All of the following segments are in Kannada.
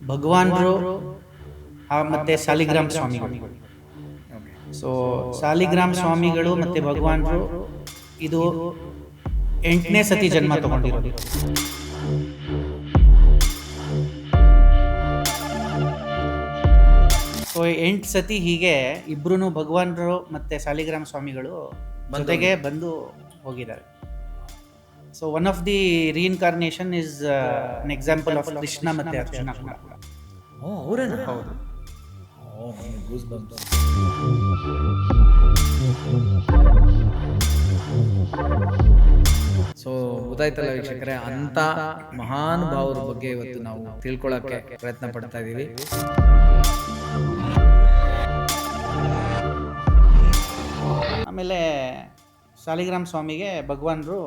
ಭಗವಾನ್ರು ಮತ್ತೆ ಸಾಲಿಗ್ರಾಮ್ ಸ್ವಾಮಿಗಳು. ಓಕೆ. ಸೊ ಸಾಲಿಗ್ರಾಮ್ ಸ್ವಾಮಿಗಳು ಮತ್ತೆ ಭಗವಾನ್ರು ಇದು 8ನೇ ಸತಿ ಜನ್ಮ ತಗೊಂಡಿರೋದು. ಸೊ 8 ಸತಿ ಹೀಗೆ ಇಬ್ರು ಭಗವಾನ್ರು ಮತ್ತೆ ಸಾಲಿಗ್ರಾಮ್ ಸ್ವಾಮಿಗಳು ಜೊತೆಗೆ ಬಂದು ಹೋಗಿದ್ದಾರೆ. So one of the reincarnation is an example of Krishna ಮತ್ತೆ ಅರ್ಜುನ ಕೂಡ. ಓ ಅವರೇನಾ? ಹೌದು. ಓ ಗೂಸ್ ಬಂತು. ಸೊ ಗೊತ್ತಾಯ್ತಲ್ಲ ವೀಕ್ಷಕರೇ, ಅಂತ ಮಹಾನುಭಾವರ ಬಗ್ಗೆ ಇವತ್ತು ನಾವು ತಿಳ್ಕೊಳ್ಳೋಕ್ಕೆ ಪ್ರಯತ್ನ ಪಡ್ತಾ ಇದ್ದೀವಿ. ಆಮೇಲೆ ಸಾಲಿಗ್ರಾಮ್ ಸ್ವಾಮಿಗೆ ಭಗವಾನ್ರು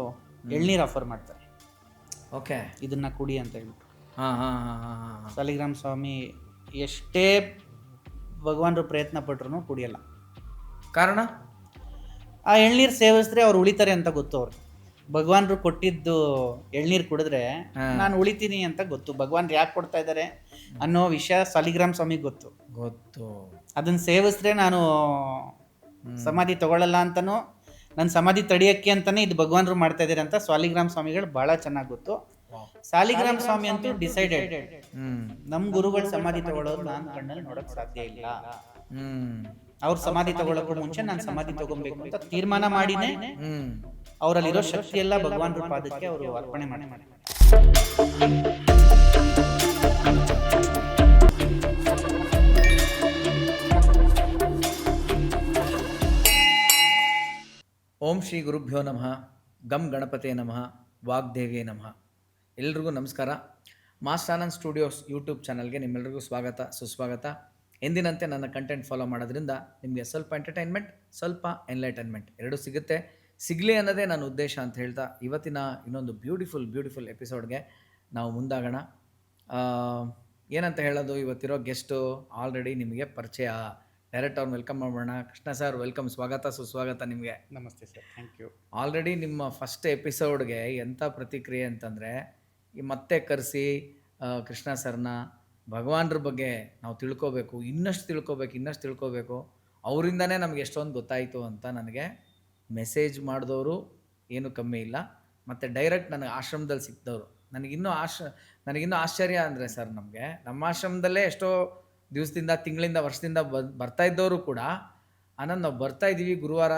ಎಳ್ನೀರು ಆಫರ್ ಮಾಡ್ತಾರೆ, ಓಕೆ. ಇದನ್ನ ಕುಡಿ ಅಂತ ಹೇಳ್ಬಿಟ್ಟು. ಹಾಂ ಹಾಂ ಹಾಂ ಹಾಂ ಹಾಂ. ಸಾಲಿಗ್ರಾಮ್ ಸ್ವಾಮಿ ಎಷ್ಟೇ ಭಗವಾನ್ರು ಪ್ರಯತ್ನ ಪಟ್ರು ಕುಡಿಯಲ್ಲ. ಕಾರಣ? ಆ ಎಳ್ನೀರು ಸೇವಿಸಿದ್ರೆ ಅವ್ರು ಉಳಿತಾರೆ ಅಂತ ಗೊತ್ತು ಅವ್ರಿಗೆ. ಭಗವಾನ್ರು ಕೊಟ್ಟಿದ್ದು ಎಳ್ನೀರು ಕುಡಿದ್ರೆ ನಾನು ಉಳಿತೀನಿ ಅಂತ ಗೊತ್ತು. ಭಗವಾನ್ ಯಾಕೆ ಕೊಡ್ತಾ ಇದ್ದಾರೆ ಅನ್ನೋ ವಿಷಯ ಸಾಲಿಗ್ರಾಮ್ ಸ್ವಾಮಿಗೆ ಗೊತ್ತು. ಅದನ್ನ ಸೇವಿಸಿದ್ರೆ ನಾನು ಸಮಾಧಿ ತಗೊಳ್ಳಲ್ಲ ಅಂತನೂ, ನನ್ನ ಸಮಾಧಿ ತಡೆಯಕ್ಕೆ ಅಂತಾನೆ ಇದು ಭಗವಾನ್ರು ಮಾಡ್ತಾ ಇದ್ದಾರೆ ಅಂತ ಸಾಲಿಗ್ರಾಮ್ ಸ್ವಾಮಿಗಳು ಬಹಳ ಚೆನ್ನಾಗಿ ಗೊತ್ತು. ಸಾಲಿಗ್ರಾಮ್ ಸ್ವಾಮಿ ಅಂತೂ ಡಿಸೈಡೆಡ್, ನಮ್ಮ ಗುರುಗಳು ಸಮಾಧಿ ತಗೊಳ್ಳೋದು ನಾನು ಕಣ್ಣಲ್ಲಿ ನೋಡಕ್ ಸಾಧ್ಯ ಇಲ್ಲ. ಅವ್ರ ಸಮಾಧಿ ತಗೊಳ್ಳೋಕ್ಕೂ ಮುಂಚೆ ನಾನು ಸಮಾಧಿ ತಗೊಬೇಕು ಅಂತ ತೀರ್ಮಾನ ಮಾಡಿನೇ ಅವರಲ್ಲಿರೋ ಶಕ್ತಿ ಎಲ್ಲ ಭಗವಾನ್ರ ಪಾದಕ್ಕೆ ಅವರು ಅರ್ಪಣೆ ಮಾಡಿ. ಓಂ ಶ್ರೀ ಗುರುಭ್ಯೋ ನಮಃ. ಗಂ ಗಣಪತೇ ನಮಃ. ವಾಗ್ದೇವಿಯೇ ನಮಃ. ಎಲ್ರಿಗೂ ನಮಸ್ಕಾರ. ಮಾಸ್ಟರ್ ಆನಂದ್ ಸ್ಟುಡಿಯೋಸ್ ಯೂಟ್ಯೂಬ್ ಚಾನಲ್ಗೆ ನಿಮ್ಮೆಲ್ಲರಿಗೂ ಸ್ವಾಗತ, ಸುಸ್ವಾಗತ. ಎಂದಿನಂತೆ ನನ್ನ ಕಂಟೆಂಟ್ ಫಾಲೋ ಮಾಡೋದ್ರಿಂದ ನಿಮಗೆ ಸ್ವಲ್ಪ ಎಂಟರ್ಟೈನ್ಮೆಂಟ್, ಸ್ವಲ್ಪ ಎನ್ಲೈಟನ್ಮೆಂಟ್ ಎರಡೂ ಸಿಗಲಿ ಅನ್ನೋದೇ ನನ್ನ ಉದ್ದೇಶ ಅಂತ ಹೇಳ್ತಾ ಇವತ್ತಿನ ಇನ್ನೊಂದು ಬ್ಯೂಟಿಫುಲ್ ಎಪಿಸೋಡ್ಗೆ ನಾವು ಮುಂದಾಗೋಣ. ಏನಂತ ಹೇಳೋದು, ಇವತ್ತಿರೋ ಗೆಸ್ಟು ಆಲ್ರೆಡಿ ನಿಮಗೆ ಪರಿಚಯ. ಡೈರೆಕ್ಟ್ ಅವ್ರನ್ನ ವೆಲ್ಕಮ್ ಮಾಡೋಣ. ಕೃಷ್ಣ ಸರ್, ವೆಲ್ಕಮ್, ಸ್ವಾಗತ, ಸುಸ್ವಾಗತ ನಿಮಗೆ. ನಮಸ್ತೆ ಸರ್, ಥ್ಯಾಂಕ್ ಯು. ಆಲ್ರೆಡಿ ನಿಮ್ಮ ಫಸ್ಟ್ ಎಪಿಸೋಡ್ಗೆ ಎಂಥ ಪ್ರತಿಕ್ರಿಯೆ ಅಂತಂದರೆ, ಈ ಮತ್ತೆ ಕರೆಸಿ ಕೃಷ್ಣ ಸರ್ನ ಭಗವಾನ್ರ ಬಗ್ಗೆ ನಾವು ತಿಳ್ಕೊಬೇಕು, ಇನ್ನಷ್ಟು ತಿಳ್ಕೊಬೇಕು, ಅವರಿಂದನೇ ನಮಗೆ ಎಷ್ಟೊಂದು ಗೊತ್ತಾಯಿತು ಅಂತ ನನಗೆ ಮೆಸೇಜ್ ಮಾಡಿದವರು ಏನು ಕಮ್ಮಿ ಇಲ್ಲ. ಮತ್ತು ಡೈರೆಕ್ಟ್ ನನಗೆ ಆಶ್ರಮದಲ್ಲಿ ಸಿಕ್ಕಿದವರು ನನಗಿನ್ನೂ ಆಶ್ಚರ್ಯ ಅಂದರೆ ಸರ್, ನಮ್ಮ ಆಶ್ರಮದಲ್ಲೇ ಎಷ್ಟೋ ದಿವಸದಿಂದ, ತಿಂಗಳಿಂದ, ವರ್ಷದಿಂದ ಬರ್ತಾ ಇದ್ದವರು ಕೂಡ ಆನಂದ್ ನಾವು ಬರ್ತಾ ಇದ್ದೀವಿ, ಗುರುವಾರ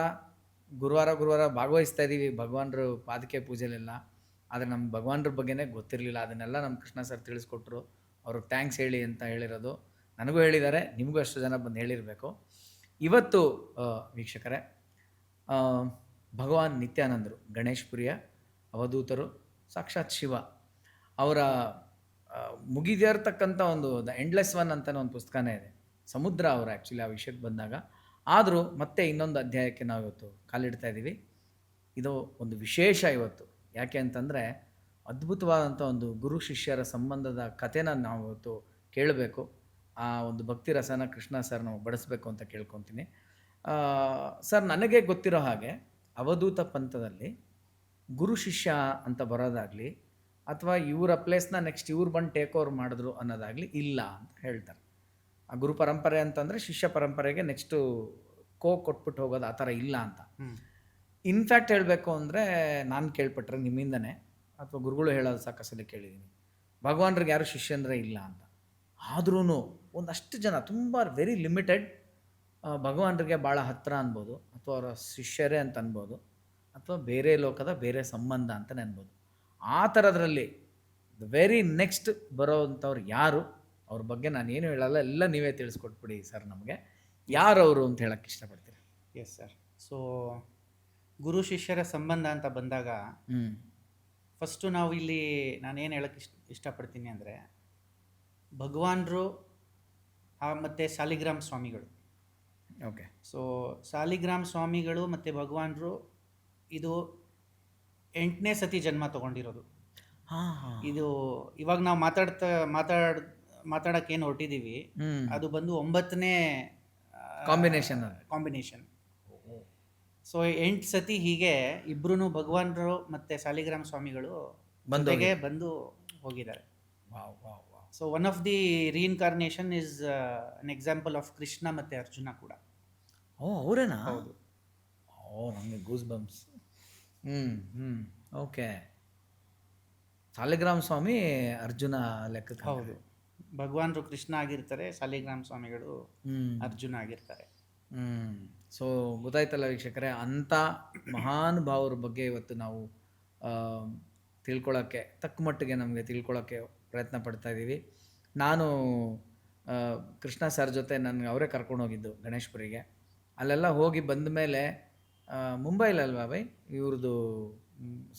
ಭಾಗವಹಿಸ್ತಾ ಇದ್ದೀವಿ ಭಗವಾನ್ರ ಪಾದಕೆ ಪೂಜೆಲೆಲ್ಲ, ಆದರೆ ನಮ್ಮ ಭಗವಾನ್ರ ಬಗ್ಗೆನೇ ಗೊತ್ತಿರಲಿಲ್ಲ. ಅದನ್ನೆಲ್ಲ ನಮ್ಮ ಕೃಷ್ಣ ಸರ್ ತಿಳಿಸ್ಕೊಟ್ರು. ಅವ್ರಿಗೆ ಥ್ಯಾಂಕ್ಸ್ ಹೇಳಿ ಅಂತ ಹೇಳಿರೋದು ನನಗೂ ಹೇಳಿದ್ದಾರೆ, ನಿಮಗೂ ಅಷ್ಟು ಜನ ಬಂದು ಹೇಳಿರಬೇಕು. ಇವತ್ತು ವೀಕ್ಷಕರೇ, ಭಗವಾನ್ ನಿತ್ಯಾನಂದರು, ಗಣೇಶ್ಪುರಿಯ ಅವಧೂತರು, ಸಾಕ್ಷಾತ್ ಶಿವ ಅವರ ಮುಗಿದೇ ಇರತಕ್ಕಂಥ ಒಂದು ದ ಎಂಡ್ಲೆಸ್ ಒನ್ ಅಂತಲೇ ಒಂದು ಪುಸ್ತಕನೇ ಇದೆ. ಸಮುದ್ರ ಅವರು ಆ್ಯಕ್ಚುಲಿ ಆ ವಿಷಯಕ್ಕೆ ಬಂದಾಗ. ಆದರೂ ಮತ್ತೆ ಇನ್ನೊಂದು ಅಧ್ಯಾಯಕ್ಕೆ ನಾವು ಇವತ್ತು ಕಾಲಿಡ್ತಾ ಇದ್ದೀವಿ. ಇದು ಒಂದು ವಿಶೇಷ ಇವತ್ತು. ಯಾಕೆ ಅಂತಂದರೆ, ಅದ್ಭುತವಾದಂಥ ಒಂದು ಗುರು ಶಿಷ್ಯರ ಸಂಬಂಧದ ಕಥೆನ ನಾವು ಇವತ್ತು ಕೇಳಬೇಕು. ಆ ಒಂದು ಭಕ್ತಿ ರಸನ ಕೃಷ್ಣ ಸರ್ ನಾವು ಬಡಿಸ್ಬೇಕು ಅಂತ ಕೇಳ್ಕೊತೀನಿ. ಸರ್, ನನಗೆ ಗೊತ್ತಿರೋ ಹಾಗೆ ಅವಧೂತ ಪಂಥದಲ್ಲಿ ಗುರು ಶಿಷ್ಯ ಅಂತ ಬರೋದಾಗಲಿ, ಅಥವಾ ಇವರ ಪ್ಲೇಸ್ನ ನೆಕ್ಸ್ಟ್ ಇವ್ರು ಬಂದು ಟೇಕ್ ಓವರ್ ಮಾಡಿದ್ರು ಅನ್ನೋದಾಗಲಿ ಇಲ್ಲ ಅಂತ ಹೇಳ್ತಾರೆ. ಆ ಗುರು ಪರಂಪರೆ ಅಂತಂದರೆ ಶಿಷ್ಯ ಪರಂಪರೆಗೆ ನೆಕ್ಸ್ಟು ಕೊಟ್ಬಿಟ್ಟು ಹೋಗೋದು ಆ ಥರ ಇಲ್ಲ ಅಂತ. ಇನ್ಫ್ಯಾಕ್ಟ್ ಹೇಳಬೇಕು ಅಂದರೆ, ನಾನು ಕೇಳ್ಪಟ್ರೆ ನಿಮ್ಮಿಂದನೇ ಅಥವಾ ಗುರುಗಳು ಹೇಳೋದು ಸಾಕಷ್ಟು ಕೇಳಿದ್ದೀನಿ, ಭಗವಾನ್ರಿಗೆ ಯಾರು ಶಿಷ್ಯಂದರೆ ಇಲ್ಲ ಅಂತ. ಆದ್ರೂ ಒಂದಷ್ಟು ಜನ ತುಂಬ ವೆರಿ ಲಿಮಿಟೆಡ್ ಭಗವಾನ್ರಿಗೆ ಭಾಳ ಹತ್ತಿರ ಅನ್ಬೋದು, ಅಥವಾ ಅವರ ಶಿಷ್ಯರೇ ಅಂತ ಅನ್ಬೋದು, ಅಥವಾ ಬೇರೆ ಲೋಕದ ಬೇರೆ ಸಂಬಂಧ ಅಂತಲೇ ಅನ್ಬೋದು. ಆ ಥರದ್ರಲ್ಲಿ ವೆರಿ ನೆಕ್ಸ್ಟ್ ಬರೋವಂಥವ್ರು ಯಾರು, ಅವ್ರ ಬಗ್ಗೆ ನಾನು ಏನು ಹೇಳಲ್ಲ, ಎಲ್ಲ ನೀವೇ ತಿಳಿಸ್ಕೊಟ್ಬಿಡಿ ಸರ್ ನಮಗೆ. ಯಾರು ಅವರು ಅಂತ ಹೇಳಕ್ಕೆ ಇಷ್ಟಪಡ್ತೀರಿ? Yes sir. ಸೊ ಗುರು ಶಿಷ್ಯರ ಸಂಬಂಧ ಅಂತ ಬಂದಾಗ ಫಸ್ಟು ನಾವು ಇಲ್ಲಿ ನಾನೇನು ಹೇಳಕ್ಕೆ ಇಷ್ಟಪಡ್ತೀನಿ ಅಂದರೆ, ಭಗವಾನ್ರು ಮತ್ತು ಸಾಲಿಗ್ರಾಮ್ ಸ್ವಾಮಿಗಳು. ಓಕೆ. ಸೊ ಸಾಲಿಗ್ರಾಮ್ ಸ್ವಾಮಿಗಳು ಮತ್ತು ಭಗವಾನ್ರು ಇದು 8ನೇ ಸತಿ ಜನ್ಮ ತಗೊಂಡಿರೋದು. ಇದು ಇವಾಗ ನಾವು ಮಾತಾಡಕ್ಕೆ ಏನು ಹೊರಟಿದ್ದೀವಿ, ಅದು ಬಂದು 9ನೇ ಕಾಂಬಿನೇಷನ್. ಸೊ 8 ಸತಿ ಹೀಗೆ ಇಬ್ರು ಭಗವಾನ್ರು ಮತ್ತು ಸಾಲಿಗ್ರಾಮ್ ಸ್ವಾಮಿಗಳು ಬಂದು ಹೋಗಿದ್ದಾರೆ. So one of the reincarnation is an example of Krishna ಮತ್ತು ಅರ್ಜುನ ಕೂಡ. ಓ ಅವರೇನಾ? ಹೌದು. ಓ ನನಗೆ ಗೂಸ್ ಬಂಪ್ಸ್. ಓಕೆ. ಸಾಲಿಗ್ರಾಮ ಸ್ವಾಮಿ ಅರ್ಜುನ ಲೆಕ್ಕಕ್ಕೆ. ಹೌದು, ಭಗವಾನ್ರು ಕೃಷ್ಣ ಆಗಿರ್ತಾರೆ, ಸಾಲಿಗ್ರಾಮ ಸ್ವಾಮಿಗಳು ಹ್ಮ್ ಅರ್ಜುನ ಆಗಿರ್ತಾರೆ. ಸೊ ಗೊತ್ತಾಯ್ತಲ್ಲ ವೀಕ್ಷಕರೇ, ಅಂಥ ಮಹಾನ್ ಭಾವರ ಬಗ್ಗೆ ಇವತ್ತು ನಾವು ತಿಳ್ಕೊಳ್ಳೋಕ್ಕೆ ತಕ್ಕ ಮಟ್ಟಿಗೆ ನಮಗೆ ತಿಳ್ಕೊಳ್ಳೋಕ್ಕೆ ಪ್ರಯತ್ನ ಪಡ್ತಾ ಇದ್ದೀವಿ. ನಾನು ಕೃಷ್ಣ ಸರ್ ಜೊತೆ ನನಗೆ ಅವರೇ ಕರ್ಕೊಂಡು ಹೋಗಿದ್ದು ಗಣೇಶ್ಪುರಿಗೆ. ಅಲ್ಲೆಲ್ಲ ಹೋಗಿ ಬಂದ ಮೇಲೆ ಮುಂಬೈಲಲ್ವಾ ಬೈ ಇವ್ರದ್ದು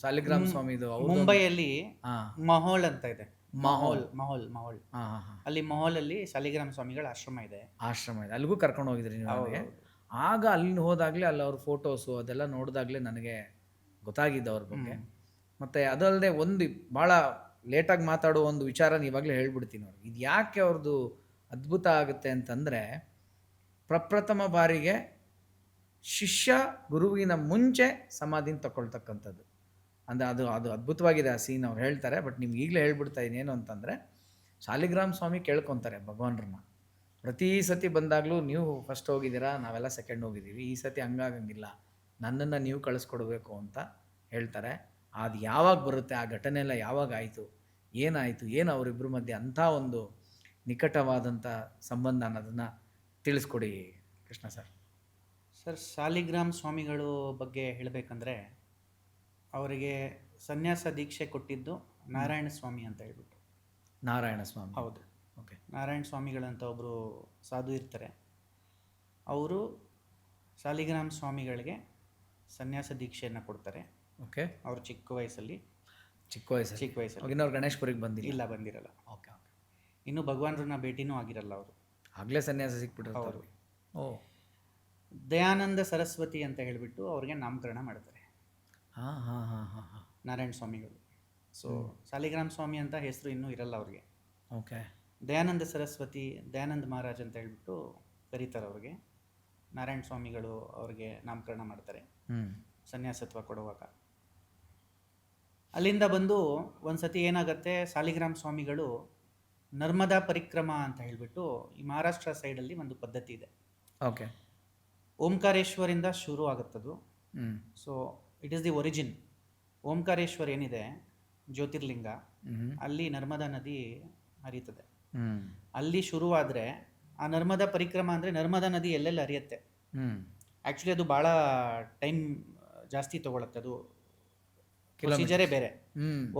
ಸಾಲಿಗ್ರಾಮ ಸ್ವಾಮಿದು ಮುಂಬೈಯಲ್ಲಿ ಹಾಂ ಮಹೋಲ್ ಅಂತ ಇದೆ. ಮಹೋಲ್. ಮಹೋಲ್ ಮಹೋಲ್ ಹಾಂ ಹಾಂ ಹಾಂ ಅಲ್ಲಿ ಮಹೋಲಲ್ಲಿ ಸಾಲಿಗ್ರಾಮ ಸ್ವಾಮಿಗಳ ಆಶ್ರಮ ಇದೆ. ಆಶ್ರಮ ಇದೆ, ಅಲ್ಲಿಗೂ ಕರ್ಕೊಂಡು ಹೋಗಿದ್ರಿ ನೀವು ನನಗೆ. ಆಗ ಅಲ್ಲಿ ಹೋದಾಗಲೇ ಅಲ್ಲಿ ಅವ್ರ ಫೋಟೋಸು ಅದೆಲ್ಲ ನೋಡಿದಾಗಲೇ ನನಗೆ ಗೊತ್ತಾಗಿದ್ದು ಅವ್ರ ಬಗ್ಗೆ. ಮತ್ತು ಅದಲ್ಲದೆ ಒಂದು ಭಾಳ ಲೇಟಾಗಿ ಮಾತಾಡೋ ಒಂದು ವಿಚಾರ ಇವಾಗಲೇ ಹೇಳ್ಬಿಡ್ತೀನಿ ಅವ್ರಿಗೆ. ಇದು ಯಾಕೆ ಅವ್ರದ್ದು ಅದ್ಭುತ ಆಗುತ್ತೆ ಅಂತಂದರೆ, ಪ್ರಪ್ರಥಮ ಬಾರಿಗೆ ಶಿಷ್ಯ ಗುರುವಿನ ಮುಂಚೆ ಸಮಾಧಿನ ತಗೊಳ್ತಕ್ಕಂಥದ್ದು. ಅಂದರೆ ಅದು ಅದ್ಭುತವಾಗಿದೆ ಆ ಸೀನ್, ಅವ್ರು ಹೇಳ್ತಾರೆ. ಬಟ್ ನಿಮ್ಗೆ ಈಗಲೇ ಹೇಳ್ಬಿಡ್ತಾ ಇದ್ದೀನಿ ಏನು ಅಂತಂದರೆ, ಸಾಲಿಗ್ರಾಮ ಸ್ವಾಮಿ ಕೇಳ್ಕೊತಾರೆ ಭಗವಾನ್ರನ್ನ. ಪ್ರತಿ ಸತಿ ಬಂದಾಗಲೂ ನೀವು ಫಸ್ಟ್ ಹೋಗಿದ್ದೀರಾ, ನಾವೆಲ್ಲ ಸೆಕೆಂಡ್ ಹೋಗಿದ್ದೀವಿ, ಈ ಸತಿ ಹಂಗಾಗಂಗಿಲ್ಲ, ನನ್ನನ್ನು ನೀವು ಕಳಿಸ್ಕೊಡ್ಬೇಕು ಅಂತ ಹೇಳ್ತಾರೆ. ಅದು ಯಾವಾಗ ಬರುತ್ತೆ, ಆ ಘಟನೆ ಎಲ್ಲ ಯಾವಾಗ ಆಯಿತು, ಏನಾಯಿತು, ಏನು ಅವರಿಬ್ಬರ ಮಧ್ಯೆ ಅಂಥ ಒಂದು ನಿಕಟವಾದಂಥ ಸಂಬಂಧ ಅನ್ನೋದನ್ನು ತಿಳಿಸ್ಕೊಡಿ ಕೃಷ್ಣ ಸರ್. ಸರ್, ಸಾಲಿಗ್ರಾಮ ಸ್ವಾಮಿಗಳು ಬಗ್ಗೆ ಹೇಳಬೇಕಂದ್ರೆ, ಅವರಿಗೆ ಸನ್ಯಾಸ ದೀಕ್ಷೆ ಕೊಟ್ಟಿದ್ದು ನಾರಾಯಣ ಸ್ವಾಮಿ ಅಂತ ಹೇಳ್ಬಿಟ್ಟು. ನಾರಾಯಣ ಸ್ವಾಮಿ? ಹೌದು. ಓಕೆ. ನಾರಾಯಣ ಸ್ವಾಮಿಗಳಂತ ಒಬ್ಬರು ಸಾಧು ಇರ್ತಾರೆ. ಅವರು ಸಾಲಿಗ್ರಾಮ ಸ್ವಾಮಿಗಳಿಗೆ ಸನ್ಯಾಸ ದೀಕ್ಷೆಯನ್ನು ಕೊಡ್ತಾರೆ. ಓಕೆ. ಅವರು ಚಿಕ್ಕ ವಯಸ್ಸಲ್ಲಿ. ಚಿಕ್ಕ ವಯಸ್ಸಲ್ಲಿ ಅವ್ರು ಗಣೇಶ್ಪುರಿಗೆ ಬಂದಿಲ್ಲ? ಇಲ್ಲ, ಬಂದಿರಲ್ಲ. Okay okay. ಇನ್ನೂ ಭಗವಾನ್ರನ್ನ ಭೇಟಿನೂ ಆಗಿರಲ್ಲ ಅವರು. ಆಗಲೇ ಸನ್ಯಾಸ ಸಿಕ್ಬಿಟ್ರು. ಹೌದು. ಓ. ದಯಾನಂದ ಸರಸ್ವತಿ ಅಂತ ಹೇಳಿಬಿಟ್ಟು ಅವ್ರಿಗೆ ನಾಮಕರಣ ಮಾಡ್ತಾರೆ ಹಾಂ ಹಾಂ ಹಾಂ ಹಾಂ ಹಾಂ ನಾರಾಯಣ ಸ್ವಾಮಿಗಳು. ಸೊ ಸಾಲಿಗ್ರಾಮ ಸ್ವಾಮಿ ಅಂತ ಹೆಸರು ಇನ್ನೂ ಇರಲ್ಲ ಅವ್ರಿಗೆ. ಓಕೆ. ದಯಾನಂದ ಸರಸ್ವತಿ, ದಯಾನಂದ ಮಹಾರಾಜ್ ಅಂತ ಹೇಳ್ಬಿಟ್ಟು ಕರೀತಾರೆ ಅವ್ರಿಗೆ. ನಾರಾಯಣ ಸ್ವಾಮಿಗಳು ಅವ್ರಿಗೆ ನಾಮಕರಣ ಮಾಡ್ತಾರೆ ಸನ್ಯಾಸತ್ವ ಕೊಡುವಾಗ. ಅಲ್ಲಿಂದ ಬಂದು ಒಂದು ಸತಿ ಏನಾಗುತ್ತೆ, ಸಾಲಿಗ್ರಾಮ ಸ್ವಾಮಿಗಳು ನರ್ಮದಾ ಪರಿಕ್ರಮ ಅಂತ ಹೇಳಿಬಿಟ್ಟು ಈ ಮಹಾರಾಷ್ಟ್ರ ಸೈಡಲ್ಲಿ ಒಂದು ಪದ್ಧತಿ ಇದೆ. ಓಕೆ. ಓಂಕಾರೇಶ್ವರಿಂದ ಶುರು ಆಗುತ್ತದು. So it is the origin. Omkareshwar ಏನಿದೆ ಜ್ಯೋತಿರ್ಲಿಂಗ, ಅಲ್ಲಿ ನರ್ಮದಾ ನದಿ ಹರಿಯುತ್ತದೆ. ಅಲ್ಲಿ ಶುರುವಾದರೆ ಆ ನರ್ಮದಾ ಪರಿಕ್ರಮ ಅಂದರೆ ನರ್ಮದಾ ನದಿ ಎಲ್ಲೆಲ್ಲಿ ಹರಿಯುತ್ತೆ. ಆ್ಯಕ್ಚುಲಿ ಅದು ಭಾಳ ಟೈಮ್ ಜಾಸ್ತಿ ತೊಗೊಳತ್ತೆ. ಅದು ಪ್ರೊಸೀಜರೇ ಬೇರೆ.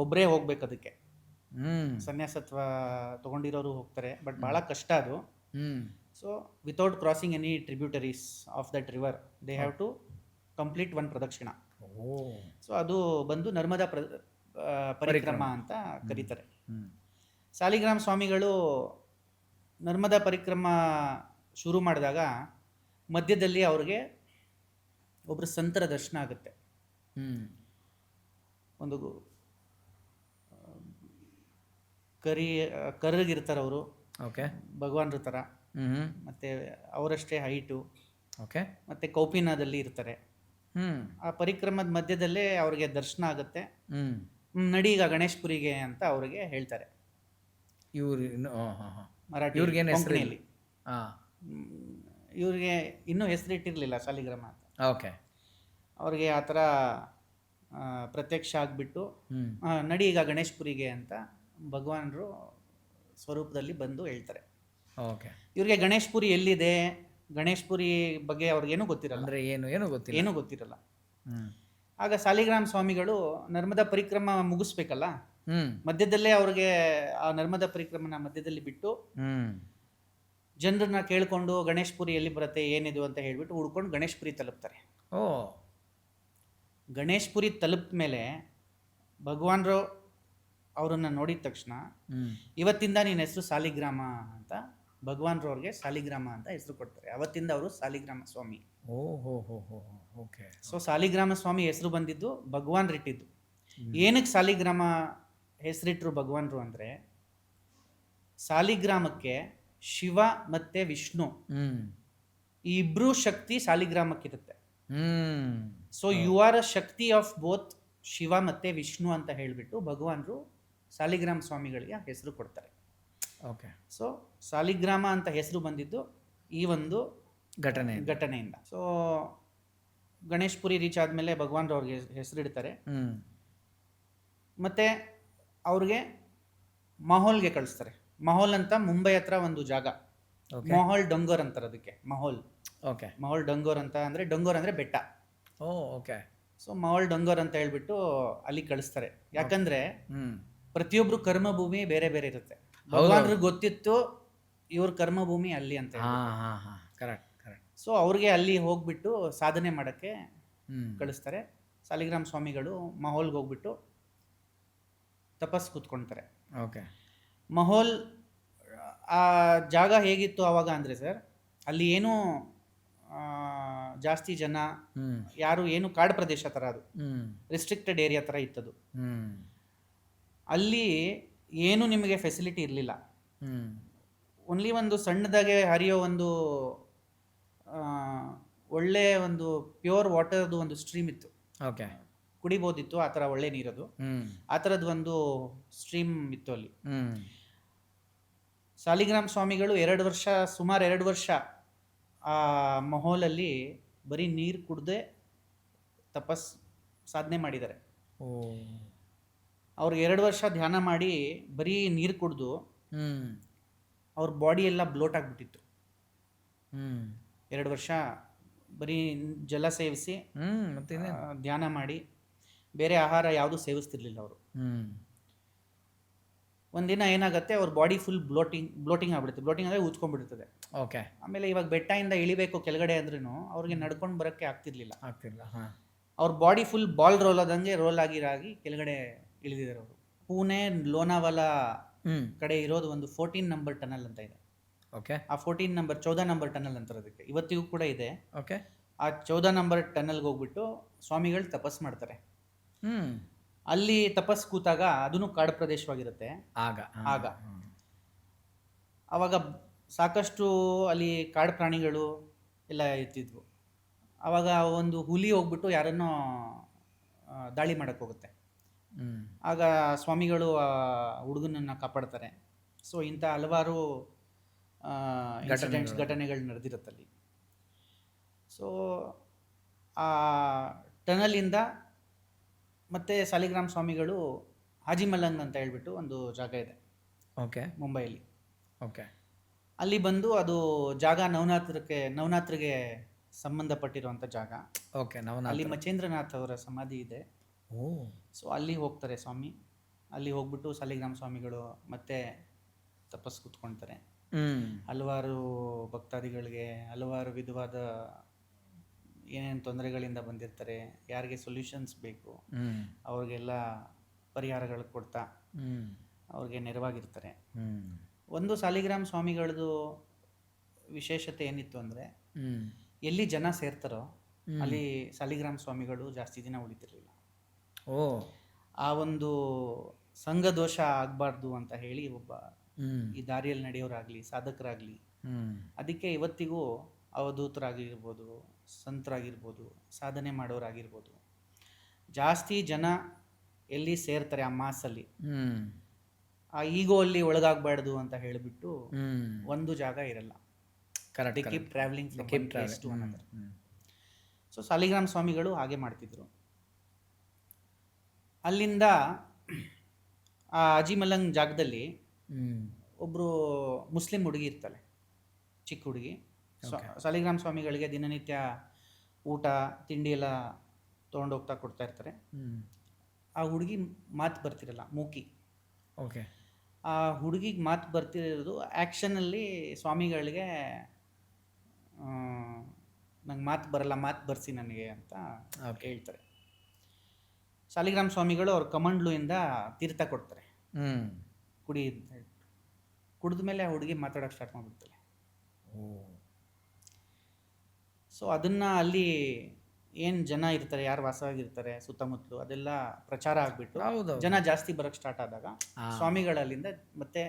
ಒಬ್ಬರೇ ಹೋಗ್ಬೇಕು ಅದಕ್ಕೆ. ಸನ್ಯಾಸತ್ವ ತೊಗೊಂಡಿರೋರು ಹೋಗ್ತಾರೆ, ಬಟ್ ಭಾಳ ಕಷ್ಟ ಅದು. So without crossing any tributaries of that river they have to complete one pradakshina. So ಅದು ಬಂದು ನರ್ಮದಾ ಪರಿಕ್ರಮ ಅಂತ ಕರೀತಾರೆ. ಸಾಲಿಗ್ರಾಮ ಸ್ವಾಮಿಗಳು ನರ್ಮದಾ ಪರಿಕ್ರಮ ಶುರು ಮಾಡಿದಾಗ ಮಧ್ಯದಲ್ಲಿ ಅವ್ರಿಗೆ ಒಬ್ಬರು ಸಂತರ ದರ್ಶನ ಆಗುತ್ತೆ. ಒಂದು ಕರ್ರಗಿರ್ತಾರೆ ಅವರು. ಓಕೆ. ಭಗವಾನ್ರ ಥರ. ಮತ್ತು ಅವರಷ್ಟೇ ಹೈಟು. ಓಕೆ. ಮತ್ತು ಕೌಪಿನದಲ್ಲಿ ಇರ್ತಾರೆ. ಆ ಪರಿಕ್ರಮದ ಮಧ್ಯದಲ್ಲೇ ಅವ್ರಿಗೆ ದರ್ಶನ ಆಗುತ್ತೆ. ನಡಿ ಈಗ ಗಣೇಶ್ಪುರಿಗೆ ಅಂತ ಅವ್ರಿಗೆ ಹೇಳ್ತಾರೆ. ಇವ್ರು ಮರಾಠಿ ಕೊಂಕಣಿಯಲ್ಲಿ. ಇವ್ರಿಗೆ ಇನ್ನೂ ಹೆಸರಿಟ್ಟಿರಲಿಲ್ಲ ಸಾಲಿಗ್ರಾಮ ಅಂತ. ಓಕೆ. ಅವ್ರಿಗೆ ಆ ಥರ ಪ್ರತ್ಯಕ್ಷ ಆಗಿಬಿಟ್ಟು ನಡಿ ಈಗ ಗಣೇಶ್ಪುರಿಗೆ ಅಂತ ಭಗವಾನರು ಸ್ವರೂಪದಲ್ಲಿ ಬಂದು ಹೇಳ್ತಾರೆ. ಓಕೆ. ಇವ್ರಿಗೆ ಗಣೇಶ್ಪುರಿ ಎಲ್ಲಿದೆ, ಗಣೇಶ್ಪುರಿ ಬಗ್ಗೆ ಅವ್ರಿಗೇನು ಗೊತ್ತಿರಲ್ಲ. ಅಂದರೆ ಏನೂ ಗೊತ್ತಿರಲ್ಲ. ಆಗ ಸಾಲಿಗ್ರಾಮ ಸ್ವಾಮಿಗಳು ನರ್ಮದಾ ಪರಿಕ್ರಮ ಮುಗಿಸ್ಬೇಕಲ್ಲ, ಮಧ್ಯದಲ್ಲೇ ಅವ್ರಿಗೆ ಆ ನರ್ಮದಾ ಪರಿಕ್ರಮನ ಮಧ್ಯದಲ್ಲಿ ಬಿಟ್ಟು ಜನರನ್ನ ಕೇಳಿಕೊಂಡು ಗಣೇಶ್ಪುರಿ ಎಲ್ಲಿ ಬರುತ್ತೆ ಏನಿದು ಅಂತ ಹೇಳ್ಬಿಟ್ಟು ಹುಡ್ಕೊಂಡು ಗಣೇಶ್ಪುರಿ ತಲುಪ್ತಾರೆ. ಓ. ಗಣೇಶ್ಪುರಿ ತಲುಪಿದ ಮೇಲೆ ಭಗವಾನ್ರು ಅವರನ್ನು ನೋಡಿದ ತಕ್ಷಣ ಇವತ್ತಿಂದ ನಿನ್ನ ಹೆಸರು ಸಾಲಿಗ್ರಾಮ ಅಂತ ಭಗವಾನ್ರು ಅವ್ರಿಗೆ ಸಾಲಿಗ್ರಾಮ ಅಂತ ಹೆಸರು ಕೊಡ್ತಾರೆ. ಅವತ್ತಿಂದ ಅವರು ಸಾಲಿಗ್ರಾಮ ಸ್ವಾಮಿ. ಓಕೆ. ಸೊ ಸಾಲಿಗ್ರಾಮ ಸ್ವಾಮಿ ಹೆಸರು ಬಂದಿದ್ದು ಭಗವಾನ್ರಿಟ್ಟಿದ್ದು. ಏನಕ್ಕೆ ಸಾಲಿಗ್ರಾಮ ಹೆಸರಿಟ್ರು ಭಗವಾನ್ರು ಅಂದರೆ, ಸಾಲಿಗ್ರಾಮಕ್ಕೆ ಶಿವ ಮತ್ತು ವಿಷ್ಣು ಈ ಇಬ್ಬರೂ ಶಕ್ತಿ ಸಾಲಿಗ್ರಾಮಕ್ಕಿರುತ್ತೆ. So you are a Shakti of both Shiva ಮತ್ತು ವಿಷ್ಣು ಅಂತ ಹೇಳಿಬಿಟ್ಟು ಭಗವಾನ್ರು ಸಾಲಿಗ್ರಾಮ ಸ್ವಾಮಿಗಳಿಗೆ ಹೆಸರು ಕೊಡ್ತಾರೆ. ಓಕೆ. ಸೊ ಸಾಲಿಗ್ರಾಮ ಅಂತ ಹೆಸರು ಬಂದಿದ್ದು ಈ ಒಂದು ಘಟನೆ. ಘಟನೆಯಿಂದ. ಸೊ ಗಣೇಶ್ಪುರಿ ರೀಚ್ ಆದಮೇಲೆ ಭಗವಾನ್ ಅವ್ರಿಗೆ ಹೆಸರಿಡ್ತಾರೆ. ಮತ್ತು ಅವ್ರಿಗೆ ಮಹೋಲ್ಗೆ ಕಳಿಸ್ತಾರೆ. ಮಹೋಲ್ ಅಂತ ಮುಂಬೈ ಹತ್ರ ಒಂದು ಜಾಗ, ಮೊಹೋಲ್ ಡೊಂಗೋರ್ ಅಂತಾರೆ ಅದಕ್ಕೆ, ಮಹೋಲ್. ಓಕೆ. ಮಹೋಲ್ ಡೊಂಗೋರ್ ಅಂತ ಅಂದರೆ, ಡೊಂಗೋರ್ ಅಂದರೆ ಬೆಟ್ಟ. ಓಕೆ. ಸೊ ಮಹೋಲ್ ಡೊಂಗೋರ್ ಅಂತ ಹೇಳ್ಬಿಟ್ಟು ಅಲ್ಲಿ ಕಳಿಸ್ತಾರೆ. ಯಾಕಂದರೆ ಪ್ರತಿಯೊಬ್ಬರು ಕರ್ಮಭೂಮಿ ಬೇರೆ ಬೇರೆ ಇರುತ್ತೆ. ಭಗವಾನ್ರಿಗೆ ಗೊತ್ತಿತ್ತು ಇವ್ರ ಕರ್ಮಭೂಮಿ ಅಲ್ಲಿ ಅಂತ ಹೇಳಿ. Correct correct. ಸೊ ಅವ್ರಿಗೆ ಅಲ್ಲಿ ಹೋಗ್ಬಿಟ್ಟು ಸಾಧನೆ ಮಾಡೋಕ್ಕೆ ಕಳಿಸ್ತಾರೆ. ಸಾಲಿಗ್ರಾಮ್ ಸ್ವಾಮಿಗಳು ಮಹೋಲ್ಗೆ ಹೋಗ್ಬಿಟ್ಟು ತಪಸ್ ಕೂತ್ಕೊಳ್ತಾರೆ. ಓಕೆ. ಮಹೋಲ್ ಆ ಜಾಗ ಹೇಗಿತ್ತು ಆವಾಗ ಅಂದರೆ ಸರ್, ಅಲ್ಲಿ ಏನೂ ಜಾಸ್ತಿ ಜನ ಯಾರು ಏನು ಕಾಡು ಪ್ರದೇಶ ಥರ, ಅದು ರಿಸ್ಟ್ರಿಕ್ಟೆಡ್ ಏರಿಯಾ ಥರ ಇತ್ತದು. ಅಲ್ಲಿ ಏನು ನಿಮಗೆ ಫೆಸಿಲಿಟಿ ಇರಲಿಲ್ಲ. ಓನ್ಲಿ ಒಂದು ಸಣ್ಣದಾಗೆ ಹರಿಯೋ ಒಂದು ಒಳ್ಳೆ ಒಂದು ಪ್ಯೂರ್ ವಾಟರ್ದು ಒಂದು ಸ್ಟ್ರೀಮ್ ಇತ್ತು. ಓಕೆ. ಕುಡಿಬೋದಿತ್ತು, ಆ ಥರ ಒಳ್ಳೆ ನೀರದು. ಆ ಥರದ್ದು ಒಂದು ಸ್ಟ್ರೀಮ್ ಇತ್ತು ಅಲ್ಲಿ. ಸಾಲಿಗ್ರಾಮ್ ಸ್ವಾಮಿಗಳು ಸುಮಾರು 2 ವರ್ಷ ಆ ಮಹೋಲಲ್ಲಿ ಬರೀ ನೀರು ಕುಡ್ದೆ ಸಾಧನೆ ಮಾಡಿದ್ದಾರೆ. ಅವ್ರಿಗೆ 2 ವರ್ಷ ಧ್ಯಾನ ಮಾಡಿ ಬರೀ ನೀರು ಕುಡಿದು ಅವ್ರ ಬಾಡಿ ಎಲ್ಲ ಬ್ಲೋಟ್ ಆಗಿಬಿಟ್ಟಿತ್ತು. 2 ವರ್ಷ ಬರೀ ಜಲ ಸೇವಿಸಿ ಧ್ಯಾನ ಮಾಡಿ ಬೇರೆ ಆಹಾರ ಯಾವುದು ಸೇವಿಸ್ತಿರ್ಲಿಲ್ಲ ಅವರು. ಒಂದಿನ ಏನಾಗುತ್ತೆ, ಅವ್ರ ಬಾಡಿ ಫುಲ್ ಬ್ಲೋಟಿಂಗ್ ಆಗ್ಬಿಡುತ್ತೆ. ಬ್ಲೋಟಿಂಗ್ ಅಂದರೆ ಊದ್ಕೊಂಡ್ಬಿಡ್ತದೆ. ಓಕೆ. ಆಮೇಲೆ ಇವಾಗ ಬೆಟ್ಟದಿಂದ ಇಳಿಬೇಕು ಕೆಳಗಡೆ ಅಂದ್ರೂ ಅವ್ರಿಗೆ ನಡ್ಕೊಂಡು ಬರೋಕ್ಕೆ ಆಗ್ತಿರ್ಲಿಲ್ಲ. ಅವ್ರ ಬಾಡಿ ಫುಲ್ ಬಾಲ್ ರೋಲ್ ಆದಂಗೆ ರೋಲ್ ಆಗಿ ಕೆಳಗಡೆ ಇಳಿದಿದ್ದಾರೆ ಅವರು. ಪುಣೆ ಲೋನಾವಾಲಾ ಕಡೆ ಇರೋದು ಒಂದು 14 ನಂಬರ್ ಟನಲ್ ಅಂತ ಇದೆ. ಓಕೆ. ಆ 14 ನಂಬರ್ ಟನಲ್ ಅಂತಾರೆ ಅದಕ್ಕೆ, ಇವತ್ತಿಗೂ ಕೂಡ ಇದೆ. ಓಕೆ. ಆ 14 ನಂಬರ್ ಟನಲ್ಗೆ ಹೋಗ್ಬಿಟ್ಟು ಸ್ವಾಮಿಗಳು ತಪಸ್ ಮಾಡ್ತಾರೆ. ಅಲ್ಲಿ ತಪಸ್ ಕೂತಾಗ ಅದನ್ನು ಕಾಡು ಪ್ರದೇಶವಾಗಿರುತ್ತೆ. ಆಗ ಆವಾಗ ಸಾಕಷ್ಟು ಅಲ್ಲಿ ಕಾಡು ಪ್ರಾಣಿಗಳು ಎಲ್ಲ ಇರ್ತಿದ್ವು. ಆವಾಗ ಒಂದು ಹುಲಿ ಹೋಗ್ಬಿಟ್ಟು ಯಾರನ್ನೋ ದಾಳಿ ಮಾಡಕ್ಕೆ ಹೋಗುತ್ತೆ. ಆಗ ಸ್ವಾಮಿಗಳು ಆ ಹುಡುಗನನ್ನು ಕಾಪಾಡ್ತಾರೆ. ಸೊ ಇಂಥ ಹಲವಾರು ಘಟನೆಗಳು ನಡೆದಿರುತ್ತಲ್ಲಿ. ಸೊ ಆ ಟನಲಿಂದ ಮತ್ತೆ ಸಾಲಿಗ್ರಾಮ್ ಸ್ವಾಮಿಗಳು ಹಾಜಿಮಲಂಗ್ ಅಂತ ಹೇಳ್ಬಿಟ್ಟು ಒಂದು ಜಾಗ ಇದೆ. ಓಕೆ. ಮುಂಬೈಯಲ್ಲಿ. ಓಕೆ. ಅಲ್ಲಿ ಬಂದು ಅದು ಜಾಗ ನವನಾಥ್ರಿಗೆ ಸಂಬಂಧಪಟ್ಟಿರುವಂಥ ಜಾಗ. ಓಕೆ. ಅಲ್ಲಿ ಮಚೇಂದ್ರನಾಥ್ ಅವರ ಸಮಾಧಿ ಇದೆ. ಸೊ ಅಲ್ಲಿ ಹೋಗ್ತಾರೆ ಸ್ವಾಮಿ. ಅಲ್ಲಿ ಹೋಗ್ಬಿಟ್ಟು ಸಾಲಿಗ್ರಾಮ್ ಸ್ವಾಮಿಗಳು ಮತ್ತೆ ತಪಸ್ ಕೂತ್ಕೊಳ್ತಾರೆ. ಹಲವಾರು ಭಕ್ತಾದಿಗಳಿಗೆ ಹಲವಾರು ವಿಧವಾದ ಏನೇನು ತೊಂದರೆಗಳಿಂದ ಬಂದಿರ್ತಾರೆ, ಯಾರಿಗೆ ಸೊಲ್ಯೂಷನ್ಸ್ ಬೇಕು ಅವ್ರಿಗೆಲ್ಲ ಪರಿಹಾರಗಳು ಕೊಡ್ತಾ ಅವ್ರಿಗೆ ನೆರವಾಗಿರ್ತಾರೆ. ಒಂದು ಸಾಲಿಗ್ರಾಮ್ ಸ್ವಾಮಿಗಳದ್ದು ವಿಶೇಷತೆ ಏನಿತ್ತು ಅಂದರೆ, ಎಲ್ಲಿ ಜನ ಸೇರ್ತಾರೋ ಅಲ್ಲಿ ಸಾಲಿಗ್ರಾಮ್ ಸ್ವಾಮಿಗಳು ಜಾಸ್ತಿ ದಿನ ಉಳಿತಿರ್ಲಿಲ್ಲ. ಆ ಒಂದು ಸಂಘ ದೋಷ ಆಗಬಾರ್ದು ಅಂತ ಹೇಳಿ ಒಬ್ಬ ಈ ದಾರಿಯಲ್ಲಿ ನಡೆಯೋರಾಗಲಿ ಸಾಧಕರಾಗಲಿ, ಅದಕ್ಕೆ ಇವತ್ತಿಗೂ ಅವಧೂತರಾಗಿರ್ಬೋದು, ಸಂತರಾಗಿರ್ಬೋದು, ಸಾಧನೆ ಮಾಡೋರಾಗಿರ್ಬೋದು, ಜಾಸ್ತಿ ಜನ ಎಲ್ಲಿ ಸೇರ್ತಾರೆ ಆ ಮಾಸಲ್ಲಿ, ಆ ಈಗೋ ಅಲ್ಲಿ ಒಳಗಾಗಬಾರ್ದು ಅಂತ ಹೇಳಿಬಿಟ್ಟು ಒಂದು ಜಾಗ ಇರಲ್ಲ. Keep travelling from place to another. So Saligram ಸ್ವಾಮಿಗಳು ಹಾಗೆ ಮಾಡ್ತಿದ್ರು. ಅಲ್ಲಿಂದ ಆ ಹಾಜಿಮಲಂಗ್ ಜಾಗದಲ್ಲಿ ಒಬ್ಬರು ಮುಸ್ಲಿಂ ಹುಡುಗಿ ಇರ್ತಾಳೆ, ಚಿಕ್ಕ ಹುಡುಗಿ. ಸಾಲಿಗ್ರಾಮ್ ಸ್ವಾಮಿಗಳಿಗೆ ದಿನನಿತ್ಯ ಊಟ ತಿಂಡಿ ಎಲ್ಲ ತೊಗೊಂಡೋಗ್ತಾ ಕೊಡ್ತಾ ಇರ್ತಾರೆ. ಆ ಹುಡುಗಿ ಮಾತು ಬರ್ತಿರಲ್ಲ, ಮೂಕಿ. ಓಕೆ. ಆ ಹುಡುಗಿಗೆ ಮಾತು ಬರ್ತಿರೋದು ಆ್ಯಕ್ಷನಲ್ಲಿ ಸ್ವಾಮಿಗಳಿಗೆ ನಂಗೆ ಮಾತು ಬರಲ್ಲ, ಮಾತು ಬರ್ಸಿ ನನಗೆ ಅಂತ ಹೇಳ್ತಾರೆ. ಸಾಲಿಗ್ರಾಮ್ ಸ್ವಾಮಿಗಳು ಅವ್ರ ಕಮಂಡ್ಲುಯಿಂದ ತೀರ್ಥ ಕೊಡ್ತಾರೆ, ಕುಡಿ ಅಂತ ಹೇಳ್ಬಿಟ್ಟು. ಕುಡಿದ ಮೇಲೆ ಆ ಹುಡುಗಿ ಮಾತಾಡೋಕ್ಕೆ ಸ್ಟಾರ್ಟ್ ಮಾಡಿಬಿಡ್ತಾಳೆ. ಸೊ ಅದನ್ನು ಅಲ್ಲಿ ಏನು ಜನ ಇರ್ತಾರೆ, ಯಾರು ವಾಸವಾಗಿರ್ತಾರೆ ಸುತ್ತಮುತ್ತಲು, ಅದೆಲ್ಲ ಪ್ರಚಾರ ಆಗಿಬಿಟ್ಟು ಜನ ಜಾಸ್ತಿ ಬರೋಕ್ಕೆ ಸ್ಟಾರ್ಟ್ ಆದಾಗ ಸ್ವಾಮಿಗಳಲ್ಲಿಂದ ಮತ್ತೆ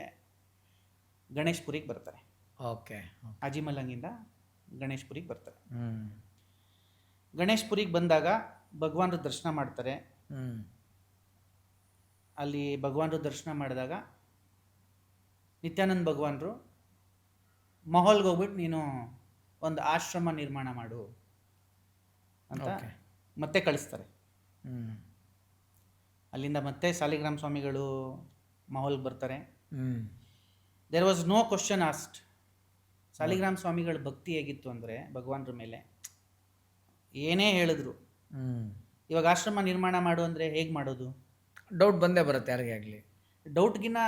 ಗಣೇಶ್ಪುರಿಗೆ ಬರ್ತಾರೆ. ಓಕೆ. ಹಾಜಿಮಲಂಗಿಂದ ಗಣೇಶ್ಪುರಿಗೆ ಬರ್ತಾರೆ. ಗಣೇಶ್ಪುರಿಗೆ ಬಂದಾಗ ಭಗವಾನ್ರ ದರ್ಶನ ಮಾಡ್ತಾರೆ. ಅಲ್ಲಿ ಭಗವಾನ್ರ ದರ್ಶನ ಮಾಡಿದಾಗ ನಿತ್ಯಾನಂದ ಭಗವಾನ್ರು ಮಹೋಲ್ಗೆ ಹೋಗ್ಬಿಟ್ಟು ನೀನು ಒಂದು ಆಶ್ರಮ ನಿರ್ಮಾಣ ಮಾಡು ಅಂತ Okay. ಮತ್ತೆ ಕಳಿಸ್ತಾರೆ. ಹ್ಮ್ ಅಲ್ಲಿಂದ ಮತ್ತೆ ಸಾಲಿಗ್ರಾಮ ಸ್ವಾಮಿಗಳು ಮಹೋಲ್ಗೆ ಬರ್ತಾರೆ. Hmm there was no question asked. Saligrama ಸ್ವಾಮಿಗಳ ಭಕ್ತಿ ಹೇಗಿತ್ತು ಅಂದರೆ ಭಗವಾನ್ರ ಮೇಲೆ ಏನೇ ಹೇಳಿದ್ರು, ಹ್ಮ್ ಇವಾಗ ಆಶ್ರಮ ನಿರ್ಮಾಣ ಮಾಡು ಅಂದರೆ ಹೇಗೆ ಮಾಡೋದು? ಡೌಟ್ ಬಂದೇ ಬರುತ್ತೆ ಯಾರಿಗೇ ಆಗಲಿ. ಡೌಟ್ಗಿನ್ನ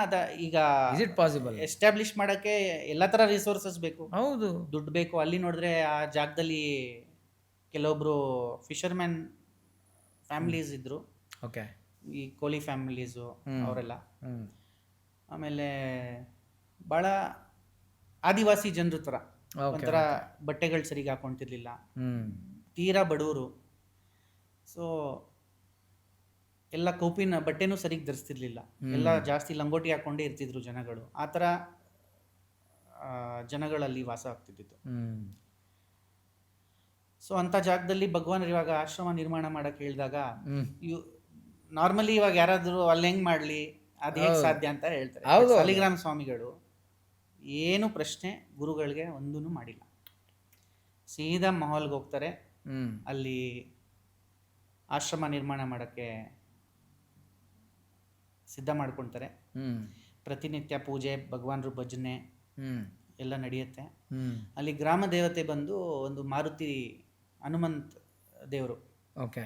ಈಗ ಇಸ್ ಇಟ್ ಪಾಸಿಬಲ್? ಎಸ್ಟಾಬ್ಲಿಷ್ ಮಾಡೋಕ್ಕೆ ಎಲ್ಲ ಥರ ರಿಸೋರ್ಸಸ್ ಬೇಕು, ಹೌದು. ದುಡ್ಡು ಬೇಕು. ಅಲ್ಲಿ ನೋಡಿದ್ರೆ ಆ ಜಾಗದಲ್ಲಿ ಕೆಲವೊಬ್ರು ಫಿಶರ್ಮ್ಯಾನ್ ಫ್ಯಾಮಿಲೀಸ್ ಇದ್ದರು, ಓಕೆ. ಈ ಕೋಲಿ ಫ್ಯಾಮಿಲೀಸು ಅವರೆಲ್ಲ. ಹ್ಮ್ ಆಮೇಲೆ ಭಾಳ ಆದಿವಾಸಿ ಜನರ ಥರ Okay, ಒಂಥರ ಬಟ್ಟೆಗಳು ಸರಿಗೆ ಹಾಕೊಳ್ತಿರ್ಲಿಲ್ಲ, ಹ್ಮ್ ತೀರಾ ಬಡವರು. ಸೊ ಎಲ್ಲ ಕೌಪಿನ ಬಟ್ಟೆನೂ ಸರಿಗೆ ಧರಿಸ್ತಿರ್ಲಿಲ್ಲ, ಎಲ್ಲ ಜಾಸ್ತಿ ಲಂಗೋಟಿ ಹಾಕ್ಕೊಂಡೇ ಇರ್ತಿದ್ರು ಜನಗಳು. ಆ ಥರ ಜನಗಳಲ್ಲಿ ವಾಸ ಆಗ್ತಿದ್ದಿತ್ತು. ಹ್ಮ್ ಸೊ ಅಂಥ ಜಾಗದಲ್ಲಿ ಭಗವಾನ್ ಇವಾಗ ಆಶ್ರಮ ನಿರ್ಮಾಣ ಮಾಡಕ್ಕೆ ಹೇಳಿದಾಗ ಹ್ಮ್ ನಾರ್ಮಲಿ ಇವಾಗ ಯಾರಾದರೂ ಅಲ್ಲಿ ಹೆಂಗೆ ಮಾಡಲಿ, ಅದು ಹೇಗೆ ಸಾಧ್ಯ ಅಂತ ಹೇಳ್ತಾರೆ. ಹೌದು. ಸಾಲಿಗ್ರಾಮ ಸ್ವಾಮಿಗಳು ಏನು ಪ್ರಶ್ನೆ ಗುರುಗಳಿಗೆ ಒಂದೂ ಮಾಡಿಲ್ಲ, ಸೀದಾ ಮಹಲ್ಗೆ ಹೋಗ್ತಾರೆ. ಹ್ಮ್ ಅಲ್ಲಿ ಆಶ್ರಮ ನಿರ್ಮಾಣ ಮಾಡೋಕ್ಕೆ ಸಿದ್ಧ ಮಾಡ್ಕೊಳ್ತಾರೆ. ಹ್ಮ್ ಪ್ರತಿನಿತ್ಯ ಪೂಜೆ, ಭಗವಾನ್ರ ಭಜನೆ ಹ್ಮ್ ಎಲ್ಲ ನಡೆಯುತ್ತೆ. ಹ್ಮ್ ಅಲ್ಲಿ ಗ್ರಾಮ ದೇವತೆ ಬಂದು ಒಂದು ಮಾರುತಿ ಹನುಮಂತ್ ದೇವರು, ಓಕೆ.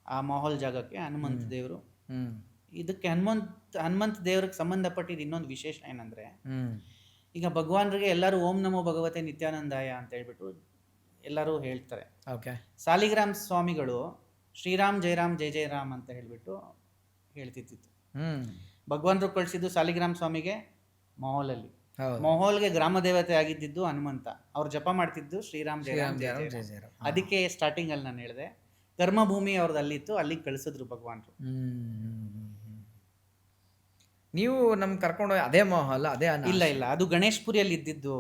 ಆ ಮಹಲ್ ಜಾಗಕ್ಕೆ ಹನುಮಂತ ದೇವರು. ಹ್ಮ್ ಇದಕ್ಕೆ ಹನುಮಂತ ದೇವ್ರಿಗೆ ಸಂಬಂಧಪಟ್ಟಿದ್ದು ಇನ್ನೊಂದು ವಿಶೇಷ ಏನಂದರೆ, ಹ್ಮ್ ಈಗ ಭಗವಾನ್ರಿಗೆ ಎಲ್ಲರೂ ಓಂ ನಮೋ ಭಗವತೆ ನಿತ್ಯಾನಂದಾಯ ಅಂತ ಹೇಳ್ಬಿಟ್ಟು ಎಲ್ಲರೂ ಹೇಳ್ತಾರೆ. ಓಕೆ. ಸಾಲಿಗ್ರಾಮ ಸ್ವಾಮಿಗಳು ಶ್ರೀರಾಮ್ ಜಯರಾಮ್ ಜಯ ಜಯರಾಮ್ ಅಂತ ಹೇಳ್ಬಿಟ್ಟು ಹೇಳ್ತಿದ್ದಿತ್ತು. ಹ್ಮ್ ಭಗವಾನ್ರು ಕಳಿಸಿದ್ದು ಸಾಲಿಗ್ರಾಮ ಸ್ವಾಮಿಗೆ ಮಹೋಲಲ್ಲಿ, ಹೌದು. ಮಹೋಲ್ಗೆ ಗ್ರಾಮ ದೇವತೆ ಆಗಿದ್ದಿದ್ದು ಹನುಮಂತ. ಅವ್ರು ಜಪ ಮಾಡ್ತಿದ್ದು ಶ್ರೀರಾಮ್ ಜಯರಾಮ್ ಜಯ ಜಯ ಜಯರಾಮ್. ಜಯರಾಮ್. ಅದಕ್ಕೆ ಸ್ಟಾರ್ಟಿಂಗ್ ಅಲ್ಲಿ ನಾನು ಹೇಳಿದೆ, ಕರ್ಮಭೂಮಿ ಅವ್ರದ್ದು ಅಲ್ಲಿತ್ತು, ಅಲ್ಲಿಗೆ ಕಳಿಸಿದ್ರು ಭಗವಾನ್ರು. ನೀವು ನಮ್ ಕರ್ಕೊಂಡು ಅದೇ ಮಹಲ್ ಅದೇ ಇಲ್ಲ ಇಲ್ಲ, ಅದು ಗಣೇಶ್ಪುರಿಯಲ್ಲಿ ಇದ್ದಿದ್ದು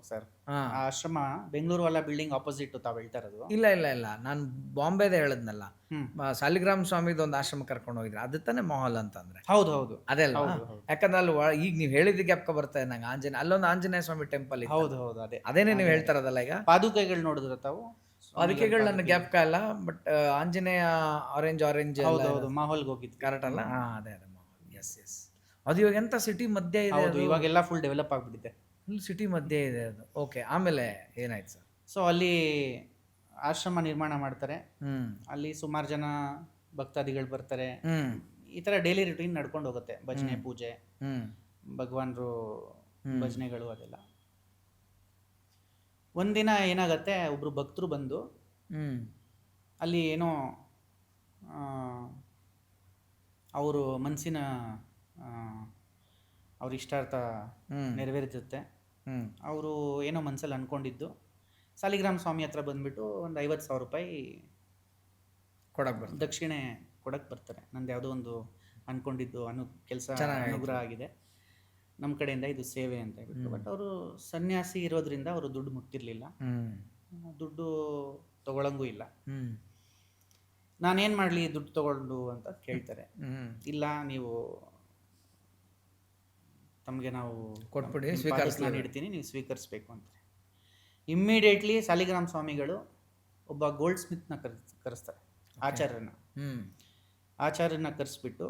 ಸರ್. ಹಾ. ಆ ಆಶ್ರಮ ಬೆಂಗಳೂರು ವಾಲ ಬಿಲ್ಡಿಂಗ್ ಆಪೋಸಿಟ್ ತಾವು ಹೇಳ್ತಾ ಇರೋದು. ಇಲ್ಲ ಇಲ್ಲ ಇಲ್ಲ, ನಾನು ಬಾಂಬೆದೇ ಹೇಳದ್ನಲ್ಲ, ಹ್ಮ್. ಸಾಲಿಗ್ರಾಮ್ ಸ್ವಾಮಿದು ಒಂದು ಆಶ್ರಮ ಕರ್ಕೊಂಡು ಹೋಗಿದ್ರೆ ಅದು ತಾನೇ ಮಹಲ್ ಅಂತಂದ್ರೆ. ಹೌದು ಹೌದು ಅದೇ ಅಲ್ವಾ? ಹೌದು, ಹೌದು. ಯಾಕಂದ್ರೆ ಅಲ್ಲಿ ಈಗ ನೀವು ಹೇಳಿದ ಜ್ಞಾಪಕ ಬರ್ತಾ ಇದೆ ನಂಗೆ. ಅಲ್ಲೊಂದು ಆಂಜನೇಯ ಸ್ವಾಮಿ ಟೆಂಪಲ್ ಇದೆ. ಹೌದು ಹೌದು, ಅದೇ ಅದೇನೇ ನೀವು ಹೇಳ್ತಾ ಇರೋದಲ್ಲ ಈಗ. ಪಾದುಕೆಗಳು ನೋಡಿದ್ರ ತಾವು? ಅದಕ್ಕೆಗಳು ನನ್ನ ಜ್ಞಾಪಕ ಇಲ್ಲ, ಬಟ್ ಆಂಜನೇಯ ಆರೆಂಜ್ ಹೌದು ಹೌದು, ಮಾಹೋಲ್ಗೆ ಹೋಗಿದ್ದು ಕರೆಕ್ಟ್ ಅಲ್ಲ? ಹಾ, ಅದೇ ಅದೇ ಮಹಲ್. S S. ಅದು ಇವಾಗ ಎಂತ ಸಿಟಿ ಮಧ್ಯೆ ಇದೆ. ಹೌದು, ಇವಾಗೆಲ್ಲ ಫುಲ್ ಡೆವಲಪ್ ಆಗ್ಬಿಟ್ಟಿದೆ. ಫುಲ್ ಸಿಟಿ ಮಧ್ಯೆ ಇದೆ ಅದು. ಓಕೆ, ಆಮೇಲೆ ಏನಾಯ್ತು ಸರ್? ಸೊ ಅಲ್ಲಿ ಆಶ್ರಮ ನಿರ್ಮಾಣ ಮಾಡ್ತಾರೆ. ಹ್ಮ್ ಅಲ್ಲಿ ಸುಮಾರು ಜನ ಭಕ್ತಾದಿಗಳು ಬರ್ತಾರೆ. ಹ್ಮ್ ಈ ಥರ ಡೈಲಿ ರುಟೀನ್ ನಡ್ಕೊಂಡು ಹೋಗುತ್ತೆ, ಭಜನೆ ಪೂಜೆ, ಹ್ಮ್ ಭಗವಾನ್ರು ಭಜನೆಗಳು ಅದೆಲ್ಲ. ಒಂದಿನ ಏನಾಗತ್ತೆ, ಒಬ್ರು ಭಕ್ತರು ಬಂದು ಹ್ಮ್ ಅಲ್ಲಿ ಏನೋ ಅವರು ಮನಸ್ಸಿನ ಅವ್ರ ಇಷ್ಟಾರ್ಥ ನೆರವೇರಿಸುತ್ತೆ. ಅವರು ಏನೋ ಮನಸ್ಸಲ್ಲಿ ಅಂದ್ಕೊಂಡಿದ್ದು ಸಾಲಿಗ್ರಾಮ ಸ್ವಾಮಿ ಹತ್ರ ಬಂದ್ಬಿಟ್ಟು ಒಂದು 50,000 ರೂಪಾಯಿ ಕೊಡಕ್ಕೆ ಬರ್ತಾರೆ, ದಕ್ಷಿಣೆ ಕೊಡಕ್ಕೆ ಬರ್ತಾರೆ. ನಂದು ಯಾವುದೋ ಒಂದು ಅಂದ್ಕೊಂಡಿದ್ದು ಕೆಲಸ ಅನುಗ್ರಹ ಆಗಿದೆ, ನಮ್ಮ ಕಡೆಯಿಂದ ಇದು ಸೇವೆ ಅಂತ ಹೇಳ್ಬಿಟ್ಟು. ಬಟ್ ಅವರು ಸನ್ಯಾಸಿ ಇರೋದ್ರಿಂದ ಅವರು ದುಡ್ಡು ಮುಟ್ತಿರ್ಲಿಲ್ಲ, ದುಡ್ಡು ತಗೊಳಂಗೂ ಇಲ್ಲ. ನಾನೇನು ಮಾಡಲಿ ದುಡ್ಡು ತಗೊಂಡು ಅಂತ ಕೇಳ್ತಾರೆ. ಇಲ್ಲ, ನೀವು ತಮಗೆ ನಾವು ಕೊಟ್ಬಿಡಿ, ನಾನು ಇಡ್ತೀನಿ, ನೀವು ಸ್ವೀಕರಿಸ್ಬೇಕು ಅಂತಾರೆ. ಇಮ್ಮಿಡಿಯೇಟ್ಲಿ ಸಾಲಿಗ್ರಾಮ ಸ್ವಾಮಿಗಳು ಒಬ್ಬ ಗೋಲ್ಡ್ ಸ್ಮಿತ್ನ ಕರೆಸ್ತಾರೆ, ಆಚಾರ್ಯನ ಕರೆಸ್ಬಿಟ್ಟು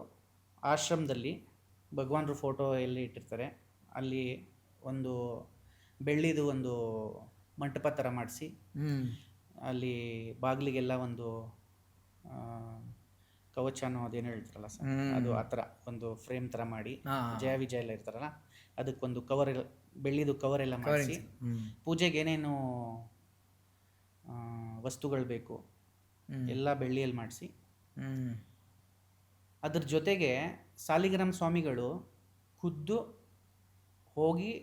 ಆಶ್ರಮದಲ್ಲಿ ಭಗವಾನ್ರ ಫೋಟೋ ಎಲ್ಲಿ ಇಟ್ಟಿರ್ತಾರೆ ಅಲ್ಲಿ ಒಂದು ಬೆಳ್ಳಿದು ಒಂದು ಮಂಟಪ ಥರ ಮಾಡಿಸಿ, ಅಲ್ಲಿ ಬಾಗಿಲಿಗೆಲ್ಲ ಒಂದು ಕವಚನೋ ಅದೇನು ಹೇಳ್ತಾರಲ್ಲ ಸರ್, ಅದು ಆ ಥರ ಒಂದು ಫ್ರೇಮ್ ಥರ ಮಾಡಿ, ಜಯ ವಿಜಯ ಎಲ್ಲ ಇರ್ತಾರಲ್ಲ ಅದಕ್ಕೊಂದು ಕವರ್, ಬೆಳ್ಳಿದು ಕವರ್ ಎಲ್ಲ ಮಾಡಿಸಿ, ಪೂಜೆಗೆ ಏನೇನು ವಸ್ತುಗಳು ಬೇಕು ಎಲ್ಲ ಬೆಳ್ಳಿಯಲ್ಲಿ ಮಾಡಿಸಿ, ಅದ್ರ ಜೊತೆಗೆ ಸಾಲಿಗ್ರಾಮ ಸ್ವಾಮಿಗಳು ಖುದ್ದು ಹೋಗಿ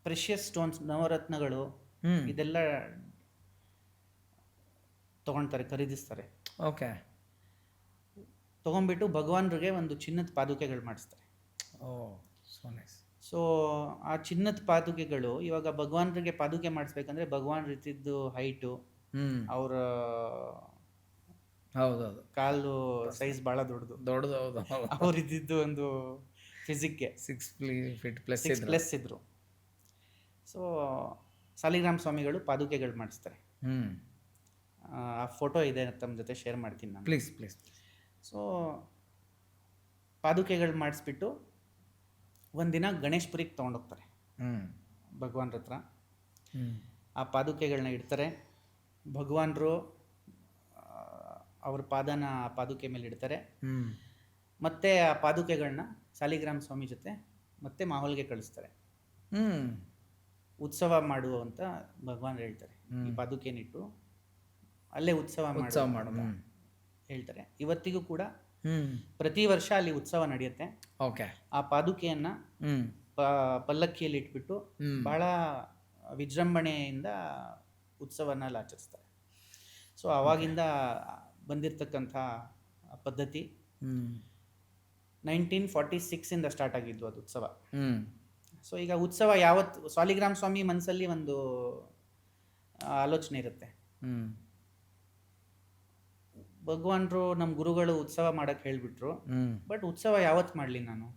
ಪ್ರೆಷಿಯಸ್ ಸ್ಟೋನ್ಸ್, ನವರತ್ನಗಳು ಇದೆಲ್ಲ ತಗೊಳ್ತಾರೆ, ಖರೀದಿಸ್ತಾರೆ. ಓಕೆ. ತೊಗೊಂಡ್ಬಿಟ್ಟು ಭಗವಾನ್ರಿಗೆ ಒಂದು ಚಿನ್ನದ ಪಾದುಕೆಗಳು ಮಾಡಿಸ್ತಾರೆ. ಸೊ ಆ ಚಿನ್ನದ ಪಾದುಕೆಗಳು, ಇವಾಗ ಭಗವಾನ್ರಿಗೆ ಪಾದುಕೆ ಮಾಡಿಸ್ಬೇಕಂದ್ರೆ ಭಗವಾನ್ ರೀತಿದ್ದು ಹೈಟು, ಅವರ ಹೌದೌದು ಕಾಲು ಸೈಜ್ ಭಾಳ ದೊಡ್ಡದು, ದೊಡ್ಡದು. ಹೌದು, ಅವ್ರಿದ್ದು ಒಂದು ಫಿಸಿಕ್ಗೆ 6 ಫೀಟ್ ಪ್ಲಸ್ 6+ ಇದ್ದರು. ಸೊ ಸಾಲಿಗ್ರಾಮ ಸ್ವಾಮಿಗಳು ಪಾದುಕೆಗಳು ಮಾಡಿಸ್ತಾರೆ. ಆ ಫೋಟೋ ಇದೆ, ತಮ್ಮ ಜೊತೆ ಶೇರ್ ಮಾಡ್ತೀನಿ ನಾನು. ಪ್ಲೀಸ್. ಸೊ ಪಾದುಕೆಗಳು ಮಾಡಿಸ್ಬಿಟ್ಟು ಒಂದಿನ ಗಣೇಶ್ಪುರಿಗೆ ತೊಗೊಂಡೋಗ್ತಾರೆ ಭಗವಾನ್ರ ಹತ್ರ. ಆ ಪಾದುಕೆಗಳನ್ನ ಇಡ್ತಾರೆ. ಭಗವಾನ್ರು ಅವ್ರ ಪಾದನ ಆ ಪಾದುಕೆ ಮೇಲೆ ಇಡ್ತಾರೆ. ಮತ್ತೆ ಆ ಪಾದುಕೆಗಳನ್ನ ಸಾಲಿಗ್ರಾಮ ಸ್ವಾಮಿ ಜೊತೆ ಮತ್ತೆ ಮಾಹೋಲ್ಗೆ ಕಳಿಸ್ತಾರೆ. ಉತ್ಸವ ಮಾಡುವ ಅಂತ ಭಗವಾನ್ ಹೇಳ್ತಾರೆ. ಈ ಪಾದುಕೆನಿಟ್ಟು ಅಲ್ಲೇ ಉತ್ಸವ ಮಾಡು ಹೇಳ್ತಾರೆ. ಇವತ್ತಿಗೂ ಕೂಡ ಪ್ರತಿ ವರ್ಷ ಅಲ್ಲಿ ಉತ್ಸವ ನಡೆಯುತ್ತೆ. ಆ ಪಾದುಕೆಯನ್ನ ಪಲ್ಲಕ್ಕಿಯಲ್ಲಿ ಇಟ್ಬಿಟ್ಟು ಬಹಳ ವಿಜೃಂಭಣೆಯಿಂದ ಉತ್ಸವನ ಆಚರಿಸ್ತಾರೆ. ಸೊ ಅವಾಗಿಂದ ಬಂದಿರತಕ್ಕಂಥ ಪದ್ಧತಿ 1946 ಸ್ಟಾರ್ಟ್ ಆಗಿದ್ದು ಅದು ಉತ್ಸವ. ಸೊ ಈಗ ಉತ್ಸವ ಯಾವತ್ತು ಸಾಲಿಗ್ರಾಮ ಸ್ವಾಮಿ ಮನಸ್ಸಲ್ಲಿ ಒಂದು ಆಲೋಚನೆ ಇರುತ್ತೆ, ಭಗವಾನ್ರು ನಮ್ಮ ಗುರುಗಳು ಉತ್ಸವ ಮಾಡಕ್ಕೆ ಹೇಳ್ಬಿಟ್ರು, ಬಟ್ ಉತ್ಸವ ಯಾವತ್ತು ಮಾಡಲಿ ನಾನು.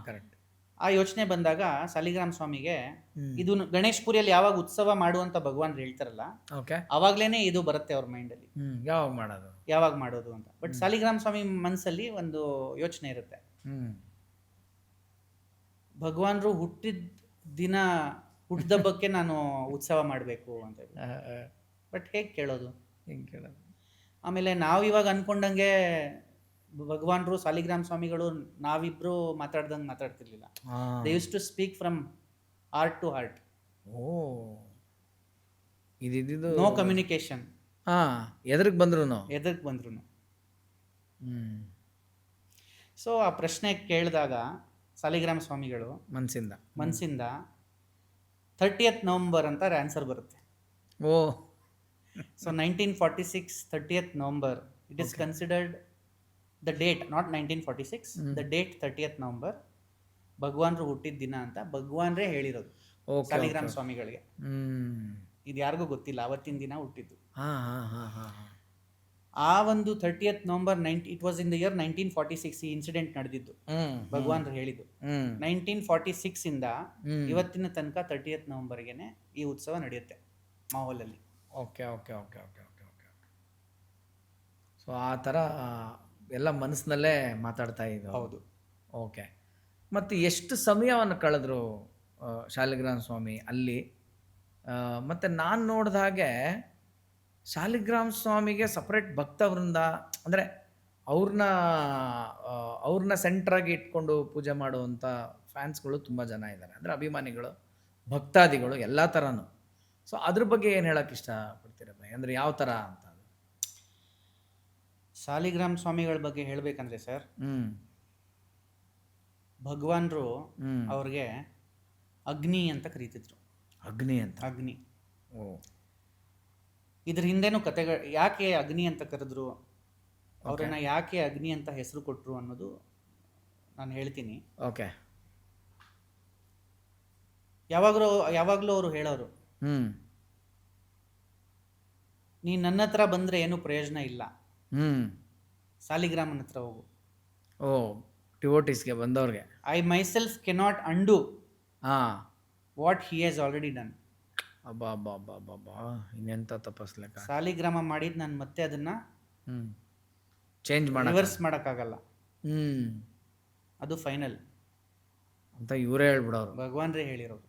ಕರೆಕ್ಟ್. ಆ ಯೋಚನೆ ಬಂದಾಗ ಸಾಲಿಗ್ರಾಮ ಸ್ವಾಮಿಗೆ ಇದು ಗಣೇಶ್ಪುರಿಯಲ್ಲಿ ಯಾವಾಗ ಉತ್ಸವ ಮಾಡುವಂತ ಭಗವಾನ್ ಹೇಳ್ತಾರಲ್ಲ, ಅವಾಗ್ಲೇನೆ ಇದು ಬರುತ್ತೆ ಅವ್ರ ಮೈಂಡಲ್ಲಿ, ಯಾವಾಗ ಮಾಡೋದು ಅಂತ. ಬಟ್ ಸಾಲಿಗ್ರಾಮ ಸ್ವಾಮಿ ಮನಸ್ಸಲ್ಲಿ ಒಂದು ಯೋಚನೆ ಇರುತ್ತೆ, ಭಗವಾನ್ರು ಹುಟ್ಟಿದಬ್ಬಕ್ಕೆ ನಾನು ಉತ್ಸವ ಮಾಡಬೇಕು ಅಂತ. ಬಟ್ ಹೇಗೆ ಕೇಳೋದು? ಆಮೇಲೆ ನಾವು ಇವಾಗ ಅನ್ಕೊಂಡಂಗೆ ಭಗವಾನ್ರು ಸಾಲಿಗ್ರಾಮ ಸ್ವಾಮಿಗಳು ನಾವಿಬ್ರು ಮಾತಾಡ್ದಂಗೆ ಮಾತಾಡ್ತಿರ್ಲಿಲ್ಲ. They used to speak from heart to heart. No communication. ಎದುರಿಗೆ ಬಂದ್ರು. ಸೊ ಆ ಪ್ರಶ್ನೆ ಕೇಳಿದಾಗ ಸಾಲಿಗ್ರಾಮ ಸ್ವಾಮಿಗಳು ಮನಸ್ಸಿಂದ 30th ನವಂಬರ್ ಅಂತ ಆನ್ಸರ್ ಬರುತ್ತೆ. So 1946 30th November, it is considered the date, not 1946, the date 30th November ಭಗವಾನ್ರು ಹುಟ್ಟಿದ ದಿನ ಅಂತ ಭಗವಾನ್ರೇ ಹೇಳಿರೋದು ಸಾಲಿಗ್ರಾಮ ಸ್ವಾಮಿಗಳಿಗೆ. ಇದು ಯಾರಿಗೂ ಗೊತ್ತಿಲ್ಲ, ಅವತ್ತಿನ ದಿನ ಹುಟ್ಟಿದ್ದು. ಆ ಒಂದು 30th November it was in the year 1946 ಈ ಇನ್ಸಿಡೆಂಟ್ ನಡೆದಿದ್ದು, ಭಗವಾನ್ರು ಹೇಳಿದ್ದು. 1946 ಇಂದ ಇವತ್ತಿನ ತನಕ 30th ನವಂಬರ್ಗೆನೆ ಈ ಉತ್ಸವ ನಡೆಯುತ್ತೆ ಮಾಹೋಲಲ್ಲಿ. ಓಕೆ. ಸೊ ಆ ಥರ ಎಲ್ಲ ಮನಸ್ಸಿನಲ್ಲೇ ಮಾತಾಡ್ತಾ ಇದ್ದು. ಹೌದು. ಓಕೆ. ಮತ್ತು ಎಷ್ಟು ಸಮಯವನ್ನು ಕಳೆದ್ರು ಶಾಲಿಗ್ರಾಮ ಸ್ವಾಮಿ ಅಲ್ಲಿ? ಮತ್ತು ನಾನು ನೋಡಿದ ಹಾಗೆ ಶಾಲಿಗ್ರಾಮ ಸ್ವಾಮಿಗೆ ಸಪ್ರೇಟ್ ಭಕ್ತ ವೃಂದ, ಅಂದರೆ ಅವ್ರನ್ನ ಸೆಂಟ್ರಾಗಿ ಇಟ್ಕೊಂಡು ಪೂಜೆ ಮಾಡುವಂಥ ಫ್ಯಾನ್ಸ್ಗಳು ತುಂಬ ಜನ ಇದ್ದಾರೆ, ಅಂದರೆ ಅಭಿಮಾನಿಗಳು, ಭಕ್ತಾದಿಗಳು ಎಲ್ಲ ಥರನೂ. ಸೊ ಅದ್ರ ಬಗ್ಗೆ ಏನು ಹೇಳೋಕ್ಕೆ ಇಷ್ಟಪಡ್ತೀರ ಭಯ್? ಅಂದರೆ ಯಾವ ಥರ ಅಂತ? ಸಾಲಿಗ್ರಾಮ ಸ್ವಾಮಿಗಳ ಬಗ್ಗೆ ಹೇಳಬೇಕಂದ್ರೆ ಸರ್, ಭಗವಾನ್ರು ಅವ್ರಿಗೆ ಅಗ್ನಿ ಅಂತ ಕರೀತಿದ್ರು. ಅಗ್ನಿ. ಇದ್ರ ಹಿಂದೆನೂ ಕತೆಗಳು, ಯಾಕೆ ಅಗ್ನಿ ಅಂತ ಕರೆದ್ರು, ಅವ್ರನ್ನ ಯಾಕೆ ಅಗ್ನಿ ಅಂತ ಹೆಸರು ಕೊಟ್ರು ಅನ್ನೋದು ನಾನು ಹೇಳ್ತೀನಿ. ಓಕೆ. ಯಾವಾಗಲೂ ಅವರು ಹೇಳೋರು, ನೀನು ನನ್ನ ಹತ್ರ ಬಂದರೆ ಏನೂ ಪ್ರಯೋಜನ ಇಲ್ಲ, ಸಾಲಿಗ್ರಾಮನ ಹತ್ರ ಹೋಗು. ಡಿವೋಟೀಸ್ಗೆ ಬಂದವ್ರಿಗೆ I myself cannot undo what he has already done. ಇನ್ನೆಂತ ತಪಸ್ಲೆಕ್ಕ ಸಾಲಿಗ್ರಾಮ ಮಾಡಿದ್ ನಾನು ಮತ್ತೆ ಅದನ್ನ ಚೇಂಜ್ ರಿವರ್ಸ್ ಮಾಡೋಕ್ಕಾಗಲ್ಲ, ಅದು ಫೈನಲ್ ಅಂತ ಇವರೇ ಹೇಳ್ಬಿಡೋರು, ಭಗವಾನ್ರೇ ಹೇಳಿರೋರು.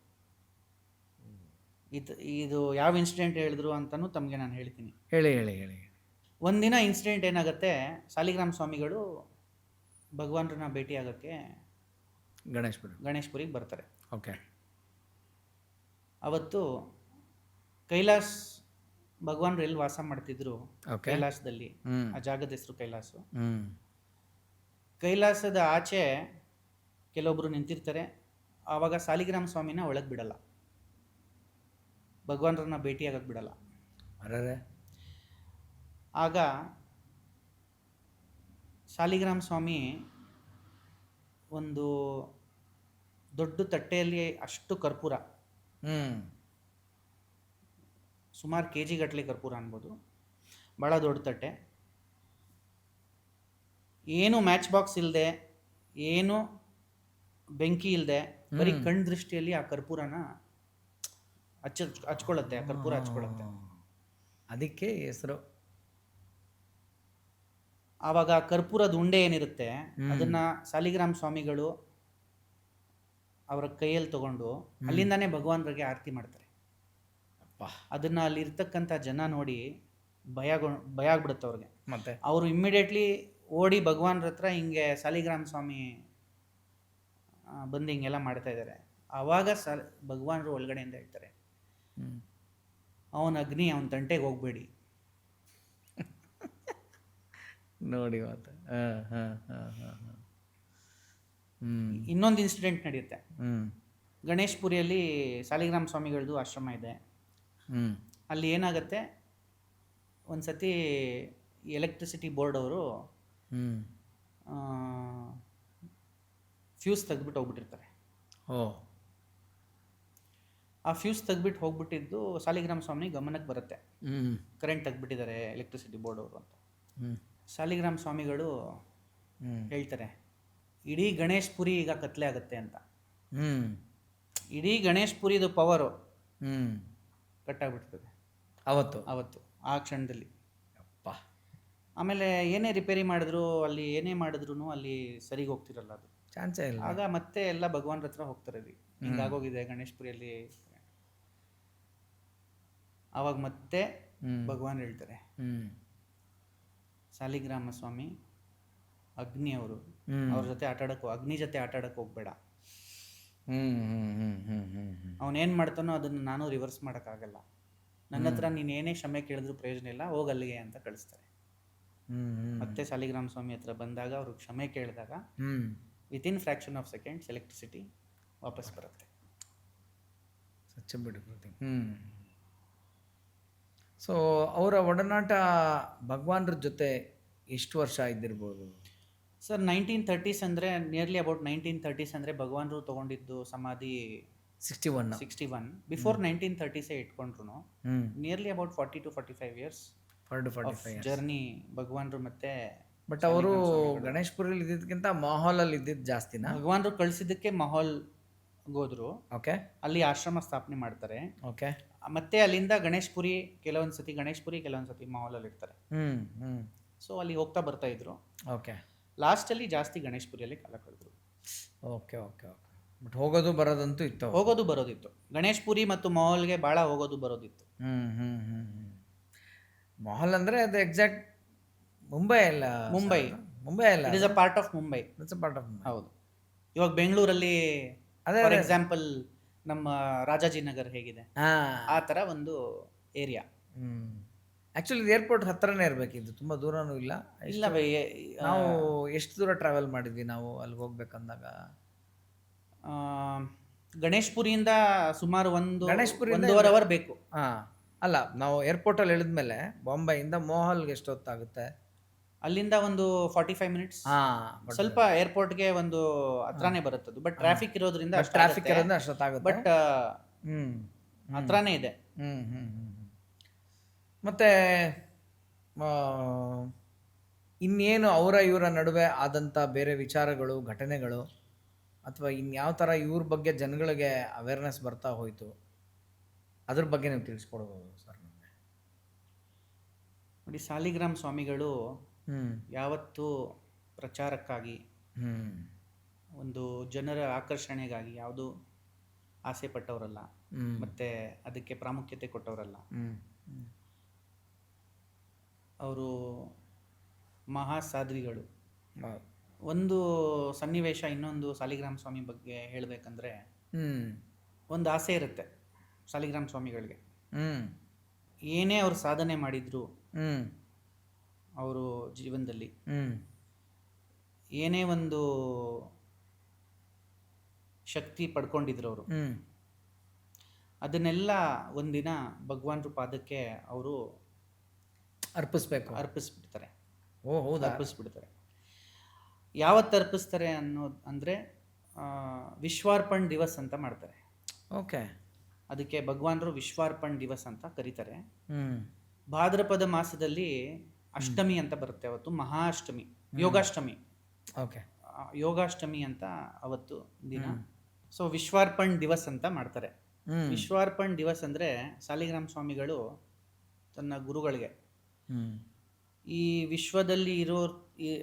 ಇದು ಯಾವ ಇನ್ಸಿಡೆಂಟ್ ಹೇಳಿದ್ರು ಅಂತಲೂ ತಮಗೆ ನಾನು ಹೇಳ್ತೀನಿ. ಹೇಳಿ. ಒಂದಿನ ಇನ್ಸಿಡೆಂಟ್ ಏನಾಗುತ್ತೆ, ಸಾಲಿಗ್ರಾಮ ಸ್ವಾಮಿಗಳು ಭಗವಾನ್ರನ್ನ ಭೇಟಿ ಆಗೋಕ್ಕೆ ಗಣೇಶ್ಪುರಿಗೆ ಬರ್ತಾರೆ. ಓಕೆ. ಅವತ್ತು ಕೈಲಾಸ್ ಭಗವಾನ್ರು ಎಲ್ಲಿ ವಾಸ ಮಾಡ್ತಿದ್ರು, ಕೈಲಾಸದಲ್ಲಿ, ಆ ಜಾಗದ ಹೆಸರು ಕೈಲಾಸ. ಕೈಲಾಸದ ಆಚೆ ಕೆಲವೊಬ್ರು ನಿಂತಿರ್ತಾರೆ. ಆವಾಗ ಸಾಲಿಗ್ರಾಮ ಸ್ವಾಮಿನ ಒಳಗೆ ಬಿಡಲ್ಲ, ಭಗವಾನ್ರನ್ನ ಭೇಟಿಯಾಗಕ್ಕೆ ಬಿಡಲ್ಲ. ಆಗ ಸಾಲಿಗ್ರಾಮ ಸ್ವಾಮಿ ಒಂದು ದೊಡ್ಡ ತಟ್ಟೆಯಲ್ಲಿ ಅಷ್ಟು ಕರ್ಪೂರ, ಸುಮಾರು KG ಗಟ್ಟಲೆ ಕರ್ಪೂರ ಅನ್ಬೋದು, ಭಾಳ ದೊಡ್ಡ ತಟ್ಟೆ, ಏನು ಮ್ಯಾಚ್ ಬಾಕ್ಸ್ ಇಲ್ಲದೆ, ಏನು ಬೆಂಕಿ ಇಲ್ಲದೆ ಬರೀ ಕಣ್ ದೃಷ್ಟಿಯಲ್ಲಿ ಆ ಕರ್ಪೂರನ ಹಚ್ಕೊಳ್ಳುತ್ತೆ, ಆ ಕರ್ಪೂರ ಹಚ್ಕೊಳ್ಳುತ್ತೆ. ಅದಕ್ಕೆ ಹೆಸರು. ಆವಾಗ ಆ ಕರ್ಪೂರದ ಉಂಡೆ ಏನಿರುತ್ತೆ ಅದನ್ನ ಸಾಲಿಗ್ರಾಮ ಸ್ವಾಮಿಗಳು ಅವರ ಕೈಯಲ್ಲಿ ತಗೊಂಡು ಅಲ್ಲಿಂದಾನೇ ಭಗವಾನ್ರಿಗೆ ಆರತಿ ಮಾಡ್ತಾರೆ. ಅದನ್ನ ಅಲ್ಲಿ ಇರ್ತಕ್ಕಂಥ ಜನ ನೋಡಿ ಭಯ ಆಗ್ಬಿಡುತ್ತೆ ಅವ್ರಿಗೆ. ಮತ್ತೆ ಅವರು ಇಮ್ಮಿಡಿಯೇಟ್ಲಿ ಓಡಿ ಭಗವಾನ್ರ ಹತ್ರ ಹಿಂಗೆ ಸಾಲಿಗ್ರಾಮ ಸ್ವಾಮಿ ಬಂದು ಹಿಂಗೆಲ್ಲ ಮಾಡ್ತಾ ಇದ್ದಾರೆ. ಆವಾಗ ಭಗವಾನ್ರು ಒಳಗಡೆಯಿಂದ ಹೇಳ್ತಾರೆ, ಅವನ ಅಗ್ನಿ ಅವನ ತಂಟೆಗೆ ಹೋಗ್ಬೇಡಿ ನೋಡಿ ಮತ್ತೆ. ಇನ್ನೊಂದು ಇನ್ಸಿಡೆಂಟ್ ನಡೆಯುತ್ತೆ. ಗಣೇಶ್ಪುರಿಯಲ್ಲಿ ಸಾಲಿಗ್ರಾಮ ಸ್ವಾಮಿಗಳದ್ದು ಆಶ್ರಮ ಇದೆ. ಅಲ್ಲಿ ಏನಾಗುತ್ತೆ, ಒಂದು ಸತಿ ಎಲೆಕ್ಟ್ರಿಸಿಟಿ ಬೋರ್ಡ್ ಅವರು ಫ್ಯೂಸ್ ತೆಗೆದ್ಬಿಟ್ಟು ಹೋಗ್ಬಿಟ್ಟಿರ್ತಾರೆ. ಆ ಫ್ಯೂಸ್ ತೆಗೆದ್ಬಿಟ್ಟು ಹೋಗ್ಬಿಟ್ಟಿದ್ದು ಸಾಲಿಗ್ರಾಮ ಸ್ವಾಮಿ ಗಮನಕ್ಕೆ ಬರುತ್ತೆ, ಕರೆಂಟ್ ತೆಗೆದ್ಬಿಟ್ಟಿದ್ದಾರೆ ಎಲೆಕ್ಟ್ರಿಸಿಟಿ ಬೋರ್ಡ್ ಅವರು ಅಂತ. ಸಾಲಿಗ್ರಾಮ ಸ್ವಾಮಿಗಳು ಹೇಳ್ತಾರೆ, ಇಡೀ ಗಣೇಶ್ಪುರಿ ಈಗ ಕತ್ಲೆ ಆಗುತ್ತೆ ಅಂತ. ಇಡೀ ಗಣೇಶ್ಪುರಿದು ಪವರು ಕಟ್ಟಾಗ್ಬಿಡ್ತದೆ ಅವತ್ತು ಆ ಕ್ಷಣದಲ್ಲಿ. ಆಮೇಲೆ ಏನೇ ರಿಪೇರಿ ಮಾಡಿದ್ರು, ಅಲ್ಲಿ ಏನೇ ಮಾಡಿದ್ರು ಅಲ್ಲಿ ಸರಿಗೆ ಹೋಗ್ತಿರಲ್ಲ, ಅದು ಚಾನ್ಸೇ ಇಲ್ಲ. ಆಗ ಮತ್ತೆ ಎಲ್ಲ ಭಗವಾನ್ರ ಹತ್ರ ಹೋಗ್ತಾರೆ, ಹಿಂಗಾಗೋಗಿದೆ ಗಣೇಶ್ಪುರಿಯಲ್ಲಿ. ಆವಾಗ ಮತ್ತೆ ಭಗವಾನ್ ಹೇಳ್ತಾರೆ, ಸಾಲಿಗ್ರಾಮ ಸ್ವಾಮಿ ಅಗ್ನಿ ಅವರು, ಅವ್ರ ಜೊತೆ ಅಗ್ನಿ ಜೊತೆ ಆಟಾಡಕ್ಕೆ ಹೋಗ್ಬೇಡ. ಅವನೇನು ಮಾಡ್ತಾನೋ ಅದನ್ನು ನಾನು ರಿವರ್ಸ್ ಮಾಡೋಕ್ಕಾಗಲ್ಲ. ನನ್ನ ಹತ್ರ ನೀನು ಏನೇ ಕ್ಷಮೆ ಕೇಳಿದ್ರು ಪ್ರಯೋಜನ ಇಲ್ಲ, ಹೋಗಲ್ಲಿಗೆ ಅಂತ ಕಳಿಸ್ತಾರೆ. ಮತ್ತೆ ಸಾಲಿಗ್ರಾಮ ಸ್ವಾಮಿ ಹತ್ರ ಬಂದಾಗ ಅವರು ಕ್ಷಮೆ ಕೇಳಿದಾಗ within fraction of seconds electricity ವಾಪಸ್ ಬರುತ್ತೆ. ಸೊ ಅವರ ಒಡನಾಟ ಭಗವಾನ್ರ ಜೊತೆ ಎಷ್ಟು ವರ್ಷ ಇದ್ದಿರ್ಬೋದು ಸರ್? 1930s ಅಂದರೆ ನಿಯರ್ಲಿ ಅಬೌಟ್ 1930s ಅಂದರೆ ಭಗವಾನ್ರು ತೊಗೊಂಡಿದ್ದು ಸಮಾಧಿ 61. ಬಿಫೋರ್ 1930s ಇಟ್ಕೊಂಡ್ರು nearly about 40 to 45 years journey ಭಗವಾನ್ರು. ಮತ್ತೆ ಬಟ್ ಅವರು ಗಣೇಶ್ಪುರಲ್ಲಿ ಇದ್ದಿದ್ದಕ್ಕಿಂತ ಮಾಹೋಲಲ್ಲಿ ಇದ್ದಿದ್ದು ಜಾಸ್ತಿನ. ಭಗವಾನ್ರು ಕಳಿಸಿದ್ದಕ್ಕೆ ಮಾಹೋಲ್ ಹೋದ್ರು. ಓಕೆ, ಅಲ್ಲಿ ಆಶ್ರಮ ಸ್ಥಾಪನೆ ಮಾಡ್ತಾರೆ. ಓಕೆ, ಮತ್ತೆ ಅಲ್ಲಿಂದ ಗಣೇಶ್ಪುರಿ ಕೆಲವೊಂದ್ಸತಿ ಕೆಲವೊಂದ್ಸತಿ ಮಾಹೋಲಲ್ಲಿ ಇರ್ತಾರೆ. ಸೊ ಅಲ್ಲಿ ಹೋಗ್ತಾ ಬರ್ತಾ ಇದ್ರು. ಓಕೆ, ಲಾಸ್ಟಲ್ಲಿ ಜಾಸ್ತಿ ಗಣೇಶ್ಪುರಿಯಲ್ಲಿ ಕಾಲ ಕಳೆದ್ರು. Okay okay okay. ಬಟ್ ಹೋಗೋದು ಬರೋದಂತೂ ಇತ್ತು. ಹೋಗೋದು ಬರೋದಿತ್ತು. ಗಣೇಶ್ಪುರಿ ಮತ್ತು ಮಾಹೋಲ್ಗೆ ಭಾಳ ಹೋಗೋದು ಬರೋದಿತ್ತು. ಮಾಹೋಲ್ ಅಂದರೆ ಅದು ಎಕ್ಸಾಕ್ಟ್ ಮುಂಬೈ ಅಲ್ಲ. ಮುಂಬೈ ಅಲ್ಲ, it is a part of Mumbai. ಹೌದು. ಇವಾಗ ಬೆಂಗಳೂರಲ್ಲಿ ಫಾರ್ ಎಕ್ಸಾಂಪಲ್ ನಮ್ಮ ರಾಜಾಜಿನಗರ್ ಹೇಗಿದೆ, ಆ ಥರ ಒಂದು ಏರಿಯಾ. ಆ್ಯಕ್ಚುಲಿ ಏರ್ಪೋರ್ಟ್ ಹತ್ರನೇ ಇರಬೇಕಿದ್ದು, ತುಂಬ ದೂರನೂ ಇಲ್ಲ. ಇಲ್ಲ, ನಾವು ಎಷ್ಟು ದೂರ ಟ್ರಾವೆಲ್ ಮಾಡಿದ್ವಿ ನಾವು ಅಲ್ಲಿಗೆ ಹೋಗ್ಬೇಕಂದಾಗ? ಗಣೇಶ್ಪುರಿಯಿಂದ ಸುಮಾರು 1.5 ಅವರ್ ಬೇಕು. ಅಲ್ಲ, ನಾವು ಏರ್ಪೋರ್ಟಲ್ಲಿ ಇಳಿದ್ಮೇಲೆ ಬಾಂಬೆಯಿಂದ ಮೋಹಾಲ್ಗೆ ಎಷ್ಟು ಹೊತ್ತಾಗುತ್ತೆ? ಅಲ್ಲಿಂದ ಒಂದು 45 minutes. ಸ್ವಲ್ಪ ಏರ್ಪೋರ್ಟ್ಗೆ ಒಂದು ಹತ್ರನೇ ಬರುತ್ತದು. ಬಟ್ ಟ್ರಾಫಿಕ್ ಇರೋದ್ರಿಂದ ಅಷ್ಟೊತ್ತಾಗುತ್ತೆ. ಬಟ್ ಹತ್ರನೇ ಇದೆ. ಮತ್ತೆ ಇನ್ನೇನು ಅವರ ಇವರ ನಡುವೆ ಆದಂಥ ಬೇರೆ ವಿಚಾರಗಳು, ಘಟನೆಗಳು, ಅಥವಾ ಇನ್ಯಾವ ಥರ ಇವ್ರ ಬಗ್ಗೆ ಜನಗಳಿಗೆ ಅವೇರ್ನೆಸ್ ಬರ್ತಾ ಹೋಯಿತು, ಅದ್ರ ಬಗ್ಗೆ ನೀವು ತಿಳಿಸ್ಕೊಡ್ಬೋದು ಸರ್ ನಮಗೆ? ನೋಡಿ, ಸಾಲಿಗ್ರಾಮ ಸ್ವಾಮಿಗಳು ಯಾವತ್ತೂ ಪ್ರಚಾರಕ್ಕಾಗಿ, ಒಂದು ಜನರ ಆಕರ್ಷಣೆಗಾಗಿ ಯಾವುದು ಆಸೆ ಪಟ್ಟವರಲ್ಲ, ಮತ್ತೆ ಅದಕ್ಕೆ ಪ್ರಾಮುಖ್ಯತೆ ಕೊಟ್ಟವರಲ್ಲ. ಅವರು ಮಹಾ ಸಾಧ್ವಿಗಳು. ಒಂದು ಸನ್ನಿವೇಶ, ಇನ್ನೊಂದು ಸಾಲಿಗ್ರಾಮ ಸ್ವಾಮಿ ಬಗ್ಗೆ ಹೇಳಬೇಕಂದ್ರೆ, ಒಂದು ಆಸೆ ಇರುತ್ತೆ ಸಾಲಿಗ್ರಾಮ ಸ್ವಾಮಿಗಳಿಗೆ. ಏನೇ ಅವ್ರು ಸಾಧನೆ ಮಾಡಿದ್ರು ಅವರು ಜೀವನದಲ್ಲಿ, ಏನೇ ಒಂದು ಶಕ್ತಿ ಪಡ್ಕೊಂಡಿದ್ರು ಅವರು, ಅದನ್ನೆಲ್ಲ ಒಂದಿನ ಭಗವಾನ್ರ ಪಾದಕ್ಕೆ ಅವರು ಅರ್ಪಿಸ್ಬಿಡ್ತಾರೆ. ಅರ್ಪಿಸ್ಬಿಡ್ತಾರೆ. ಯಾವತ್ತು ಅರ್ಪಿಸ್ತಾರೆ ಅಂದರೆ ವಿಶ್ವಾರ್ಪಣ್ ದಿವಸ್ ಅಂತ ಮಾಡ್ತಾರೆ. ಓಕೆ, ಅದಕ್ಕೆ ಭಗವಾನ್ರು ವಿಶ್ವಾರ್ಪಣ್ ದಿವಸ್ ಅಂತ ಕರೀತಾರೆ. ಭಾದ್ರಪದ ಮಾಸದಲ್ಲಿ ಅಷ್ಟಮಿ ಅಂತ ಬರುತ್ತೆ, ಅವತ್ತು ಮಹಾಷ್ಟಮಿ, ಯೋಗಾಷ್ಟಮಿ. ಓಕೆ, ಯೋಗಾಷ್ಟಮಿ ಅಂತ ಅವತ್ತು ದಿನ. ಸೊ ವಿಶ್ವಾರ್ಪಣ್ ದಿವಸ್ ಅಂತ ಮಾಡ್ತಾರೆ. ವಿಶ್ವಾರ್ಪಣ್ ದಿವಸ್ ಅಂದರೆ ಸಾಲಿಗ್ರಾಮ ಸ್ವಾಮಿಗಳು ತನ್ನ ಗುರುಗಳಿಗೆ ಈ ವಿಶ್ವದಲ್ಲಿ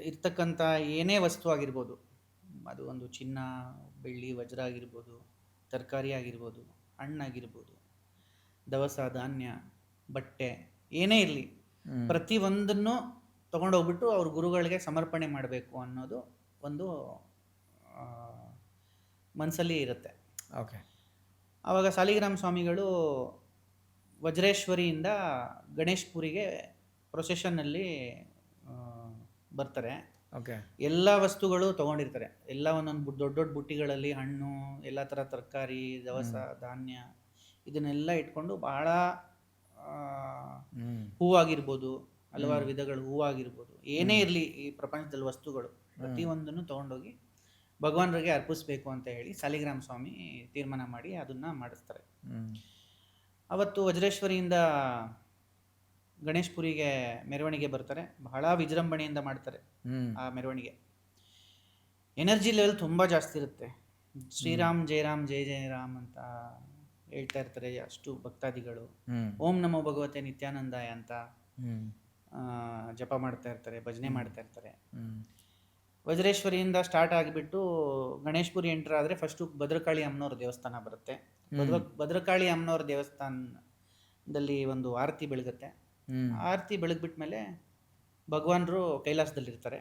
ಇರ್ತಕ್ಕಂಥ ಏನೇ ವಸ್ತು ಆಗಿರ್ಬೋದು, ಅದು ಒಂದು ಚಿನ್ನ, ಬೆಳ್ಳಿ, ವಜ್ರ ಆಗಿರ್ಬೋದು, ತರಕಾರಿ ಆಗಿರ್ಬೋದು, ಹಣ್ಣಾಗಿರ್ಬೋದು, ದವಸ ಧಾನ್ಯ, ಬಟ್ಟೆ, ಏನೇ ಇರಲಿ, ಪ್ರತಿಯೊಂದನ್ನು ತೊಗೊಂಡೋಗ್ಬಿಟ್ಟು ಅವ್ರ ಗುರುಗಳಿಗೆ ಸಮರ್ಪಣೆ ಮಾಡಬೇಕು ಅನ್ನೋದು ಒಂದು ಮನಸ್ಸಲ್ಲಿ ಇರುತ್ತೆ. ಓಕೆ. ಆವಾಗ ಸಾಲಿಗ್ರಾಮ ಸ್ವಾಮಿಗಳು ವಜ್ರೇಶ್ವರಿಯಿಂದ ಗಣೇಶ್ಪುರಿಗೆ ಪ್ರೊಸೆಷನ್ನಲ್ಲಿ ಬರ್ತಾರೆ. ಓಕೆ. ಎಲ್ಲ ವಸ್ತುಗಳು ತೊಗೊಂಡಿರ್ತಾರೆ. ಎಲ್ಲ ಒಂದೊಂದು ದೊಡ್ಡ ದೊಡ್ಡ ಬುಟ್ಟಿಗಳಲ್ಲಿ ಹಣ್ಣು, ಎಲ್ಲ ಥರ ತರಕಾರಿ, ದವಸ ಧಾನ್ಯ ಇದನ್ನೆಲ್ಲ ಇಟ್ಕೊಂಡು ಬಹಳ ಹೂವಾಗಿರ್ಬೋದು, ಹಲವಾರು ವಿಧಗಳು ಹೂವಾಗಿರ್ಬೋದು, ಏನೇ ಇರಲಿ ಈ ಪ್ರಪಂಚದಲ್ಲಿ ವಸ್ತುಗಳು ಪ್ರತಿಯೊಂದನ್ನು ತೊಗೊಂಡೋಗಿ ಭಗವಾನರಿಗೆ ಅರ್ಪಿಸ್ಬೇಕು ಅಂತ ಹೇಳಿ ಸಾಲಿಗ್ರಾಮ ಸ್ವಾಮಿ ತೀರ್ಮಾನ ಮಾಡಿ ಅದನ್ನು ಮಾಡಿಸ್ತಾರೆ. ಅವತ್ತು ವಜ್ರೇಶ್ವರಿಯಿಂದ ಗಣೇಶ್ಪುರಿಗೆ ಮೆರವಣಿಗೆ ಬರ್ತಾರೆ. ಬಹಳ ವಿಜೃಂಭಣೆಯಿಂದ ಮಾಡ್ತಾರೆ ಆ ಮೆರವಣಿಗೆ. ಎನರ್ಜಿ ಲೆವೆಲ್ ತುಂಬ ಜಾಸ್ತಿ ಇರುತ್ತೆ. ಶ್ರೀರಾಮ್ ಜಯ ರಾಮ್ ಜಯ ಜಯ ರಾಮ್ ಅಂತ ಹೇಳ್ತಾ ಇರ್ತಾರೆ ಅಷ್ಟು ಭಕ್ತಾದಿಗಳು. ಓಂ ನಮೋ ಭಗವತೆ ನಿತ್ಯಾನಂದಾಯ ಅಂತ ಜಪ ಮಾಡ್ತಾ ಇರ್ತಾರೆ, ಭಜನೆ ಮಾಡ್ತಾ ಇರ್ತಾರೆ. ವಜ್ರೇಶ್ವರಿಯಿಂದ ಸ್ಟಾರ್ಟ್ ಆಗಿಬಿಟ್ಟು ಗಣೇಶ್ಪುರಿ ಎಂಟರ್ ಆದರೆ ಫಸ್ಟು ಭದ್ರಕಾಳಿ ಅಮ್ಮನವ್ರ ದೇವಸ್ಥಾನ ಬರುತ್ತೆ. ಭದ್ರಕಾಳಿ ಅಮ್ಮನವ್ರ ದೇವಸ್ಥಾನದಲ್ಲಿ ಒಂದು ಆರತಿ ಬೆಳಗುತ್ತೆ. ಆರತಿ ಬೆಳಗ್ಬಿಟ್ಮೇಲೆ ಭಗವಾನರು ಕೈಲಾಸದಲ್ಲಿರ್ತಾರೆ.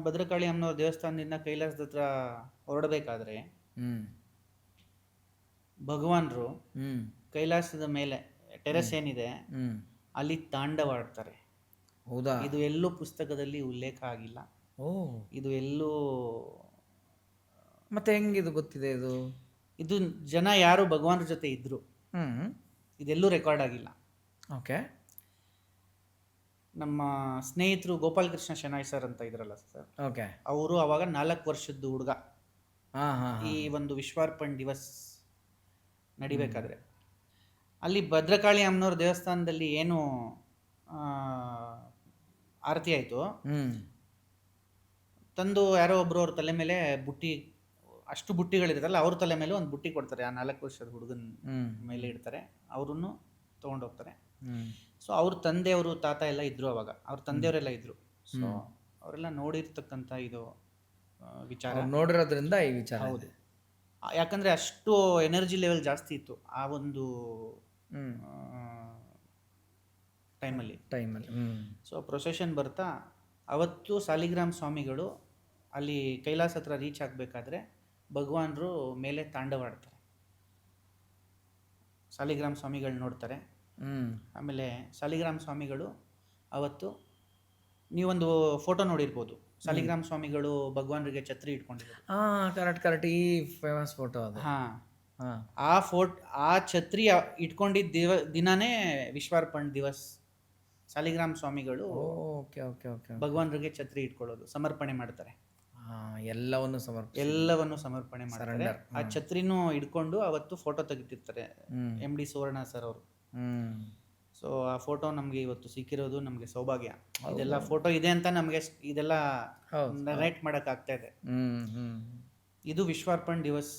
ಭದ್ರಕಾಳಿ ಅಮ್ಮನವ್ರ ದೇವಸ್ಥಾನದಿಂದ ಕೈಲಾಸದ ಹತ್ರ ಹೊರಡಬೇಕಾದ್ರೆ ಭಗವಾನರು ಕೈಲಾಸದ ಮೇಲೆ ಟೆರೆಸ್ ಏನಿದೆ ಅಲ್ಲಿ ತಾಂಡವಾಡ್ತಾರೆ. ಹೌದಾ? ಇದು ಎಲ್ಲೂ ಪುಸ್ತಕದಲ್ಲಿ ಉಲ್ಲೇಖ ಆಗಿಲ್ಲ. ಇದು ಎಲ್ಲೂ ಮತ್ತೆ ಹೆಂಗಿದು ಗೊತ್ತಿದೆ? ಇದು ಜನ ಯಾರು ಭಗವಾನರ ಜೊತೆ ಇದ್ರು, ಇದೆಲ್ಲೂ ರೆಕಾರ್ಡ್ ಆಗಿಲ್ಲ. ಓಕೆ. ನಮ್ಮ ಸ್ನೇಹಿತರು ಗೋಪಾಲ್ ಕೃಷ್ಣ ಶೆನಾಯ್ ಸರ್ ಅಂತ ಇದ್ರಲ್ಲ ಸರ್, ಓಕೆ, ಅವರು ಅವಾಗ 4 ವರ್ಷದ ಹುಡುಗ ಈ ಒಂದು ವಿಶ್ವಾರ್ಪಣ್ ದಿವಸ್ ನಡಿಬೇಕಾದ್ರೆ ಅಲ್ಲಿ ಭದ್ರಕಾಳಿ ಅಮ್ಮನವ್ರ ದೇವಸ್ಥಾನದಲ್ಲಿ ಏನು ಆರತಿ ಆಯಿತು, ತಂದು ಯಾರೋ ಒಬ್ರು ಅವ್ರ ತಲೆ ಮೇಲೆ ಬುಟ್ಟಿ, ಅಷ್ಟು ಬುಟ್ಟಿಗಳಿರುತ್ತಲ್ಲ ಅವ್ರ ತಲೆ ಮೇಲೆ ಒಂದು ಬುಟ್ಟಿ ಕೊಡ್ತಾರೆ. ಆ 4 ವರ್ಷದ ಹುಡುಗನ ಮೇಲೆ ಇಡ್ತಾರೆ, ಅವ್ರನ್ನು ತೊಗೊಂಡೋಗ್ತಾರೆ. ಸೊ ಅವ್ರ ತಂದೆಯವರು ತಾತ ಎಲ್ಲ ಇದ್ರು, ಅವಾಗ ಅವ್ರ ತಂದೆಯವರೆಲ್ಲ ಇದ್ರು. ಸೊ ಅವರೆಲ್ಲ ನೋಡಿರ್ತಕ್ಕಂಥ ಇದು ವಿಚಾರ, ನೋಡಿರೋದ್ರಿಂದ ಈ ವಿಚಾರ. ಹೌದು, ಯಾಕಂದರೆ ಅಷ್ಟು ಎನರ್ಜಿ ಲೆವೆಲ್ ಜಾಸ್ತಿ ಇತ್ತು ಆ ಒಂದು ಟೈಮಲ್ಲಿ. ಸೊ ಪ್ರೊಸೆಷನ್ ಬರ್ತಾ ಅವತ್ತು ಸಾಲಿಗ್ರಾಮ ಸ್ವಾಮಿಗಳು ಅಲ್ಲಿ ಕೈಲಾಸ ಹತ್ರ ರೀಚ್ ಆಗಬೇಕಾದ್ರೆ ಭಗವಾನರು ಮೇಲೆ ತಾಂಡವಾಡ್ತಾರೆ. ಸಾಲಿಗ್ರಾಮ ಸ್ವಾಮಿಗಳು ನೋಡ್ತಾರೆ. ಆಮೇಲೆ ಸಾಲಿಗ್ರಾಮ ಸ್ವಾಮಿಗಳು ಅವತ್ತು ನೀವೊಂದು ಫೋಟೋ ನೋಡಿರ್ಬೋದು, ಸಾಲಿಗ್ರಾಮ ಸ್ವಾಮಿಗಳು ಭಗವಾನರಿಗೆ ಛತ್ರಿ ಇಟ್ಕೊಂಡಿರೋದು. ಕರೆಕ್ಟ್, ಈ ಫೇಮಸ್ ಫೋಟೋ ಅದು. ಆ ಛತ್ರಿ ಇಟ್ಕೊಂಡಿದ್ದ ದಿನಾನೇ ವಿಶ್ವಾರ್ಪಣ್ ದಿವಸ್. ಸಾಲಿಗ್ರಾಮ ಸ್ವಾಮಿಗಳು ಭಗವಾನರಿಗೆ ಛತ್ರಿ ಇಟ್ಕೊಳ್ಳೋದು, ಸಮರ್ಪಣೆ ಮಾಡ್ತಾರೆ. ಎಲ್ಲವನ್ನು ಸಮರ್ಪಣೆ ಮಾಡ್ತಾರೆ. ಆ ಛತ್ರಿನೂ ಹಿಡ್ಕೊಂಡು ಅವತ್ತು ಫೋಟೋ ತೆಗಿತಿರ್ತಾರೆ MD ಸುವರ್ಣ ಸರ್ ಅವರು. ಸೊ ಆ ಫೋಟೋ ನಮಗೆ ಇವತ್ತು ಸಿಕ್ಕಿರೋದು ನಮಗೆ ಸೌಭಾಗ್ಯ. ಇದೆಲ್ಲ ಫೋಟೋ ಇದೆ ಅಂತ ನಮಗೆ ಇದೆಲ್ಲ ನರೇಟ್ ಮಾಡಕ್ ಆಗ್ತಾ ಇದೆ. ಇದು ವಿಶ್ವಾರ್ಪಣ್ ದಿವಸ್.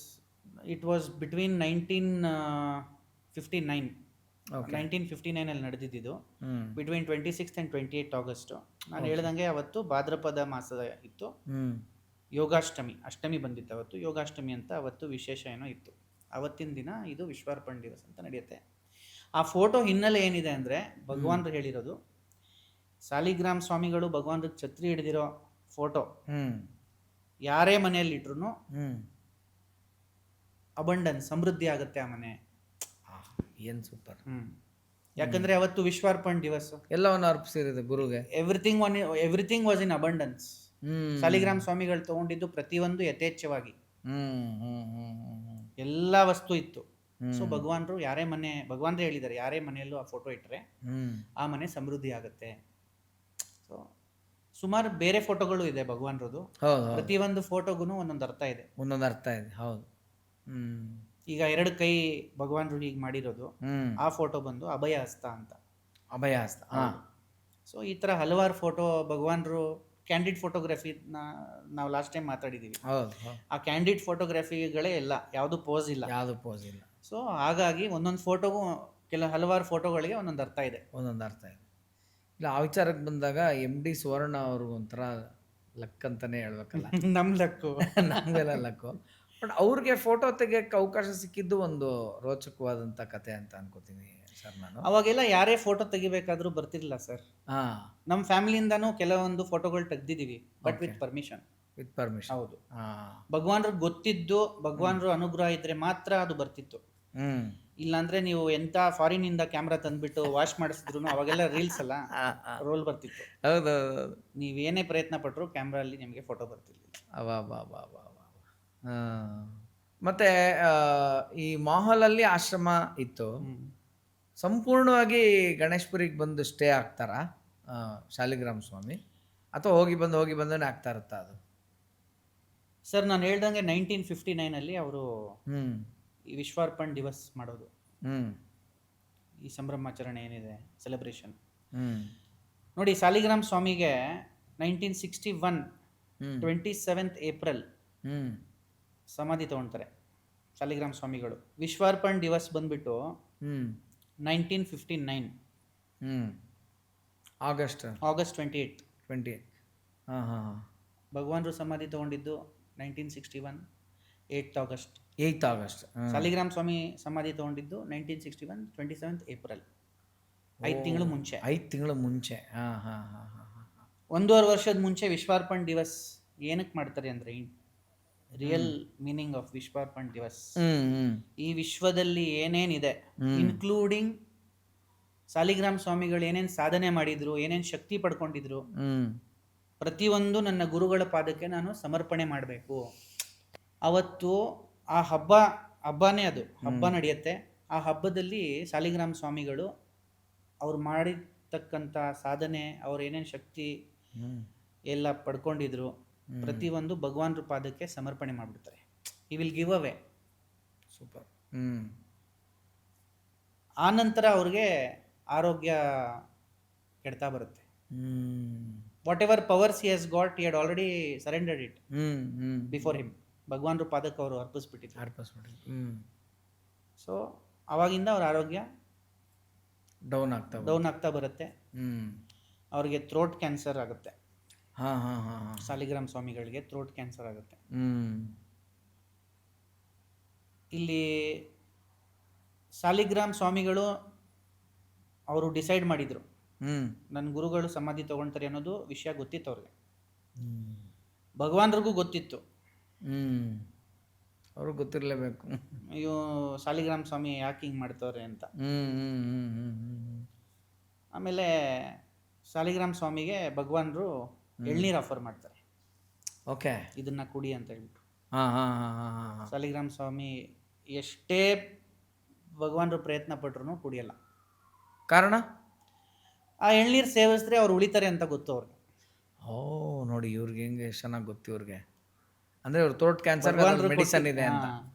ಇಟ್ ವಾಸ್ ಬಿಟ್ವೀನ್ 1959 ಅಲ್ಲಿ ನಡೆದಿದ್ದು. Between 26th and 28th August. ನಾನು ಹೇಳ್ದಂಗೆ ಅವತ್ತು ಭಾದ್ರಪದ ಮಾಸದ ಇತ್ತು, ಯೋಗಾಷ್ಟಮಿ, ಅಷ್ಟಮಿ ಬಂದಿತ್ತು ಅವತ್ತು. ಯೋಗಾಷ್ಟಮಿ ಅಂತ ಅವತ್ತು ವಿಶೇಷ ಏನೋ ಇತ್ತು. ಅವತ್ತಿನ ದಿನ ಇದು ವಿಶ್ವಾರ್ಪಣ್ ದಿವಸ್ ಅಂತ ನಡೆಯುತ್ತೆ. ಆ ಫೋಟೋ ಹಿನ್ನೆಲೆ ಏನಿದೆ ಅಂದರೆ ಭಗವಾನರು ಹೇಳಿರೋದು, ಸಾಲಿಗ್ರಾಮ ಸ್ವಾಮಿಗಳು ಭಗವಾನರಿಗೆ ಛತ್ರಿ ಹಿಡಿದಿರೋ ಫೋಟೋ ಯಾರೇ ಮನೆಯಲ್ಲಿ ಇಟ್ರು ಅಬಂಡನ್ಸ್, ಸಮೃದ್ಧಿ ಆಗುತ್ತೆ ಆ ಮನೆ. ಏನು ಸೂಪರ್. ಯಾಕಂದ್ರೆ ಅವತ್ತು ವಿಶ್ವಾರ್ಪಣ್ ದಿವಸ್, ಎಲ್ಲವನ್ನು ಅರ್ಪಿಸಿರೋದು ಗುರುಗೆ. Everything was in abundance. Saligrama ಸ್ವಾಮಿಗಳು ತಗೊಂಡಿದ್ದು ಪ್ರತಿಯೊಂದು ಯಥೇಚ್ಛವಾಗಿ, ಎಲ್ಲ ವಸ್ತು ಇತ್ತು. ಸೊ ಭಗವಾನರು ಭಗವಾನರೇ ಹೇಳಿದ್ದಾರೆ, ಯಾರೇ ಮನೆಯಲ್ಲೂ ಆ ಫೋಟೋ ಇಟ್ಟರೆ ಆ ಮನೆ ಸಮೃದ್ಧಿ ಆಗುತ್ತೆ. ಸೊ ಸುಮಾರು ಬೇರೆ ಫೋಟೋಗಳು ಇದೆ ಭಗವಾನರದು. ಪ್ರತಿಯೊಂದು ಫೋಟೋಗೂ ಒಂದೊಂದು ಅರ್ಥ ಇದೆ. ಹೌದು. ಈಗ 2 ಕೈ ಭಗವಾನರು ಹೀಗೆ ಮಾಡಿರೋದು, ಆ ಫೋಟೋ ಬಂದು ಅಭಯ ಹಸ್ತ ಅಂತ. ಅಭಯ ಹಸ್ತ. ಸೊ ಈ ಥರ ಹಲವಾರು ಫೋಟೋ ಭಗವಾನರು ಕ್ಯಾಂಡಿಡ್ ಫೋಟೋಗ್ರಫಿ ನಾವು ಲಾಸ್ಟ್ ಟೈಮ್ ಮಾತಾಡಿದ್ದೀವಿ. ಹೌದು ಹೌದು. ಆ ಕ್ಯಾಂಡಿಡ್ ಫೋಟೋಗ್ರಫಿಗಳೇ ಎಲ್ಲ, ಯಾವುದು ಪೋಸ್ ಇಲ್ಲ. ಯಾವುದು ಪೋಸ್ ಇಲ್ಲ. ಸೊ ಹಾಗಾಗಿ ಒಂದೊಂದು ಫೋಟೋಗೂ ಹಲವಾರು ಫೋಟೋಗಳಿಗೆ ಒಂದೊಂದು ಅರ್ಥ ಇದೆ. ಒಂದೊಂದು ಅರ್ಥ ಇದೆ. ಇಲ್ಲ, ಆ ವಿಚಾರಕ್ಕೆ ಬಂದಾಗ MD ಸುವರ್ಣ ಅವರು ಒಂಥರ ಲಕ್ ಅಂತಲೇ ಹೇಳ್ಬೇಕಲ್ಲ. ನಮ್ಮ ಲಕ್ಕು. ನಮಗೆಲ್ಲ ಲಕ್ಕು. ಬಟ್ ಅವ್ರಿಗೆ ಫೋಟೋ ತೆಗಿಯೋಕ್ಕೆ ಅವಕಾಶ ಸಿಕ್ಕಿದ್ದು ಒಂದು ರೋಚಕವಾದಂಥ ಕತೆ ಅಂತ ಅನ್ಕೋತೀನಿ ಸರ್ ನಾನು. ಅವಾಗೆಲ್ಲ ಯಾರೇ ಫೋಟೋ ತೆಗಿಬೇಕಾದ್ರೂ ಬರ್ತಿರ್ಲಿಲ್ಲ ಸರ್. ಹಾಂ, ನಮ್ಮ ಫ್ಯಾಮಿಲಿಯಿಂದನೂ ಕೆಲವೊಂದು ಫೋಟೋಗಳು ತೆಗ್ದಿದ್ದೀವಿ, but with permission. With permission. ಹೌದು. ಹಾಂ. ಭಗವಾನ್ರಿಗೆ ಗೊತ್ತಿದ್ದು, ಭಗವಾನ್ರು ಅನುಗ್ರಹ ಇದ್ರೆ ಮಾತ್ರ ಅದು ಬರ್ತಿತ್ತು. ಇಲ್ಲಾಂದ್ರೆ ನೀವು ಎಂತ ಫಾರಿನಿಂದ ಕ್ಯಾಮ್ರಾ ತಂದ್ಬಿಟ್ಟು ವಾಶ್ ಮಾಡಿಸಿದ್ರು ಅವಾಗೆಲ್ಲ ರೀಲ್ಸ್ ಅಲ್ಲ, ರೋಲ್ ಬರ್ತಿತ್ತು. ಹೌದು. ನೀವೇನೇ ಪ್ರಯತ್ನ ಪಟ್ಟರು ಕ್ಯಾಮ್ರಾ ಅಲ್ಲಿ ನಿಮಗೆ ಫೋಟೋ ಬರ್ತಿರ್ಲಿಲ್ಲ. ಮತ್ತೆ ಈ ಮಾಹಲಲ್ಲಿ ಆಶ್ರಮ ಇತ್ತು. ಸಂಪೂರ್ಣವಾಗಿ ಗಣೇಶ್ಪುರಿಗೆ ಬಂದು ಸ್ಟೇ ಆಗ್ತಾರಾ ಶಾಲಿಗ್ರಾಮ ಸ್ವಾಮಿ, ಅಥವಾ ಹೋಗಿ ಬಂದೇ ಆಗ್ತಾ ಇರುತ್ತಾ ಅದು? ಸರ್ ನಾನು ಹೇಳ್ದಂಗೆ 1959 ಅವರು ಈ ವಿಶ್ವಾರ್ಪಣ್ ದಿವಸ್ ಮಾಡೋದು, ಈ ಸಂಭ್ರಮಾಚರಣೆ ಏನಿದೆ ಸೆಲೆಬ್ರೇಷನ್. ನೋಡಿ, ಸಾಲಿಗ್ರಾಮ್ ಸ್ವಾಮಿಗೆ 1961 27th ಏಪ್ರಿಲ್ ಸಮಾಧಿ ತಗೊಳ್ತಾರೆ ಸಾಲಿಗ್ರಾಮ್ ಸ್ವಾಮಿಗಳು. ವಿಶ್ವಾರ್ಪಣ್ ದಿವಸ್ ಬಂದ್ಬಿಟ್ಟು 1959 ಆಗಸ್ಟ್ 28. ಭಗವಾನ್ರು ಸಮಾಧಿ ತಗೊಂಡಿದ್ದು 1961 8th ಆಗಸ್ಟ್. ಸಾಲಿಗ್ರಾಮ್ ಸ್ವಾಮಿ ಸಮಾಧಿ ತಗೊಂಡಿದ್ದು 1961 27th ಏಪ್ರಿಲ್. 5 ತಿಂಗಳು ಮುಂಚೆ. 1.5 ವರ್ಷದ ಮುಂಚೆ ವಿಶ್ವಾರ್ಪಣ್ ದಿವಸ್ ಏನಕ್ಕೆ ಮಾಡ್ತಾರೆ ಅಂದರೆ, ರಿಯಲ್ ಮೀನಿಂಗ್ ಆಫ್ ವಿಶ್ವಾರ್ಪಣ್ ದಿವಸ್, ಈ ವಿಶ್ವದಲ್ಲಿ ಏನೇನಿದೆ ಇನ್ಕ್ಲೂಡಿಂಗ್ ಸಾಲಿಗ್ರಾಮ್ ಸ್ವಾಮಿಗಳು ಏನೇನು ಸಾಧನೆ ಮಾಡಿದ್ರು, ಏನೇನು ಶಕ್ತಿ ಪಡ್ಕೊಂಡಿದ್ರು, ಪ್ರತಿಯೊಂದು ನನ್ನ ಗುರುಗಳ ಪಾದಕ್ಕೆ ನಾನು ಸಮರ್ಪಣೆ ಮಾಡಬೇಕು. ಅವತ್ತು ಆ ಹಬ್ಬನೇ ಅದು ಹಬ್ಬ ನಡೆಯುತ್ತೆ. ಆ ಹಬ್ಬದಲ್ಲಿ ಸಾಲಿಗ್ರಾಮ್ ಸ್ವಾಮಿಗಳು ಅವ್ರು ಮಾಡಿರ್ತಕ್ಕಂಥ ಸಾಧನೆ, ಅವ್ರು ಏನೇನು ಶಕ್ತಿ ಎಲ್ಲ ಪಡ್ಕೊಂಡಿದ್ರು, ಪ್ರತಿಯೊಂದು ಭಗವಾನ್ರ ಪಾದಕ್ಕೆ ಸಮರ್ಪಣೆ ಮಾಡಿಬಿಡ್ತಾರೆ. ಈ ವಿಲ್ ಗಿವ್ ಅವೇ. ಸೂಪರ್. ಆ ನಂತರ ಅವ್ರಿಗೆ ಆರೋಗ್ಯ ಕೆಡ್ತಾ ಬರುತ್ತೆ. Whatever powers he has got, he had already surrendered it before him. ಭಗವಾನ್ರ ಪಾದಕ್ಕೆ ಅವರು ಅರ್ಪಿಸ್ಬಿಟ್ಟಿದ್ರು. ಸೊ ಅವಾಗಿಂದ ಅವ್ರ ಆರೋಗ್ಯ ಡೌನ್ ಆಗ್ತಾ ಬರುತ್ತೆ. ಅವ್ರಿಗೆ ಥ್ರೋಟ್ ಕ್ಯಾನ್ಸರ್ ಆಗುತ್ತೆ. ಸಾಲಿಗ್ರಾಮ್ ಸ್ವಾಮಿಗಳಿಗೆ ಥ್ರೋಟ್ ಕ್ಯಾನ್ಸರ್ ಆಗುತ್ತೆ. ಇಲ್ಲಿ ಸಾಲಿಗ್ರಾಮ್ ಸ್ವಾಮಿಗಳು ಅವರು ಡಿಸೈಡ್ ಮಾಡಿದ್ರು, ನನ್ನ ಗುರುಗಳು ಸಮಾಧಿ ತಗೊಳ್ತಾರೆ ಅನ್ನೋದು ವಿಷಯ ಗೊತ್ತಿತ್ತು ಅವ್ರಿಗೆ. ಭಗವಾನ್ರಿಗೂ ಗೊತ್ತಿತ್ತು. ಅವ್ರಿಗೆ ಗೊತ್ತಿರಲೇಬೇಕು, ಅಯ್ಯೋ ಸಾಲಿಗ್ರಾಮ್ ಸ್ವಾಮಿ ಯಾಕೆ ಹಿಂಗೆ ಮಾಡ್ತವ್ರೆ ಅಂತ. ಆಮೇಲೆ ಸಾಲಿಗ್ರಾಮ್ ಸ್ವಾಮಿಗೆ ಭಗವಾನ್ರು ಎಳ್ನೀರು ಆಫರ್ ಮಾಡ್ತಾರೆ. ಓಕೆ, ಇದನ್ನ ಕುಡಿ ಅಂತ ಹೇಳ್ಬಿಟ್ಟು. ಸಾಲಿಗ್ರಾಮ್ ಸ್ವಾಮಿ ಎಷ್ಟೇ ಭಗವಾನ್ರು ಪ್ರಯತ್ನ ಪಟ್ರು ಕುಡಿಯಲ್ಲ. ಕಾರಣ, ಆ ಎಳ್ನೀರು ಸೇವಿಸಿದ್ರೆ ಅವ್ರು ಉಳಿತಾರೆ ಅಂತ ಗೊತ್ತು ಅವ್ರಿಗೆ. ನೋಡಿ ಇವ್ರಿಗೆ ಹೆಂಗೆ ಎಷ್ಟು ಚೆನ್ನಾಗಿ ಗೊತ್ತು ಇವ್ರಿಗೆ. ಅಂದರೆ ಇವ್ರು ಥ್ರೋಟ್ ಕ್ಯಾನ್ಸರ್ ಮೆಡಿಸನ್ ಇದೆ ಅಂತ.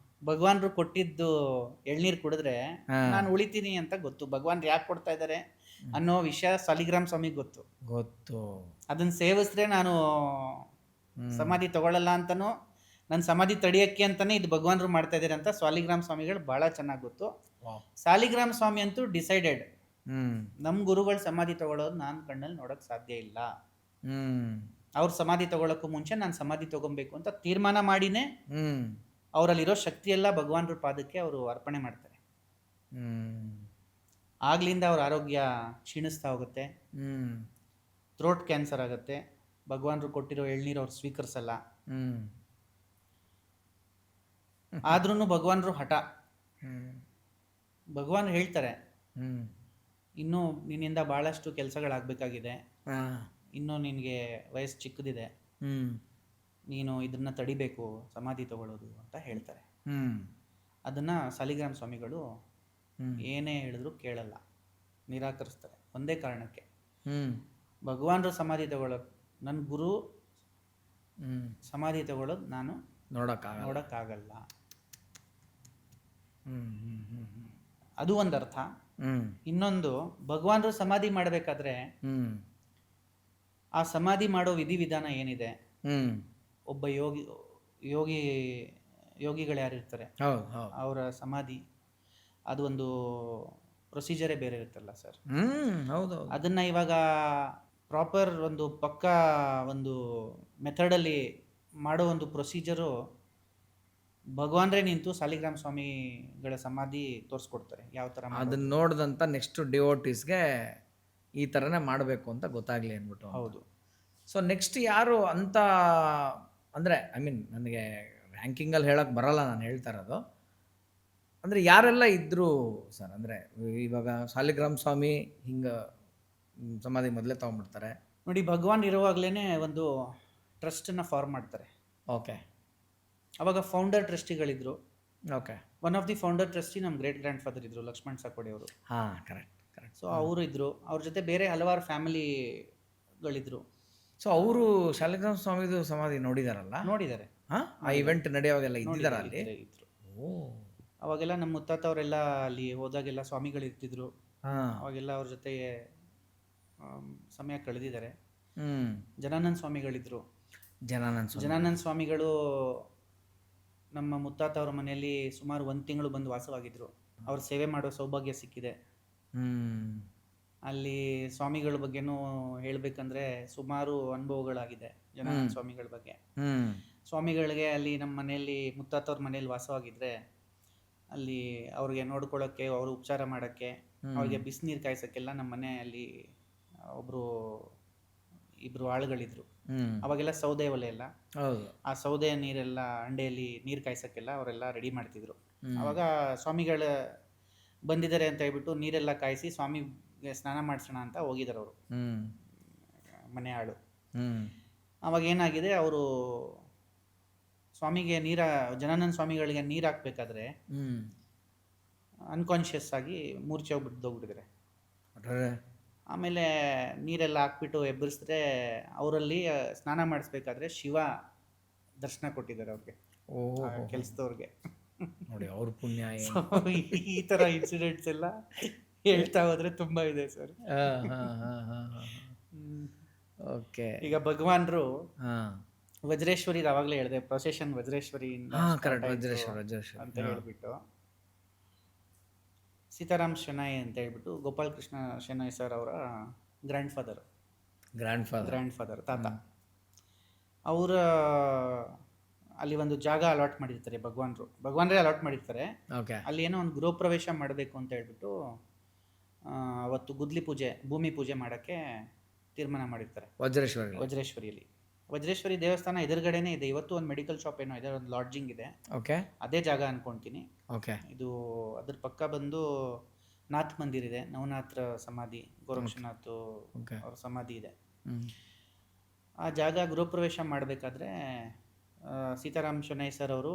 ಭಗವಾನ್ರು ಕೊಟ್ಟಿದ್ದು ಎಳ್ನೀರು ಕುಡಿದ್ರೆ ನಾನು ಉಳಿತೀನಿ ಅಂತ ಗೊತ್ತು. ಭಗವಾನ್ ಯಾಕೆ ಕೊಡ್ತಾ ಇದ್ದಾರೆ ಅನ್ನೋ ವಿಷಯ ಸಾಲಿಗ್ರಾಮ್ ಸ್ವಾಮಿಗೆ ಗೊತ್ತು. ಅದನ್ನ ಸೇವಿಸಿದ್ರೆ ನಾನು ಸಮಾಧಿ ತಗೊಳ್ಳಲ್ಲ ಅಂತನೂ, ನನ್ನ ಸಮಾಧಿ ತಡೆಯಕ್ಕೆ ಅಂತಾನೆ ಇದು ಭಗವಾನ್ರು ಮಾಡ್ತಾ ಇದ್ದಾರೆ ಅಂತ ಸಾಲಿಗ್ರಾಮ್ ಸ್ವಾಮಿಗಳು ಬಹಳ ಚೆನ್ನಾಗಿ ಗೊತ್ತು. ಸಾಲಿಗ್ರಾಮ್ ಸ್ವಾಮಿ ಅಂತೂ ಡಿಸೈಡೆಡ್, ನಮ್ಮ ಗುರುಗಳ ಸಮಾಧಿ ತಗೊಳ್ಳೋದು ನಾನು ಕಣ್ಣಲ್ಲಿ ನೋಡಕ್ ಸಾಧ್ಯ ಇಲ್ಲ. ಅವ್ರ ಸಮಾಧಿ ತಗೊಳ್ಳೋಕ್ಕೂ ಮುಂಚೆ ನಾನು ಸಮಾಧಿ ತಗೊಬೇಕು ಅಂತ ತೀರ್ಮಾನ ಮಾಡಿನೇ ಅವರಲ್ಲಿರೋ ಶಕ್ತಿ ಎಲ್ಲ ಭಗವಾನ್ರ ಪಾದಕ್ಕೆ ಅವರು ಅರ್ಪಣೆ ಮಾಡ್ತಾರೆ. ಆಗ್ಲಿಂದ ಅವ್ರ ಆರೋಗ್ಯ ಕ್ಷೀಣಿಸ್ತಾ ಹೋಗುತ್ತೆ. ಥ್ರೋಟ್ ಕ್ಯಾನ್ಸರ್ ಆಗುತ್ತೆ. ಭಗವಾನ್ರು ಕೊಟ್ಟಿರೋ ಎಳ್ನೀರು ಅವ್ರು ಸ್ವೀಕರಿಸಲ್ಲ. ಆದ್ರೂ ಭಗವಾನ್ರು ಹಠ. ಭಗವಾನ್ ಹೇಳ್ತಾರೆ, ಇನ್ನೂ ನಿನ್ನಿಂದ ಬಹಳಷ್ಟು ಕೆಲಸಗಳಾಗಬೇಕಾಗಿದೆ, ಇನ್ನೂ ನಿನಗೆ ವಯಸ್ಸು ಚಿಕ್ಕದಿದೆ, ನೀನು ಇದನ್ನ ತಡಿಬೇಕು ಸಮಾಧಿ ತಗೊಳ್ಳೋದು ಅಂತ ಹೇಳ್ತಾರೆ. ಅದನ್ನ ಸಾಲಿಗ್ರಾಮ್ ಸ್ವಾಮಿಗಳು ಏನೇ ಹೇಳಿದ್ರು ಕೇಳಲ್ಲ, ನಿರಾಕರಿಸ್ತಾರೆ. ಒಂದೇ ಕಾರಣಕ್ಕೆ, ಭಗವಾನ್ರು ಸಮಾಧಿ ತಗೊಳ್ಳೋದು, ನನ್ನ ಗುರು ಸಮಾಧಿ ತಗೊಳ್ಳೋದು ನಾನು ನೋಡಕ್ಕಾಗಲ್ಲ. ಅದು ಒಂದು ಅರ್ಥ. ಇನ್ನೊಂದು, ಭಗವಾನ್ರು ಸಮಾಧಿ ಮಾಡಬೇಕಾದ್ರೆ ಆ ಸಮಾಧಿ ಮಾಡೋ ವಿಧಿವಿಧಾನ ಏನಿದೆ, ಹ್ಮ್ ಒಬ್ಬ ಯೋಗಿ ಯೋಗಿಗಳು ಯಾರಿರ್ತಾರೆ ಹೌದು ಹೌದು ಅವರ ಸಮಾಧಿ, ಅದು ಒಂದು ಪ್ರೊಸೀಜರೇ ಬೇರೆ ಇರುತ್ತಲ್ಲ ಸರ್. ಹೌದು ಹೌದು ಅದನ್ನು ಇವಾಗ ಪ್ರಾಪರ್ ಒಂದು ಪಕ್ಕಾ ಒಂದು ಮೆಥಡಲ್ಲಿ ಮಾಡೋ ಒಂದು ಪ್ರೊಸೀಜರು ಭಗವಾನ್ರೇ ನಿಂತು ಸಾಲಿಗ್ರಾಮ ಸ್ವಾಮಿಗಳ ಸಮಾಧಿ ತೋರಿಸ್ಕೊಡ್ತಾರೆ ಯಾವ ಥರ ಅದನ್ನ ನೋಡಿದಂಥ ನೆಕ್ಸ್ಟ್ ಡಿವೋಟೀಸ್ಗೆ ಈ ಥರನೇ ಮಾಡಬೇಕು ಅಂತ ಗೊತ್ತಾಗಲಿ ಅಂದ್ಬಿಟ್ಟು. ಹೌದು. ಸೊ ನೆಕ್ಸ್ಟ್ ಯಾರು ಅಂತ ಅಂದರೆ ಐ ಮೀನ್ ನನಗೆ ರ್ಯಾಂಕಿಂಗಲ್ಲಿ ಹೇಳೋಕ್ಕೆ ಬರಲ್ಲ, ನಾನು ಹೇಳ್ತಾ ಇರೋದು ಅಂದರೆ ಯಾರೆಲ್ಲ ಇದ್ದರು ಸರ್. ಅಂದರೆ ಇವಾಗ ಸಾಲಿಗ್ರಾಮ ಸ್ವಾಮಿ ಹಿಂಗೆ ಸಮಾಧಿ ಮೊದಲೇ ತೊಗೊಂಡ್ಬಿಡ್ತಾರೆ ನೋಡಿ, ಭಗವಾನ್ ಇರುವಾಗಲೇ ಒಂದು ಟ್ರಸ್ಟನ್ನು ಫಾರ್ಮ್ ಮಾಡ್ತಾರೆ. ಓಕೆ ಅವಾಗ ಫೌಂಡರ್ ಟ್ರಸ್ಟಿಗಳಿದ್ರು. Okay one of the founder trustee ನಮ್ಮ ಗ್ರೇಟ್ ಗ್ರ್ಯಾಂಡ್ ಫಾದರ್ ಇದ್ರು, ಲಕ್ಷ್ಮಣ್ ಸಾಕೋಡಿ ಅವರು. ಹಾಂ ಕರೆಕ್ಟ್ ಕರೆಕ್ಟ್. ಸೊ ಅವರು ಇದ್ದರು, ಅವ್ರ ಜೊತೆ ಬೇರೆ ಹಲವಾರು ಫ್ಯಾಮಿಲಿಗಳಿದ್ರು. ಸೊ ಅವರು ಶಾಲಿಗ್ರಾಮ ಸ್ವಾಮಿದು ಸಮಾಧಿ ನೋಡಿದಾರಲ್ಲ? ನೋಡಿದ್ದಾರೆ. ಹಾಂ, ಆ ಇವೆಂಟ್ ನಡೆಯುವಾಗೆಲ್ಲ ಇದ್ದಿದ್ದಾರ ಅಲ್ಲಿ? ಇದ್ರು. ಓ, ಅವಾಗೆಲ್ಲ ನಮ್ಮ ಮುತ್ತಾತವರೆಲ್ಲ ಅಲ್ಲಿ ಹೋದಾಗೆಲ್ಲ ಸ್ವಾಮಿಗಳು ಇರ್ತಿದ್ರು. ಹಾಂ, ಅವಾಗೆಲ್ಲ ಅವ್ರ ಜೊತೆ ಸಮಯ ಕಳೆದಿದ್ದಾರೆ. ಹ್ಞೂ. ಜನಾನಂದ ಸ್ವಾಮಿಗಳಿದ್ರು. ಜನಾನಂದ ಸ್ವಾಮಿಗಳು ನಮ್ಮ ಮುತ್ತಾತವ್ರ ಮನೆಯಲ್ಲಿ ಸುಮಾರು 1 ತಿಂಗಳು ಬಂದು ವಾಸವಾಗಿದ್ರು. ಅವ್ರ ಸೇವೆ ಮಾಡೋ ಸೌಭಾಗ್ಯ ಸಿಕ್ಕಿದೆ. ಅಲ್ಲಿ ಸ್ವಾಮಿಗಳ ಬಗ್ಗೆನೂ ಹೇಳಬೇಕಂದ್ರೆ ಸುಮಾರು ಅನುಭವಗಳಾಗಿದೆ ಜನಾನಂದ ಸ್ವಾಮಿಗಳ ಬಗ್ಗೆ. ಸ್ವಾಮಿಗಳಿಗೆ ಅಲ್ಲಿ ನಮ್ಮ ಮನೆಯಲ್ಲಿ ಮುತ್ತಾತವ್ರ ಮನೆಯಲ್ಲಿ ವಾಸವಾಗಿದ್ದರೆ ಅಲ್ಲಿ ಅವ್ರಿಗೆ ನೋಡ್ಕೊಳ್ಳೋಕ್ಕೆ, ಅವ್ರ ಉಪಚಾರ ಮಾಡೋಕ್ಕೆ, ಅವ್ರಿಗೆ ಬಿಸಿನೀರು ಕಾಯಿಸೋಕ್ಕೆಲ್ಲ ನಮ್ಮ ಮನೆಯಲ್ಲಿ ಇಬ್ಬರು ಆಳುಗಳಿದ್ರು. ಅವಾಗೆಲ್ಲ ಸೌದೆ ಒಲೆ ಎಲ್ಲ, ಆ ಸೌದೆ ನೀರೆಲ್ಲ ಅಂಡೆಯಲ್ಲಿ ನೀರು ಕಾಯಿಸೋಕ್ಕೆಲ್ಲ ಅವರೆಲ್ಲ ರೆಡಿ ಮಾಡ್ತಿದ್ರು. ಅವಾಗ ಸ್ವಾಮಿಗಳು ಬಂದಿದ್ದಾರೆ ಅಂತ ಹೇಳ್ಬಿಟ್ಟು ನೀರೆಲ್ಲ ಕಾಯಿಸಿ ಸ್ವಾಮಿಗೆ ಸ್ನಾನ ಮಾಡಿಸೋಣ ಅಂತ ಹೋಗಿದ್ದಾರೆ ಅವರು, ಮನೆ ಆಳು. ಅವಾಗ ಏನಾಗಿದೆ, ಅವರು ಸ್ವಾಮಿಗೆ ಜನಾನಂದ ಸ್ವಾಮಿಗಳಿಗೆ ನೀರು ಹಾಕ್ಬೇಕಾದ್ರೆ ಅನ್ಕಾನ್ಷಿಯಸ್ ಆಗಿ ಮೂರ್ಛೆ ಹೋಗ್ಬಿಟ್ಟಿದ್ದಾರೆ. ಆಮೇಲೆ ನೀರೆಲ್ಲ ಹಾಕ್ಬಿಟ್ಟು ಎಬ್ಬರಿಸಿದ್ರೆ ಅವರಲ್ಲಿ ಸ್ನಾನ ಮಾಡಿಸ್ಬೇಕಾದ್ರೆ ಶಿವ ದರ್ಶನ ಕೊಟ್ಟಿದ್ದಾರೆ ಅವ್ರಿಗೆ, ಕೆಲಸದವ್ರಿಗೆ. ನೋಡಿ ಅವ್ರ ಪುಣ್ಯ. ಈ ಥರ ಇನ್ಸಿಡೆಂಟ್ಸ್ ಎಲ್ಲ ಹೇಳ್ತಾ ಹೋದ್ರೆ ತುಂಬ ಇದೆ ಸರ್. ಓಕೆ. ಈಗ ಭಗವಾನ್ರು ವಜ್ರೇಶ್ವರಿ ಆವಾಗಲೇ ಹೇಳಿದೆ, ಪ್ರೊಸೆಷನ್ ವಜ್ರೇಶ್ವರಿ ಅಂತ ಹೇಳ್ಬಿಟ್ಟು ಸೀತಾರಾಮ್ ಶೆಣಾಯ್ ಅಂತ ಹೇಳ್ಬಿಟ್ಟು ಗೋಪಾಲ್ ಕೃಷ್ಣ ಶೆಣಾಯ್ ಸರ್ ಅವರ ಗ್ರ್ಯಾಂಡ್ ಫಾದರ್ ತಾತ. ಅವರ ಅಲ್ಲಿ ಒಂದು ಜಾಗ ಅಲಾಟ್ ಮಾಡಿರ್ತಾರೆ, ಭಗವಾನ್ರೇ ಅಲಾಟ್ ಮಾಡಿರ್ತಾರೆ. ಅಲ್ಲಿ ಏನೋ ಒಂದು ಗೃಹ ಪ್ರವೇಶ ಮಾಡಬೇಕು ಅಂತ ಹೇಳ್ಬಿಟ್ಟು ಅವತ್ತು ಗುದ್ಲಿ ಪೂಜೆ, ಭೂಮಿ ಪೂಜೆ ಮಾಡೋಕ್ಕೆ ತೀರ್ಮಾನ ಮಾಡಿರ್ತಾರೆ ವಜ್ರೇಶ್ವರಿಯಲ್ಲಿ. ವಜ್ರೇಶ್ವರಿ ದೇವಸ್ಥಾನ ಎದುರುಗಡೆನೇ ಇದೆ. ಇವತ್ತು ಒಂದು ಮೆಡಿಕಲ್ ಶಾಪ್ ಏನೋ ಇದೆ, ಒಂದು ಲಾಡ್ಜಿಂಗ್ ಇದೆ. ಅದೇ ಜಾಗ ಅನ್ಕೊಂತೀನಿ. ಇದು ಅದ್ರ ಪಕ್ಕ ಬಂದು ನಾಥ್ ಮಂದಿರ್ ಇದೆ, ನವನಾಥ್ರ ಸಮಾಧಿ, ಗೋರಕ್ಷನಾಥ್ ಅವ್ರ ಸಮಾಧಿ ಇದೆ. ಆ ಜಾಗ ಗೃಹ ಪ್ರವೇಶ ಮಾಡಬೇಕಾದ್ರೆ ಸೀತಾರಾಮ್ ಶೆಣಾಯ್ ಸರ್ ಅವರು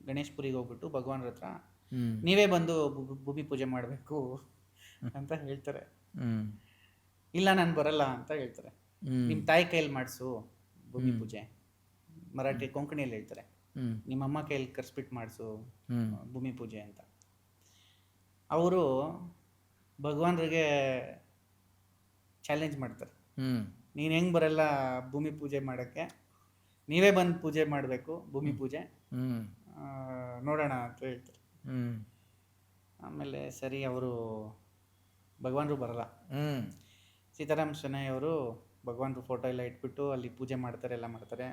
ಗಣೇಶ್ಪುರಿಗೆ ಹೋಗ್ಬಿಟ್ಟು ಭಗವಾನ್ರ ಹತ್ರ ನೀವೇ ಬಂದು ಭೂಮಿ ಪೂಜೆ ಮಾಡಬೇಕು ಅಂತ ಹೇಳ್ತಾರೆ. ಇಲ್ಲ ನಾನು ಬರಲ್ಲ ಅಂತ ಹೇಳ್ತಾರೆ. ನಿಮ್ಮ ತಾಯಿ ಕೈಯಲ್ಲಿ ಮಾಡಿಸು ಭೂಮಿ ಪೂಜೆ, ಮರಾಠಿ ಕೊಂಕಣಿಯಲ್ಲಿ ಹೇಳ್ತಾರೆ. ನಿಮ್ಮಮ್ಮ ಕೈಯಲ್ಲಿ ಕರ್ಸ್ಬಿಟ್ಟು ಮಾಡಿಸು ಭೂಮಿ ಪೂಜೆ ಅಂತ. ಅವರು ಭಗವಾನ್ರಿಗೆ ಚಾಲೆಂಜ್ ಮಾಡ್ತಾರೆ, ನೀನು ಹೆಂಗೆ ಬರಲ್ಲ ಭೂಮಿ ಪೂಜೆ ಮಾಡೋಕ್ಕೆ, ನೀವೇ ಬಂದು ಪೂಜೆ ಮಾಡಬೇಕು ಭೂಮಿ ಪೂಜೆ, ನೋಡೋಣ ಅಂತ ಹೇಳ್ತಾರೆ. ಆಮೇಲೆ ಸರಿ, ಅವರು ಭಗವಾನ್ರು ಬರಲ್ಲ. ಸೀತಾರಾಮ್ ಶೆಣಾಯ್ ಅವರು ಭಗವಾನ್ರು ಫೋಟೋ ಎಲ್ಲ ಇಟ್ಬಿಟ್ಟು ಅಲ್ಲಿ ಪೂಜೆ ಮಾಡ್ತಾರೆ, ಎಲ್ಲ ಮಾಡ್ತಾರೆ.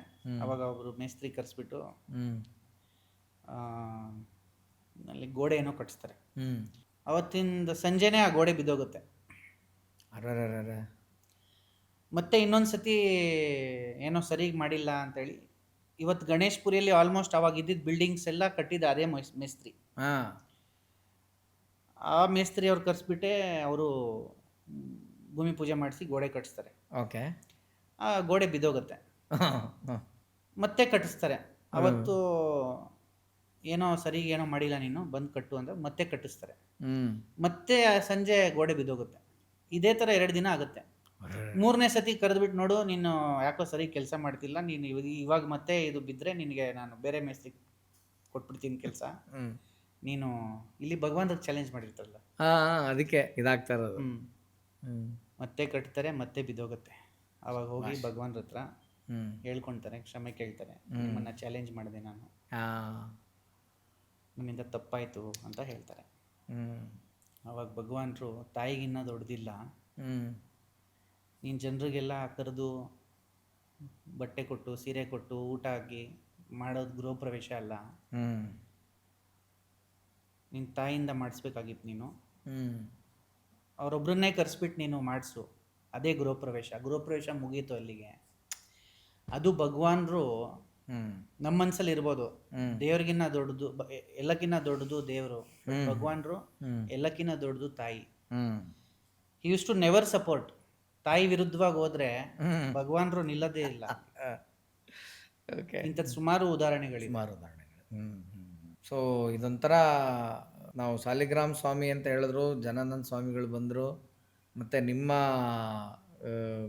ಅವಾಗ ಒಬ್ಬರು ಮೇಸ್ತ್ರಿ ಕರೆಸ್ಬಿಟ್ಟು ಅಲ್ಲಿ ಗೋಡೆ ಏನೋ ಕಟ್ಟಿಸ್ತಾರೆ. ಅವತ್ತಿಂದ ಸಂಜೆನೇ ಆ ಗೋಡೆ ಬಿದ್ದೋಗುತ್ತೆ. ಮತ್ತೆ ಇನ್ನೊಂದು ಸತಿ ಏನೋ ಸರಿಗೆ ಮಾಡಿಲ್ಲ ಅಂತೇಳಿ ಇವತ್ತು ಗಣೇಶ್ಪುರಿಯಲ್ಲಿ ಆಲ್ಮೋಸ್ಟ್ ಅವಾಗ ಇದ್ದಿದ್ದ ಬಿಲ್ಡಿಂಗ್ಸ್ ಎಲ್ಲ ಕಟ್ಟಿದ ಅದೇ ಮೇಸ್ತ್ರಿ. ಆ ಮೇಸ್ತ್ರಿ ಅವ್ರು ಕರೆಸ್ಬಿಟ್ಟೆ ಅವರು ಭೂಮಿ ಪೂಜೆ ಮಾಡಿಸಿ ಗೋಡೆ ಕಟ್ಟಿಸ್ತಾರೆ. ಆ ಗೋಡೆ ಬಿದ್ದೋಗುತ್ತೆ, ಮತ್ತೆ ಕಟ್ಟಿಸ್ತಾರೆ. ಅವತ್ತು ಏನೋ ಸರಿಗೆ ಏನೋ ಮಾಡಿಲ್ಲ ನೀನು, ಬಂದು ಕಟ್ಟು ಅಂತ ಮತ್ತೆ ಕಟ್ಟಿಸ್ತಾರೆ. ಮತ್ತೆ ಸಂಜೆ ಗೋಡೆ ಬಿದ್ದೋಗುತ್ತೆ. ಇದೇ ಥರ 2 ದಿನ ಆಗುತ್ತೆ. 3ನೇ ಸತಿ ಕರೆದ್ಬಿಟ್ಟು, ನೋಡು ನೀನು ಯಾಕೋ ಸರಿ ಕೆಲಸ ಮಾಡ್ತಿಲ್ಲ, ನೀನು ಇವಾಗ ಮತ್ತೆ ಇದು ಬಿದ್ದರೆ ನಿನಗೆ ನಾನು ಬೇರೆ ಮೇಸ್ತ್ರಿ ಕೊಟ್ಬಿಡ್ತೀನಿ ಕೆಲಸ, ನೀನು ಇಲ್ಲಿ ಭಗವಾನ್ರಿಗೆ ಚಾಲೆಂಜ್ ಮಾಡಿರ್ತಾರಲ್ಲ, ಅದಕ್ಕೆ ಇದಾಗ್ತಾ ಇರೋದು. ಮತ್ತೆ ಕಟ್ತಾರೆ, ಮತ್ತೆ ಬಿದ್ದೋಗುತ್ತೆ. ಆವಾಗ ಹೋಗಿ ಭಗವಾನ್ರ ಹತ್ರ ಹ್ಞೂ ಹೇಳ್ಕೊಳ್ತಾರೆ, ಕ್ಷಮೆ ಕೇಳ್ತಾರೆ. ನಿಮ್ಮನ್ನು ಚಾಲೆಂಜ್ ಮಾಡಿದೆ ನಾನು, ಹಾಂ ನನ್ನಿಂದ ತಪ್ಪಾಯಿತು ಅಂತ ಹೇಳ್ತಾರೆ. ಹ್ಞೂ ಆವಾಗ ಭಗವಾನ್ರು ತಾಯಿಗಿನ್ನ ದೊಡ್ಡದಿಲ್ಲ, ಹ್ಞೂ ನೀನು ಜನರಿಗೆಲ್ಲ ಕರೆದು ಬಟ್ಟೆ ಕೊಟ್ಟು ಸೀರೆ ಕೊಟ್ಟು ಊಟ ಹಾಕಿ ಮಾಡೋದು ಗೃಹ ಪ್ರವೇಶ ಅಲ್ಲ, ಹ್ಞೂ ನಿನ್ನ ತಾಯಿಯಿಂದ ಮಾಡಿಸ್ಬೇಕಾಗಿತ್ತು ನೀನು. ಹ್ಞೂ ಅವರೊಬ್ಬರನ್ನೇ ಕರೆಸ್ಬಿಟ್ಟು ನೀನು ಮಾಡಿಸು, ಅದೇ ಗೃಹ ಪ್ರವೇಶ. ಗೃಹ ಪ್ರವೇಶ ಮುಗೀತು ಅಲ್ಲಿಗೆ. ಅದು ಭಗವಾನ್ರು ಹ್ಞೂ ನಮ್ಮ ಮನಸ್ಸಲ್ಲಿ ಇರ್ಬೋದು, ಹ್ಮ್. ದೇವ್ರಿಗಿನ್ನ ದೊಡ್ಡದು, ಎಲ್ಲಕ್ಕಿಂತ ದೊಡ್ಡದು ದೇವರು. ಭಗವಾನ್ರು ಹ್ಮ್. ಎಲ್ಲಕ್ಕಿಂತ ದೊಡ್ಡದು ತಾಯಿ. ಹ್ಞೂ he use to never support. ತಾಯಿ ವಿರುದ್ಧವಾಗಿ ಹೋದ್ರೆ ಹ್ಮ್. ಭಗವಾನ್ರು ನಿಲ್ಲದೇ ಇಲ್ಲ. ಓಕೆ ಇಂಥದ್ದು ಸುಮಾರು ಉದಾಹರಣೆಗಳಿವೆ. ಸುಮಾರು ಉದಾಹರಣೆಗಳು. ಸೊ ಇದೊಂಥರ ನಾವು ಸಾಲಿಗ್ರಾಮ್ ಸ್ವಾಮಿ ಅಂತ ಹೇಳಿದ್ರು, ಜನಾನಂದ ಸ್ವಾಮಿಗಳು ಬಂದರು, ಮತ್ತು ನಿಮ್ಮ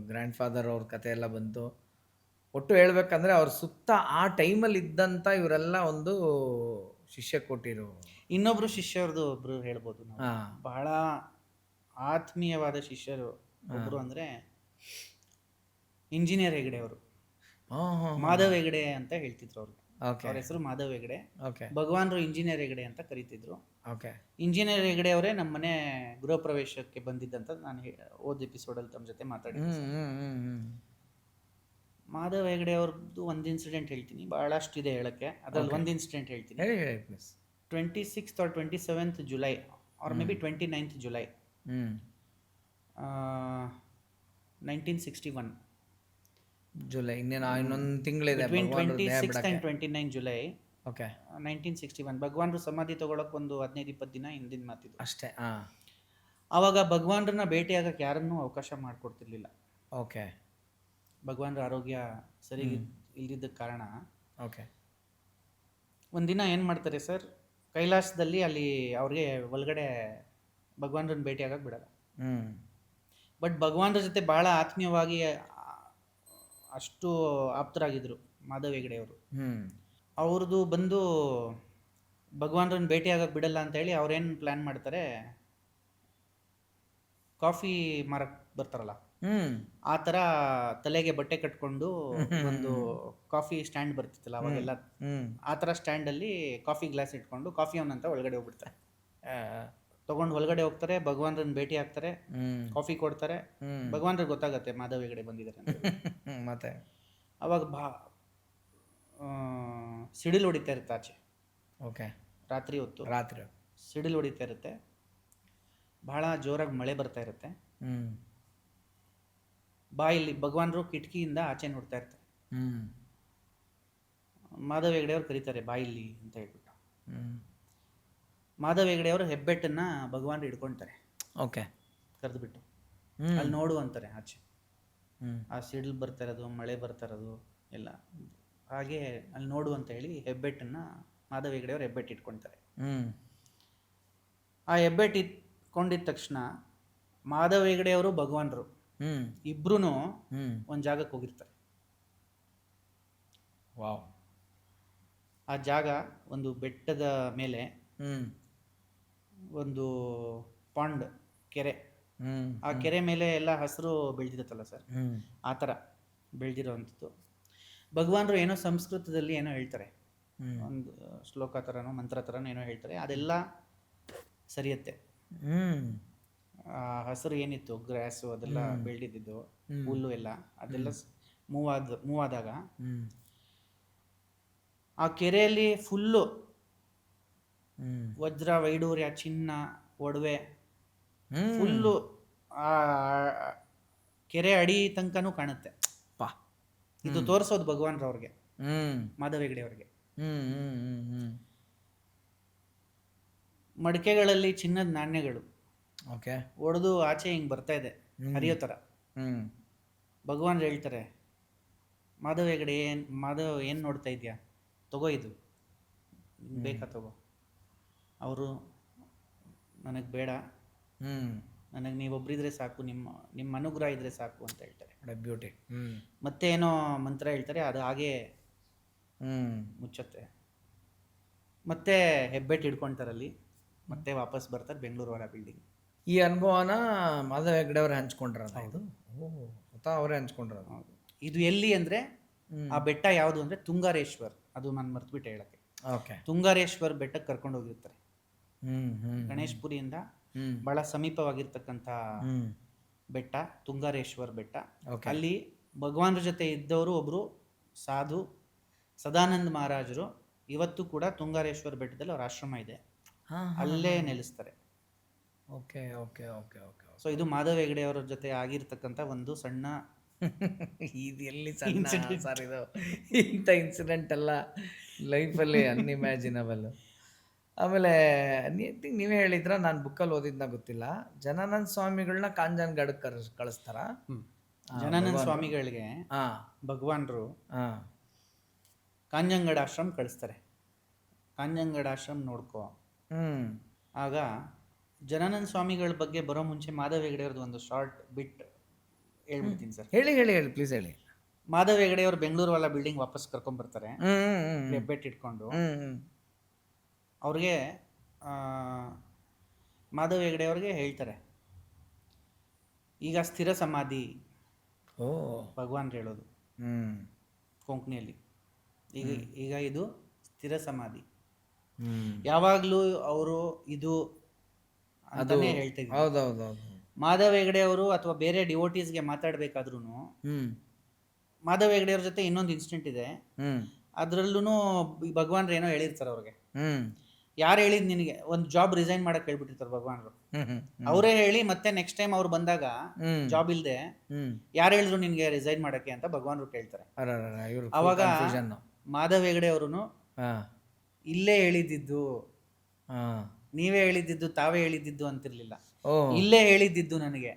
ಗ್ರ್ಯಾಂಡ್ ಫಾದರ್ ಅವ್ರ ಕತೆ ಎಲ್ಲ ಬಂತು. ಒಟ್ಟು ಹೇಳ್ಬೇಕಂದ್ರೆ ಅವ್ರ ಸುತ್ತ ಆ ಟೈಮಲ್ಲಿ ಇದ್ದಂಥ ಇವರೆಲ್ಲ ಒಂದು ಶಿಷ್ಯ ಕೊಟ್ಟಿರು. ಇನ್ನೊಬ್ರು ಶಿಷ್ಯರದು ಒಬ್ರು ಹೇಳ್ಬೋದು ನಾವು. ಹಾಂ ಬಹಳ ಆತ್ಮೀಯವಾದ ಶಿಷ್ಯರು ಒಬ್ರು ಅಂದ್ರೆ ಇಂಜಿನಿಯರ್ ಹೆಗಡೆ ಅವರು. ಹಾಂ ಹಾಂ ಮಾಧವ್ ಹೆಗಡೆ ಅಂತ ಹೇಳ್ತಿದ್ರು ಅವ್ರಿಗೆ. ಓಕೆ ಅವ್ರ ಹೆಸರು ಮಾಧವ್ ಹೆಗಡೆ. ಓಕೆ ಭಗವಾನ್ರು ಇಂಜಿನಿಯರ್ ಹೆಗಡೆ ಅಂತ ಕರೀತಿದ್ರು. ಓಕೆ ಇಂಜಿನಿಯರ್ ಹೆಗಡೆ ಅವರೇ ನಮ್ಮ ಮನೆ ಗೃಹ ಪ್ರವೇಶಕ್ಕೆ ಬಂದಿದ್ದಂತ ನಾನು ಓದ್ ಎಪಿಸೋಡಲ್ಲಿ ತಮ್ಮ ಜೊತೆ ಮಾತಾಡಿದ್ದೆ. ಮಾಧವ್ ಹೆಗಡೆ ಅವ್ರದ್ದು ಒಂದು ಇನ್ಸಿಡೆಂಟ್ ಹೇಳ್ತೀನಿ, ಬಹಳಷ್ಟು ಇದೆ ಹೇಳಕ್ಕೆ. ಅದ್ರಲ್ಲಿ ಒಂದು ಇನ್ಸಿಡೆಂಟ್ ಹೇಳ್ತೀನಿ. ಹೇಳಿ ಹೇಳಿ please. 26th or 27th July or maybe 29th July 1961. July ಇನ್ನೊಂದು ತಿಂಗಳಿದೆ. Between 26th and 29th July okay 1961 ಭಗವಾನ್ರು ಸಮಾಧಿ ತಗೊಳಕ್ ಒಂದು 15-20 ದಿನ ಹಿಂದಿನ ಮಾತಿದ್ದು ಅಷ್ಟೇ. ಹಾಂ ಆವಾಗ ಭಗವಾನ್ರನ್ನ ಭೇಟಿಯಾಗಕ್ಕೆ ಯಾರನ್ನೂ ಅವಕಾಶ ಮಾಡಿಕೊಡ್ತಿರ್ಲಿಲ್ಲ. ಓಕೆ ಭಗವಾನ್ರ ಆರೋಗ್ಯ ಸರಿ ಇಲ್ದಿದ್ದ ಕಾರಣ ಓಕೆ ಒಂದಿನ ಏನು ಮಾಡ್ತಾರೆ ಸರ್, ಕೈಲಾಸದಲ್ಲಿ ಅಲ್ಲಿ ಅವ್ರಿಗೆ ಒಳಗಡೆ ಭಗವಾನ್ರನ್ನ ಭೇಟಿಯಾಗಕ್ಕೆ ಬಿಡಲ್ಲ. ಬಟ್ ಭಗವಾನ್ರ ಜೊತೆ ಭಾಳ ಆತ್ಮೀಯವಾಗಿ ಅಷ್ಟು ಆಪ್ತರಾಗಿದ್ದರು ಮಾಧವ್ ಹೆಗಡೆ ಅವರು. ಅವ್ರದ್ದು ಬಂದು ಭಗವಾನ್ರನ್ನ ಭೇಟಿಯಾಗಕ್ಕೆ ಬಿಡಲ್ಲ ಅಂತ ಹೇಳಿ ಅವ್ರೇನು ಪ್ಲ್ಯಾನ್ ಮಾಡ್ತಾರೆ, ಕಾಫಿ ಮಾರಕ್ಕೆ ಬರ್ತಾರಲ್ಲ ಆ ಥರ ತಲೆಗೆ ಬಟ್ಟೆ ಕಟ್ಕೊಂಡು ಒಂದು ಕಾಫಿ ಸ್ಟ್ಯಾಂಡ್ ಬರ್ತಿತ್ತಲ್ಲ ಅವಾಗೆಲ್ಲ, ಆ ಥರ ಸ್ಟ್ಯಾಂಡಲ್ಲಿ ಕಾಫಿ ಗ್ಲಾಸ್ ಇಟ್ಕೊಂಡು ಕಾಫಿ ಅವನಂತ ಒಳಗಡೆ ಹೋಗ್ಬಿಡ್ತಾರೆ. ತೊಗೊಂಡು ಒಳಗಡೆ ಹೋಗ್ತಾರೆ, ಭಗವಾನ್ರನ್ನ ಭೇಟಿ ಆಗ್ತಾರೆ, ಕಾಫಿ ಕೊಡ್ತಾರೆ. ಭಗವಾನ್ರಿಗೆ ಗೊತ್ತಾಗತ್ತೆ ಮಾಧವ್ ಹೆಗಡೆ ಬಂದಿದ್ದಾರೆ ಅಂತ. ಮತ್ತೆ ಅವಾಗ ಸಿಡಿಲು ಹೊಡಿತಾ ಇರುತ್ತೆ ಆಚೆ. ಓಕೆ ರಾತ್ರಿ ಹೊತ್ತು ರಾತ್ರಿ ಸಿಡಿಲು ಹೊಡಿತಾ ಇರುತ್ತೆ, ಬಹಳ ಜೋರಾಗಿ ಮಳೆ ಬರ್ತಾ ಇರುತ್ತೆ. ಬಾಯಲ್ಲಿ ಭಗವಾನ್ರು ಕಿಟಕಿಯಿಂದ ಆಚೆ ನೋಡ್ತಾ ಇರ್ತಾರೆ. ಮಾಧವ್ ಹೆಗಡೆ ಅವ್ರು ಕರೀತಾರೆ ಬಾಯಿಲಿ ಅಂತ ಹೇಳ್ಬಿಟ್ಟು. ಮಾಧವ್ ಹೆಗಡೆ ಅವರು ಹೆಬ್ಬೆಟ್ಟನ್ನ ಭಗವಾನ್ರು ಹಿಡ್ಕೊಳ್ತಾರೆ. ಓಕೆ ಕರೆದ್ಬಿಟ್ಟು ಅಲ್ಲಿ ನೋಡು ಅಂತಾರೆ ಆಚೆ. ಆ ಸಿಡಿಲು ಬರ್ತಾ ಇರೋದು, ಮಳೆ ಬರ್ತಾ ಇರೋದು ಎಲ್ಲ ಹಾಗೆ ಅಲ್ಲಿ ನೋಡು ಅಂತ ಹೇಳಿ ಹೆಬ್ಬೆಟ್ಟನ್ನ ಮಾಧವ್ ಹೆಗಡೆ ಅವ್ರು ಹೆಬ್ಬೆಟ್ಟು ಇಟ್ಕೊಳ್ತಾರೆ. ಆ ಹೆಬ್ಬೆಟ್ಟು ಇಟ್ಕೊಂಡಿದ ತಕ್ಷಣ ಮಾಧವ್ ಹೆಗಡೆ ಅವರು ಭಗವಾನ್ರು ಇಬ್ರು ಒಂದು ಜಾಗಕ್ಕೆ ಹೋಗಿರ್ತಾರೆ. ವಾವ್. ಆ ಜಾಗ ಒಂದು ಬೆಟ್ಟದ ಮೇಲೆ ಒಂದು ಪಾಂಡ್, ಕೆರೆ. ಆ ಕೆರೆ ಮೇಲೆ ಎಲ್ಲ ಹಸಿರು ಬೆಳೆದಿರುತ್ತಲ್ಲ ಸರ್, ಆ ಥರ ಬೆಳೆದಿರೋವಂಥದ್ದು. ಭಗವಾನ್ರು ಏನೋ ಸಂಸ್ಕೃತದಲ್ಲಿ ಏನೋ ಹೇಳ್ತಾರೆ, ಒಂದು ಶ್ಲೋಕ ಥರನೋ ಮಂತ್ರ ಥರನೋ ಏನೋ ಹೇಳ್ತಾರೆ. ಅದೆಲ್ಲ ಸರಿಯತ್ತೆ. ಹಸಿರು ಏನಿತ್ತು ಗ್ರಾಸು ಅದೆಲ್ಲ ಬೆಳೆದಿದ್ದು, ಹುಲ್ಲು ಎಲ್ಲ ಅದೆಲ್ಲ ಮೂವ್ ಆದಾಗ ಆ ಕೆರೆಯಲ್ಲಿ ಫುಲ್ಲು ವಜ್ರ, ವೈಡೂರ್ಯ, ಚಿನ್ನ, ಒಡವೆ ಫುಲ್ಲು ಆ ಕೆರೆ ಅಡಿ ತನಕನೂ ಕಾಣುತ್ತೆ. ಇದು ತೋರಿಸೋದು ಭಗವಾನ್ರವ್ರಿಗೆ, ಮಾಧವ್ ಹೆಗಡೆ ಅವ್ರಿಗೆ. ಮಡಿಕೆಗಳಲ್ಲಿ ಚಿನ್ನದ ನಾಣ್ಯಗಳು ಓಕೆ ಒಡೆದು ಆಚೆ ಹಿಂಗೆ ಬರ್ತಾ ಇದೆ, ಹರಿಯೋ ಥರ. ಭಗವಾನ್ ಹೇಳ್ತಾರೆ, ಮಾಧವ್ ಹೆಗಡೆ ಮಾಧವ್ ಏನು ನೋಡ್ತಾ ಇದೆಯಾ, ತಗೋ ಇದು ಬೇಕಾ ತಗೋ. ಅವರು ನನಗೆ ಬೇಡ, ನನಗೆ ನೀವೊಬ್ಬರಿದ್ರೆ ಸಾಕು, ನಿಮ್ಮ ಅನುಗ್ರಹ ಇದ್ರೆ ಸಾಕು ಅಂತ ಹೇಳ್ತಾರೆ. ಬ್ಯೂಟಿ. ಮತ್ತೆ ಏನೋ ಮಂತ್ರ ಹೇಳ್ತಾರೆ, ಅದು ಹಾಗೆ ಮುಚ್ಚತ್ತೆ. ಮತ್ತೆ ಹೆಬ್ಬೆಟ್ಟು ಹಿಡ್ಕೊಳ್ತಾರಲ್ಲಿ, ಮತ್ತೆ ವಾಪಸ್ ಬರ್ತಾರೆ ಬೆಂಗಳೂರು ಹೊರ ಬಿಲ್ಡಿಂಗ್. ಈ ಅನುಭವನ ಮಾಧವ ಹೆಗ್ಡೆ ಅವರೇ ಹಂಚ್ಕೊಂಡ್ರಲ್ಲ ಇದು? ಓಹ್! ಸ್ವತಃ ಅವರೇ ಹಂಚ್ಕೊಂಡ್ರದು. ಹೌದು. ಇದು ಎಲ್ಲಿ ಅಂದರೆ ಆ ಬೆಟ್ಟ ಯಾವುದು ಅಂದರೆ ತುಂಗಾರೇಶ್ವರ್. ಅದು ನಾನು ಮರ್ತ್ಬಿಟ್ಟೆ ಹೇಳಕ್ಕೆ. ಓಕೆ. ತುಂಗಾರೇಶ್ವರ್ ಬೆಟ್ಟಕ್ಕೆ ಕರ್ಕೊಂಡು ಹೋಗಿರ್ತಾರೆ. ಹ್ಞೂ ಗಣೇಶ್ಪುರಿಯಿಂದ ಹ್ಞೂ ಭಾಳ ಸಮೀಪವಾಗಿರ್ತಕ್ಕಂಥ ಹ್ಞೂ ಬೆಟ್ಟ ತುಂಗಾರೇಶ್ವರ್ ಬೆಟ್ಟ. ಓಕೆ. ಅಲ್ಲಿ ಭಗವಾನ್ರ ಜೊತೆ ಇದ್ದವರು ಒಬ್ಬರು ಸಾಧು ಸದಾನಂದ ಮಹಾರಾಜರು. ಇವತ್ತು ಕೂಡ ತುಂಗಾರೇಶ್ವರ ಬೆಟ್ಟದಲ್ಲಿ ಅವ್ರ ಆಶ್ರಮ ಇದೆ, ಹಾಂ ಅಲ್ಲೇ ನೆಲೆಸ್ತಾರೆ. Okay okay okay okay. So ಇದು ಮಾಧವ ಹೆಗ್ಡೆ ಅವರ ಜೊತೆ ಆಗಿರ್ತಕ್ಕಂಥ ಒಂದು ಸಣ್ಣ ಇದು ಎಲ್ಲಿ ಸಣ್ಣ ಸರ್ ಇದು? ಇಂಥ ಇನ್ಸಿಡೆಂಟ್ ಎಲ್ಲ ಲೈಫಲ್ಲಿ ಅನ್ಇಮ್ಯಾಜಿನಬಲ್. ಆಮೇಲೆ ನೀವೇ ಹೇಳಿದ್ರ, ನಾನು ಬುಕ್ಕಲ್ಲಿ ಓದಿದ್ನ ಗೊತ್ತಿಲ್ಲ, ಜನಾನಂದ ಸ್ವಾಮಿಗಳನ್ನ ಕಾಂಜನ್ಗಢಕ್ಕೆ ಕಳಿಸ್ತಾರ. ಜನಾನಂದ ಸ್ವಾಮಿಗಳಿಗೆ ಹಾಂ ಭಗವಾನ್ರು ಹಾಂ ಕಾಂಜಂಗಡ ಆಶ್ರಮ ಕಳಿಸ್ತಾರೆ. ಕಾಂಜಂಗಡ ಆಶ್ರಮ ನೋಡ್ಕೋ. ಆಗ ಜನಾನಂದ ಸ್ವಾಮಿಗಳ ಬಗ್ಗೆ ಬರೋ ಮುಂಚೆ ಮಾಧವ ಹೆಗ್ಡೆ ಅವ್ರದ್ದು ಒಂದು ಶಾರ್ಟ್ ಬಿಟ್ ಹೇಳ್ಬಿಡ್ತೀನಿ ಸರ್. ಹೇಳಿ ಹೇಳಿ ಹೇಳಿ ಪ್ಲೀಸ್ ಹೇಳಿ. ಮಾಧವ ಹೆಗ್ಡೆ ಅವರು ಬೆಂಗಳೂರು ವಾಲ ಬಿಲ್ಡಿಂಗ್ ವಾಪಸ್ ಕರ್ಕೊಂಡ್ಬರ್ತಾರೆ ಹೆಬ್ಬೆಟ್ ಇಟ್ಕೊಂಡು. ಅವ್ರಿಗೆ ಮಾಧವ ಹೆಗ್ಡೆ ಅವ್ರಿಗೆ ಹೇಳ್ತಾರೆ, ಈಗ ಸ್ಥಿರ ಸಮಾಧಿ ಓ ಭಗವಾನ್ ಹೇಳೋದು ಕೊಂಕಣಿಯಲ್ಲಿ. ಈಗ ಇದು ಸ್ಥಿರ ಸಮಾಧಿ. ಯಾವಾಗಲೂ ಅವರು ಇದು ಅಂತಾನೆ ಹೇಳ್ತಾ ಇದ್ರು. ಹೌದೌದೌದು. ಮಾಧವ ಹೆಗ್ಡೆ ಅವರು ಅಥವಾ ಬೇರೆ ಡಿವೋಟೀಸ್ಗೆ ಮಾತಾಡ್ಬೇಕಾದ್ರೂ ಮಾಧವ ಹೆಗ್ಡೆ ಅವ್ರ ಜೊತೆ ಇನ್ನೊಂದು ಇನ್ಸಿಡೆಂಟ್ ಇದೆ. ಅದ್ರಲ್ಲೂ ಭಗವಾನ್ರು ಏನೋ ಹೇಳಿರ್ತಾರೆ ಅವ್ರಿಗೆ. ಯಾರು ಹೇಳಿದ್ ನಿನಗೆ? ಒಂದು ಜಾಬ್ ರಿಸೈನ್ ಮಾಡಕ್ ಹೇಳ್ಬಿಟ್ಟಿರ್ತಾರೆ ಭಗವಾನ್ರು. ಅವರೇ ಹೇಳಿ ಮತ್ತೆ ನೆಕ್ಸ್ಟ್ ಟೈಮ್ ಅವ್ರು ಬಂದಾಗ ಜಾಬ್ ಇಲ್ದೆ ಯಾರು ಹೇಳಿದ್ರು ನಿನ್ಗೆ ರಿಸೈನ್ ಮಾಡಕ್ಕೆ ಅಂತ ಭಗವಾನ್ರು ಕೇಳ್ತಾರೆ. ಅವಾಗ ಮಾಧವ ಹೆಗ್ಡೆ ಅವರು ಇಲ್ಲೇ ಹೇಳಿದ್ದು, ನೀವೇ ಹೇಳಿದ್ದು, ತಾವೇ ಹೇಳಿದ್ದು ಅಂತಿರ್ಲಿಲ್ಲ, ಇಲ್ಲೇ ಹೇಳಿದ್ದು ನನಗೆ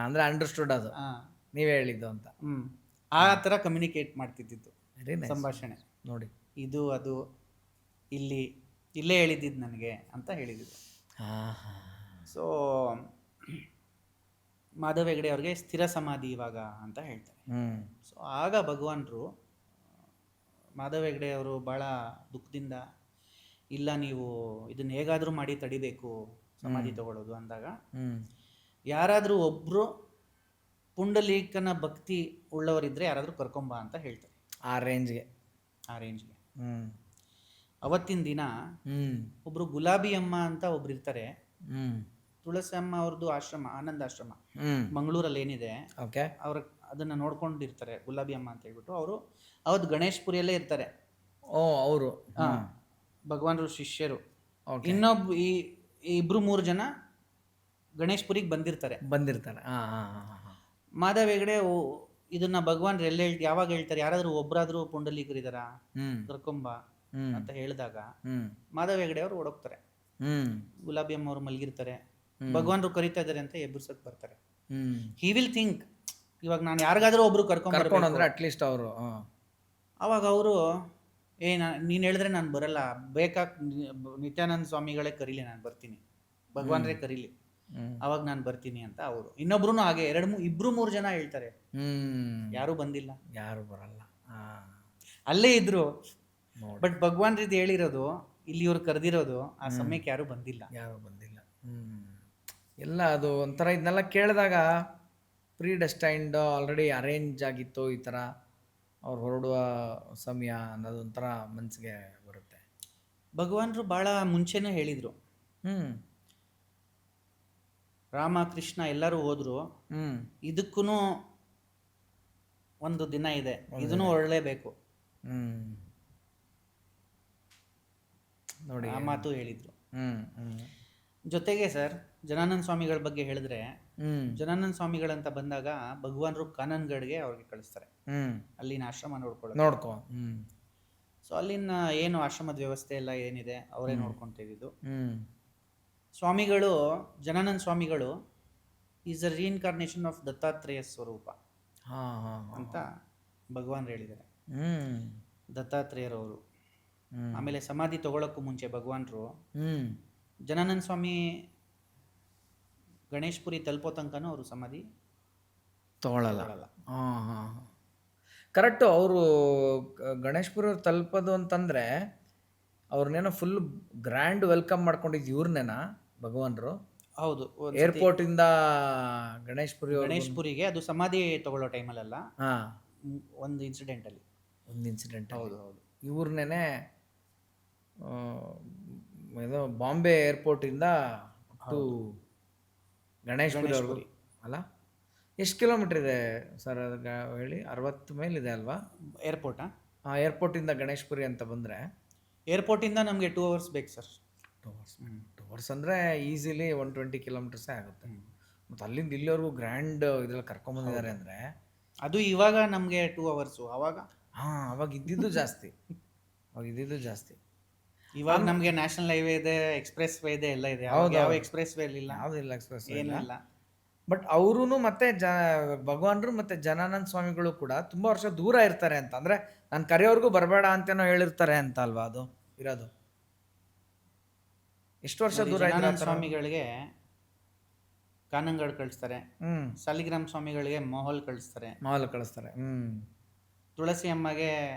ಅಂದ್ರೆ ಅಂಡರ್ಸ್ಟುಡ್, ಅದು ನೀವೇ ಹೇಳಿದ್ದು ಅಂತ. ಆ ತರ ಕಮ್ಯುನಿಕೇಟ್ ಮಾಡ್ತಿದ್ದು ಸಂಭಾಷಣೆ. ನೋಡಿ, ಇದು ಅದು ಇಲ್ಲೇ ಹೇಳಿದ್ದು ನನಗೆ ಅಂತ ಹೇಳಿದ್ದು. ಸೊ ಮಾಧವ ಹೆಗ್ಡೆ ಅವ್ರಿಗೆ ಸ್ಥಿರ ಸಮಾಧಿ ಇವಾಗ ಅಂತ ಹೇಳ್ತಾರೆ. ಸೊ ಆಗ ಭಗವಾನ್ರು ಮಾಧವ ಹೆಗ್ಡೆ ಅವರು ಭಾಳ ದುಃಖದಿಂದ, ಇಲ್ಲ ನೀವು ಇದನ್ನ ಹೇಗಾದರೂ ಮಾಡಿ ತಡಿಬೇಕು ಸಮಾಧಿ ತಗೊಳ್ಳೋದು ಅಂದಾಗ, ಯಾರಾದರೂ ಒಬ್ಬರು ಪುಂಡಲೀಕನ ಭಕ್ತಿ ಉಳ್ಳವರಿದ್ದರೆ ಯಾರಾದರೂ ಕರ್ಕೊಂಬ ಅಂತ ಹೇಳ್ತಾರೆ. ಆ ರೇಂಜ್ಗೆ ಅವತ್ತಿನ ದಿನ ಒಬ್ರು ಗುಲಾಬಿ ಅಮ್ಮ ಅಂತ ಒಬ್ರು ಇರ್ತಾರೆ. ತುಳಸಿ ಅಮ್ಮ ಅವ್ರದ್ದು ಆಶ್ರಮ, ಆನಂದ ಆಶ್ರಮ ಮಂಗಳೂರಲ್ಲಿ ಏನಿದೆ, ಅವ್ರ ಅದನ್ನ ನೋಡ್ಕೊಂಡಿರ್ತಾರೆ ಗುಲಾಬಿ ಅಮ್ಮ ಅಂತ ಹೇಳ್ಬಿಟ್ಟು. ಅವರು ಅವತ್ತು ಗಣೇಶ್ಪುರಿಯಲ್ಲೇ ಇರ್ತಾರೆ. ಅವರು ಭಗವಾನ್ರು ಶಿಷ್ಯರು. ಇನ್ನೊಬ್ಬ ಈ ಇಬ್ರು ಮೂರು ಜನ ಗಣೇಶ್ಪುರಿಗೆ ಬಂದಿರ್ತಾರೆ. ಮಾಧವ ಹೆಗ್ಡೆ ಇದನ್ನ ಭಗವಾನ್ ಯಾವಾಗ ಹೇಳ್ತಾರೆ, ಯಾರಾದ್ರೂ ಒಬ್ರಾದ್ರೂ ಪುಂಡಲೀಕರಿದಾರ ಕರ್ಕೊಂಬ ಅಂತ ಹೇಳಿದಾಗ ಮಾಧವ ಹೆಗ್ಡೆ ಅವರು ಓಡೋಗ್ತಾರೆ. ಗುಲಾಬಿ ಅಮ್ಮ ಅವರು ಮಲಗಿರ್ತಾರೆ, ಭಗವಾನ್ರು ಕರಿತಾ ಇದಾರೆ ಅಂತ ಎಬ್ಬರ್ಸಕ್ ಬರ್ತಾರೆ. ಹಿ ವಿಲ್ ಥಿಂಕ್, ಇವಾಗ ನಾನು ಯಾರಿಗಾದ್ರೂ ಒಬ್ರು ಕರ್ಕೊಂಡ್ರೆ ಅಟ್ಲೀಸ್ಟ್ ಅವರು. ಅವಾಗ ಅವರು ನೀನು ಹೇಳಿದ್ರೆ ನಾನು ಬರಲ್ಲ, ಬೇಕಾ ನಿತ್ಯಾನಂದ ಸ್ವಾಮಿಗಳೇ ಕರೀಲಿ, ನಾನು ಬರ್ತೀನಿ, ಭಗವಾನ್ರೇ ಕರೀಲಿ, ಅವಾಗ ನಾನು ಬರ್ತೀನಿ ಅಂತ ಅವರು. ಇನ್ನೊಬ್ರು ಹಾಗೆ ಇಬ್ರು ಮೂರು ಜನ ಹೇಳ್ತಾರೆ, ಯಾರು ಬಂದಿಲ್ಲ, ಯಾರು ಬರಲ್ಲ, ಅಲ್ಲೇ ಇದ್ರು. ಬಟ್ ಭಗವಾನ್ರಿದ್ ಹೇಳಿರೋದು, ಇಲ್ಲಿ ಇವ್ರು ಕರೆದಿರೋದು, ಆ ಸಮಯಕ್ಕೆ ಯಾರು ಬಂದಿಲ್ಲ. ಎಲ್ಲ ಅದು ಒಂಥರ ಇದನ್ನೆಲ್ಲ ಕೇಳಿದಾಗ ಪ್ರೀ ಡೆಸ್ಟೈನ್ಡ್, ಆಲ್ರೆಡಿ ಅರೇಂಜ್ ಆಗಿತ್ತು ಈ ಥರ ಅವ್ರು ಹೊರಡುವ ಸಮಯ ಅನ್ನೋದು ಒಂಥರ ಮನಸ್ಸಿಗೆ ಬರುತ್ತೆ. ಭಗವಾನ್ರು ಭಾಳ ಮುಂಚೆನೇ ಹೇಳಿದರು, ರಾಮ ಕೃಷ್ಣ ಎಲ್ಲರೂ ಹೋದ್ರು, ಇದಕ್ಕೂ ಒಂದು ದಿನ ಇದೆ, ಇದನ್ನು ಹೊರಡಲೇಬೇಕು ನೋಡಿ, ಆ ಮಾತು ಹೇಳಿದ್ರು. ಜೊತೆಗೆ ಸರ್, ಜನಾನಂದ ಸ್ವಾಮಿಗಳ ಬಗ್ಗೆ ಹೇಳಿದ್ರೆ, ಜನಾನಂದ ಸ್ವಾಮಿಗಳಂತ ಬಂದಾಗ ಭಗವಾನ್ರು ಕಾನನ್ಗಢ್ಗೆ ಅವ್ರಿಗೆ ಕಳಿಸ್ತಾರೆ, ಅಲ್ಲಿನ ಆಶ್ರಮ ನೋಡ್ಕೊ. ಸೊ ಅಲ್ಲಿನ ಏನು ಆಶ್ರಮದ ವ್ಯವಸ್ಥೆ ಎಲ್ಲ ಏನಿದೆ ಅವರೇ ನೋಡ್ಕೊಂತ ಇದ್ದಿದ್ದು. ಸ್ವಾಮಿಗಳು, ಜನಾನಂದ ಸ್ವಾಮಿಗಳು is a reincarnation of Dattatreya ಸ್ವರೂಪ ಅಂತ ಭಗವಾನ್ ಹೇಳಿದ್ದಾರೆ. ದತ್ತಾತ್ರೇಯರವರು ಆಮೇಲೆ ಸಮಾಧಿ ತಗೊಳಕ್ಕೂ ಮುಂಚೆ ಭಗವಾನ್ರು ಜನಾನಂದ ಸ್ವಾಮಿ ಗಣೇಶ್ಪುರಿ ತಲುಪೋ ತನಕನೂ ಅವರು ಸಮಾಧಿ ತಗೊಳ್ಳಲ್ಲ. ಕರೆಕ್ಟು. ಅವರು ಗಣೇಶ್ಪುರಿ ತಲುಪೋದು ಅಂತಂದರೆ ಅವ್ರನ್ನೇನೋ ಫುಲ್ ಗ್ರ್ಯಾಂಡ್ ವೆಲ್ಕಮ್ ಮಾಡ್ಕೊಂಡಿದ್ದು ಇವ್ರನ್ನೇನಾ ಭಗವಾನ್ರು? ಹೌದು, ಏರ್ಪೋರ್ಟಿಂದ ಗಣೇಶ್ಪುರಿ ಗಣೇಶ್ ಪುರಿಗೆ ಅದು ಸಮಾಧಿ ತಗೊಳ್ಳೋ ಟೈಮಲ್ಲೆಲ್ಲ ಹಾಂ ಒಂದು ಇನ್ಸಿಡೆಂಟಲ್ಲಿ. ಒಂದು ಇನ್ಸಿಡೆಂಟ್ ಹೌದು ಹೌದು. ಇವ್ರನ್ನೇ ಇದು ಬಾಂಬೆ ಏರ್ಪೋರ್ಟಿಂದ ಟು ಗಣೇಶ್ಪುರಿ ಅಲ್ಲ, ಎಷ್ಟು ಕಿಲೋಮೀಟ್ರ್ ಇದೆ ಸರ್ ಅದು ಹೇಳಿ? 60 ಮೇಲಿದೆ ಅಲ್ವಾ ಏರ್ಪೋರ್ಟಾ? ಏರ್ಪೋರ್ಟಿಂದ ಗಣೇಶ್ಪುರಿ ಅಂತ ಬಂದರೆ? ಏರ್ಪೋರ್ಟಿಂದ ನಮಗೆ 2 hours ಬೇಕು ಸರ್. 2 hours ಅಂದರೆ ಈಸಿಲಿ 120 ಕಿಲೋಮೀಟರ್ಸೇ ಆಗುತ್ತೆ. ಮತ್ತು ಅಲ್ಲಿಂದ ಇಲ್ಲಿವರೆಗೂ ಗ್ರ್ಯಾಂಡ್ ಇದ್ರಲ್ಲಿ ಕರ್ಕೊಂಬಂದಿದ್ದಾರೆ ಅಂದರೆ ಅದು ಇವಾಗ ನಮಗೆ 2 hours, ಅವಾಗ ಅವಾಗ ಇದ್ದಿದ್ದು ಜಾಸ್ತಿ. ಇವಾಗ ನಮಗೆ ನ್ಯಾಷನಲ್ ಹೈವೇ ಇದೆ, ಎಕ್ಸ್ಪ್ರೆಸ್ ವೇ ಇದೆ, ಎಲ್ಲ ಇದೆ. ಯಾವ ಎಕ್ಸ್ಪ್ರೆಸ್ ವೇ ಇಲ್ಲ, ಯಾವುದಿಲ್ಲ ಎಕ್ಸ್ಪ್ರೆಸ್ ಏನೂ ಇಲ್ಲ. ಬಟ್ ಅವರು ಮತ್ತೆ ಭಗವಾನ್ರು ಮತ್ತು ಜನಾನಂದ ಸ್ವಾಮಿಗಳು ಕೂಡ ತುಂಬ ವರ್ಷ ದೂರ ಇರ್ತಾರೆ ಅಂತ, ಅಂದರೆ ನಾನು ಕರೆಯೋರ್ಗೂ ಬರಬೇಡ ಅಂತೇನೋ ಹೇಳಿರ್ತಾರೆ ಅಂತ ಅಲ್ವಾ ಅದು ಇರೋದು? ಎಷ್ಟು ವರ್ಷ ದೂರ ಜನಾನಂದ ಸ್ವಾಮಿಗಳಿಗೆ ಕಾನಂಗಡ್ ಕಳಿಸ್ತಾರೆ, ಸಾಲಿಗ್ರಾಮ್ ಸ್ವಾಮಿಗಳಿಗೆ ಮೊಹಲ್ ಕಳಿಸ್ತಾರೆ, ತುಳಸಿ ಅಮ್ಮಗೆ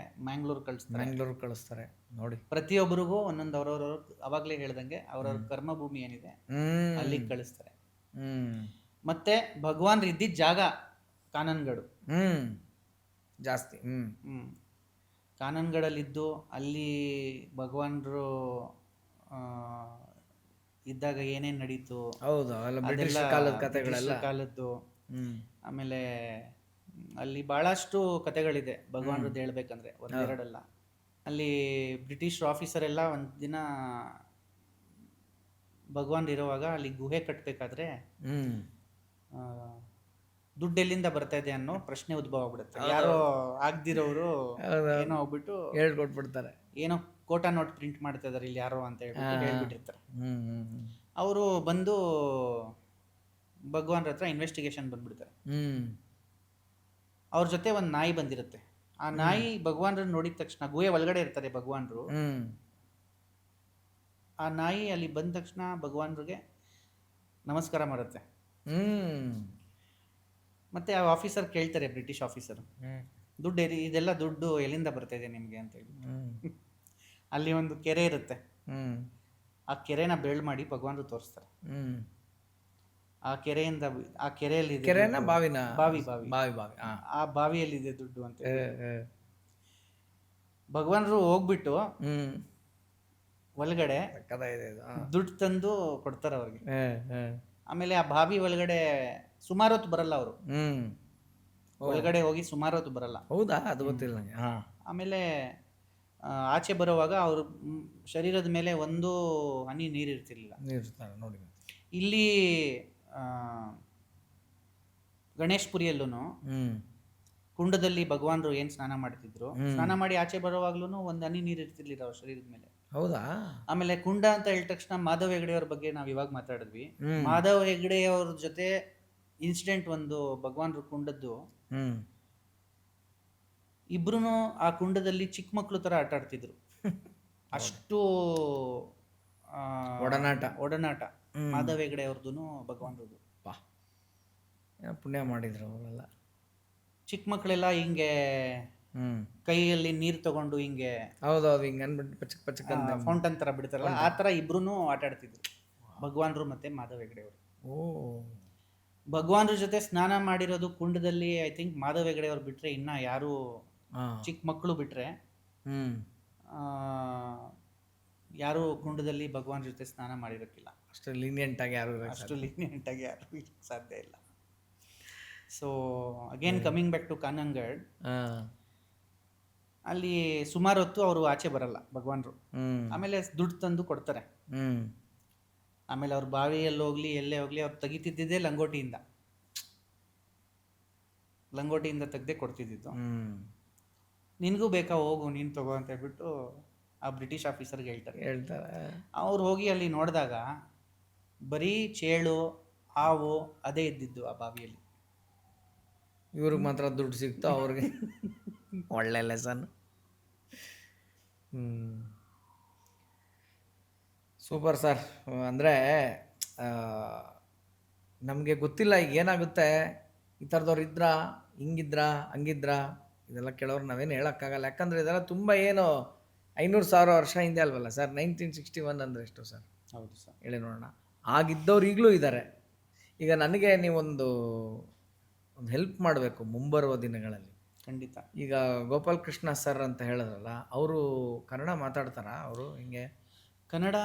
ಮ್ಯಾಂಗ್ಳೂರ್ ಕಳಿಸ್ತಾರೆ. ನೋಡಿ, ಪ್ರತಿಯೊಬ್ಬರಿಗೂ ಒಂದೊಂದು ಅವ್ರವ್ರ ಅವಾಗಲೇ ಹೇಳ್ದಂಗೆ ಅವ್ರವ್ರ ಕರ್ಮಭೂಮಿ ಏನಿದೆ ಅಲ್ಲಿಗೆ ಕಳಿಸ್ತಾರೆ. ಮತ್ತೆ ಭಗವಾನ್ ಇದ್ದಿದ್ದ ಜಾಗ ಕಾನನ್ಗಡು ಜಾಸ್ತಿ. ಕಾನನ್ಗಡಲ್ಲಿದ್ದು ಅಲ್ಲಿ ಭಗವಾನ್ರು ಇದ್ದಾಗ ಏನೇನು ನಡೀತು, ಹೌದು, ಬ್ರಿಟಿಷ್ ಕಾಲದ ಕಥೆಗಳೆಲ್ಲ, ಕಾಲದ್ದು. ಆಮೇಲೆ ಅಲ್ಲಿ ಬಹಳಷ್ಟು ಕಥೆಗಳಿದೆ ಭಗವಾನ್ರದ್ದು ಹೇಳ್ಬೇಕಂದ್ರೆ, ಒಂದೆರಡಲ್ಲ. ಅಲ್ಲಿ ಬ್ರಿಟಿಷ್ ಆಫೀಸರ್ ಎಲ್ಲ ಒಂದು ದಿನ ಭಗವಾನ್ ಇರುವಾಗ ಅಲ್ಲಿ ಗುಹೆ ಕಟ್ಟಬೇಕಾದ್ರೆ ದುಡ್ಡು ಎಲ್ಲಿಂದ ಬರ್ತಾ ಇದೆ ಅನ್ನೋ ಪ್ರಶ್ನೆ ಉದ್ಭವ ಆಗ್ಬಿಡುತ್ತೆ. ಯಾರೋ ಆಗ್ದಿರೋರು ಏನೋ ಹೋಗ್ಬಿಟ್ಟು ಹೇಳ್ಕೊಟ್ಬಿಡ್ತಾರೆ, ಏನೋ ಕೋಟಾ ನೋಟ್ ಪ್ರಿಂಟ್ ಮಾಡ್ತಾ ಇದಾರೆ ಇಲ್ಲಿ ಯಾರೋ ಅಂತ ಹೇಳ್ಬಿಟ್ಟಿರ್ತಾರೆ. ಅವರು ಬಂದು ಭಗವಾನ್ರ ಹತ್ರ ಇನ್ವೆಸ್ಟಿಗೇಷನ್ ಬಂದ್ಬಿಡ್ತಾರೆ. ಅವ್ರ ಜೊತೆ ಒಂದು ನಾಯಿ ಬಂದಿರುತ್ತೆ. ಆ ನಾಯಿ ಭಗವಾನ್ರನ್ನ ನೋಡಿದ ತಕ್ಷಣ, ಗುಹೆ ಒಳಗಡೆ ಇರ್ತಾರೆ ಭಗವಾನ್ರು, ಆ ನಾಯಿ ಅಲ್ಲಿ ಬಂದ ತಕ್ಷಣ ಭಗವಾನ್ರಿಗೆ ನಮಸ್ಕಾರ ಮಾಡುತ್ತೆ. ಮತ್ತೆ ಆ ಆಫೀಸರ್ ಕೇಳ್ತಾರೆ, ಬ್ರಿಟಿಷ್ ಆಫೀಸರ್, ದುಡ್ಡು ಇದೆಲ್ಲ ದುಡ್ಡು ಎಲ್ಲಿಂದ ಬರ್ತಾ ಇದೆ ನಿಮಗೆ ಅಂತ ಹೇಳಿ. ಅಲ್ಲಿ ಒಂದು ಕೆರೆ ಇರುತ್ತೆ, ಆ ಕೆರೆನ ಬೆಳ್ಳು ಮಾಡಿ ಭಗವಾನ್ರು ತೋರಿಸ್ತಾರೆ. ಆ ಕೆರೆಯಿಂದ, ಆ ಕೆರೆಯಲ್ಲಿ ಆ ಬಾವಿಯಲ್ಲಿದೆ ದುಡ್ಡು ಅಂತ ಭಗವಾನ್ರು ಹೋಗ್ಬಿಟ್ಟು ಒಳಗಡೆ ದುಡ್ಡು ತಂದು ಕೊಡ್ತಾರೆ ಅವ್ರಿಗೆ. ಆಮೇಲೆ ಆ ಬಾವಿ ಒಳಗಡೆ ಸುಮಾರು ಹೊತ್ತು ಬರಲ್ಲ ಅವರು, ಒಳಗಡೆ ಹೋಗಿ ಸುಮಾರು ಹೊತ್ತು ಬರಲ್ಲ. ಹೌದಾ? ಅದು ಗೊತ್ತಿಲ್ಲ ನನಗೆ. ಆಮೇಲೆ ಆಚೆ ಬರುವಾಗ ಅವ್ರ ಶರೀರದ ಮೇಲೆ ಒಂದು ಹನಿ ನೀರು ಇರ್ತಿರ್ಲಿಲ್ಲ. ನೋಡಿ, ಇಲ್ಲಿ ಗಣೇಶ್ ಪುರಿಯಲ್ಲೂ ಕುಂಡದಲ್ಲಿ ಭಗವಾನ್ರು ಏನ್ ಸ್ನಾನ ಮಾಡ್ತಿದ್ರು, ಸ್ನಾನ ಮಾಡಿ ಆಚೆ ಬರುವಾಗ್ಲೂ ಒಂದು ಹನಿ ನೀರು ಇರ್ತಿರ್ಲಿಲ್ಲ ಅವ್ರ ಶರೀರದ ಮೇಲೆ. ಹೌದಾ? ಆಮೇಲೆ ಕುಂಡ ಅಂತ ಹೇಳಿದ ತಕ್ಷಣ ಮಾಧವ್ ಹೆಗ್ಡೆ ಅವ್ರ ಬಗ್ಗೆ ನಾವ್ ಇವಾಗ ಮಾತಾಡಿದ್ವಿ. ಮಾಧವ್ ಹೆಗ್ಡೆ ಅವ್ರ ಜೊತೆ ಇನ್ಸಿಡೆಂಟ್ ಒಂದು ಭಗವಾನ್ರು ಕುಂಡದ್ದು, ಇಬ್ರು ಆ ಕುಂಡದಲ್ಲಿ ಚಿಕ್ಕ ಮಕ್ಳು ತರ ಆಟ ಆಡ್ತಿದ್ರು. ಅಷ್ಟು ಒಡನಾಟ ಮಾಧವ್ ಹೆಗ್ಡೆ ಅವ್ರದ್ದು ಭಗವಾನ್ರದ್ದು. ಪುಣ್ಯ ಮಾಡಿದ್ರು ಅವರೆಲ್ಲ. ಚಿಕ್ಕ ಮಕ್ಕಳೆಲ್ಲ ಹಿಂಗೆ ಕೈಯಲ್ಲಿ ನೀರು ತಗೊಂಡು ಹಿಂಗೆ, ಹೌದೌದು, ಹಿಂಗೆ ಅಂದ್ಬಿಟ್ಟು ಪಚಕ್ ಪಚಕ್ ಅಂತ ಫೌಂಟನ್ ತರ ಬಿಡ್ತಾರಲ್ಲ, ಆ ತರ ಇಬ್ರು ಆಟ ಆಡ್ತಿದ್ರು ಭಗವಾನ್ರು ಮತ್ತೆ ಮಾಧವ್ ಹೆಗ್ಡೆ ಅವರು. ಭಗವಾನ್ರ ಜೊತೆ ಸ್ನಾನ ಮಾಡಿರೋದು ಕುಂಡದಲ್ಲಿ ಐ ಥಿಂಕ್ ಮಾಧವ್ ಹೆಗ್ಡೆ ಅವ್ರು ಬಿಟ್ರೆ ಇನ್ನ ಯಾರು, ಚಿಕ್ಕ ಮಕ್ಕಳು ಬಿಟ್ರೆ ಯಾರು ಕುಂಡದಲ್ಲಿ ಭಗವಾನ್ ಜೊತೆ ಸ್ನಾನ ಮಾಡಿರೋಕ್ಕಿಲ್ಲ. ಅಷ್ಟು ಲೀನಿಯಂಟ್ ಆಗಿ ಯಾರು ಸಾಧ್ಯ ಇಲ್ಲ. So again coming back to Kanhangad, ಅಲ್ಲಿ ಸುಮಾರು ಹೊತ್ತು ಅವರು ಆಚೆ ಬರಲ್ಲ ಭಗವಾನ್ರು. ಆಮೇಲೆ ದುಡ್ಡು ತಂದು ಕೊಡ್ತಾರೆ. ಆಮೇಲೆ ಅವ್ರ ಬಾವಿಯಲ್ಲಿ ಹೋಗ್ಲಿ ಎಲ್ಲೇ ಹೋಗ್ಲಿ ಅವ್ರು ತೆಗಿತಿದ್ದಿದ್ದೇ ಲಂಗೋಟಿಯಿಂದ ತೆಗ್ದೇ ಕೊಡ್ತಿದ್ದು. ನಿನಗೂ ಬೇಕಾ, ಹೋಗು ನೀನು ತಗೋ ಅಂತ ಹೇಳ್ಬಿಟ್ಟು ಆ ಬ್ರಿಟಿಷ್ ಆಫೀಸರ್ಗೆ ಹೇಳ್ತಾರೆ. ಅವ್ರು ಹೋಗಿ ಅಲ್ಲಿ ನೋಡಿದಾಗ ಬರೀ ಚೇಳು ಹಾವು ಅದೇ ಇದ್ದಿದ್ದು ಆ ಬಾವಿಯಲ್ಲಿ. ಇವ್ರಿಗೆ ಮಾತ್ರ ದುಡ್ಡು ಸಿಕ್ತು, ಅವ್ರಿಗೆ ಒಳ್ಳೆ ಲೆಸನ್. Super sir. ಅಂದರೆ ನಮಗೆ ಗೊತ್ತಿಲ್ಲ ಈಗ ಏನಾಗುತ್ತೆ, ಈ ಥರದವ್ರು ಇದ್ರಾ, ಹಿಂಗಿದ್ರಾ, ಹಂಗಿದ್ರಾ, ಇದೆಲ್ಲ ಕೇಳೋರು ನಾವೇನು ಹೇಳೋಕ್ಕಾಗಲ್ಲ. ಯಾಕಂದರೆ ಇದೆಲ್ಲ ತುಂಬ ಏನು 500,000 ವರ್ಷ ಹಿಂದೆ ಅಲ್ವಲ್ಲ ಸರ್. 1961 ಅಂದರೆ ಎಷ್ಟು ಸರ್? ಹೌದು ಸರ್, ಹೇಳಿ ನೋಡೋಣ. ಆಗಿದ್ದವ್ರು ಈಗಲೂ ಇದ್ದಾರೆ. ಈಗ ನನಗೆ ನೀವೊಂದು ಹೆಲ್ಪ್ ಮಾಡಬೇಕು ಮುಂಬರುವ ದಿನಗಳಲ್ಲಿ. ಖಂಡಿತ. ಈಗ ಗೋಪಾಲ್ ಕೃಷ್ಣ ಸರ್ ಅಂತ ಹೇಳಿದ್ರಲ್ಲ, ಅವರು ಕನ್ನಡ ಮಾತಾಡ್ತಾರಾ ಅವರು ಹಿಂಗೆ? ಕನ್ನಡ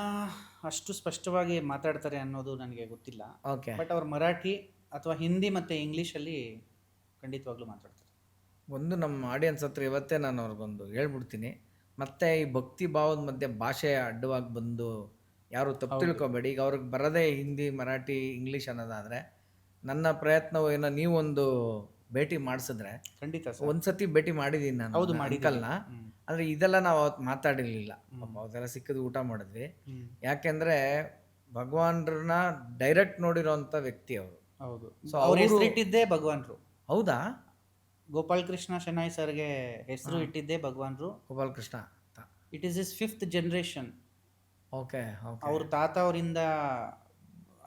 ಅಷ್ಟು ಸ್ಪಷ್ಟವಾಗಿ ಮಾತಾಡ್ತಾರೆ ಅನ್ನೋದು ನನಗೆ ಗೊತ್ತಿಲ್ಲ. ಓಕೆ. ಬಟ್ ಅವ್ರು ಮರಾಠಿ ಅಥವಾ ಹಿಂದಿ ಮತ್ತು ಇಂಗ್ಲೀಷಲ್ಲಿ ಖಂಡಿತವಾಗ್ಲೂ ಮಾತಾಡ್ತಾರೆ. ಒಂದು ನಮ್ಮ ಆಡಿಯನ್ಸ್ ಹತ್ರ ಇವತ್ತೇ ನಾನು ಅವ್ರಿಗೊಂದು ಹೇಳ್ಬಿಡ್ತೀನಿ. ಮತ್ತು ಈ ಭಕ್ತಿ ಭಾವದ ಮಧ್ಯೆ ಭಾಷೆ ಅಡ್ಡವಾಗಿ ಬಂದು ಯಾರು ತಪ್ಪು ತಿಳ್ಕೊಬೇಡಿ. ಈಗ ಅವ್ರಿಗೆ ಬರೋದೇ ಹಿಂದಿ, ಮರಾಠಿ, ಇಂಗ್ಲೀಷ್ ಅನ್ನೋದಾದರೆ ನನ್ನ ಪ್ರಯತ್ನವು ಏನೋ ನೀವೊಂದು ಭೇಟಿ ಮಾಡಿಸಿದ್ರೆ, ಖಂಡಿತ ಸರ್. ಒಂದ್ಸತಿ ಭೇಟಿ ಮಾಡಿದ್ದೀನಿ ನಾನು ಹೌದು, ಅಂಕಲ್ನ. ಆದರೆ ಇದೆಲ್ಲ ನಾವು ಅವತ್ತು ಮಾತಾಡಿರಲಿಲ್ಲ. ಅವತ್ತೆಲ್ಲ ಸಿಕ್ಕಿದ್ದು ಊಟ ಮಾಡಿದ್ವಿ. ಯಾಕೆಂದರೆ ಭಗವಾನ್ರನ್ನ ಡೈರೆಕ್ಟ್ ನೋಡಿರೋಂಥ ವ್ಯಕ್ತಿ ಅವರು. ಹೌದು. ಸೊ ಅವ್ರ ಹೆಸರಿಟ್ಟಿದ್ದೇ ಭಗವಾನ್ರು. ಹೌದಾ? ಗೋಪಾಲ್ ಕೃಷ್ಣ ಶೆಣಾಯ್ ಸರ್ಗೆ ಹೆಸರು ಇಟ್ಟಿದ್ದೇ ಭಗವಾನ್ರು. ಗೋಪಾಲ್ ಕೃಷ್ಣ ಅಂತ. It is is 5th generation. Okay okay. ಅವ್ರ ತಾತ ಅವರಿಂದ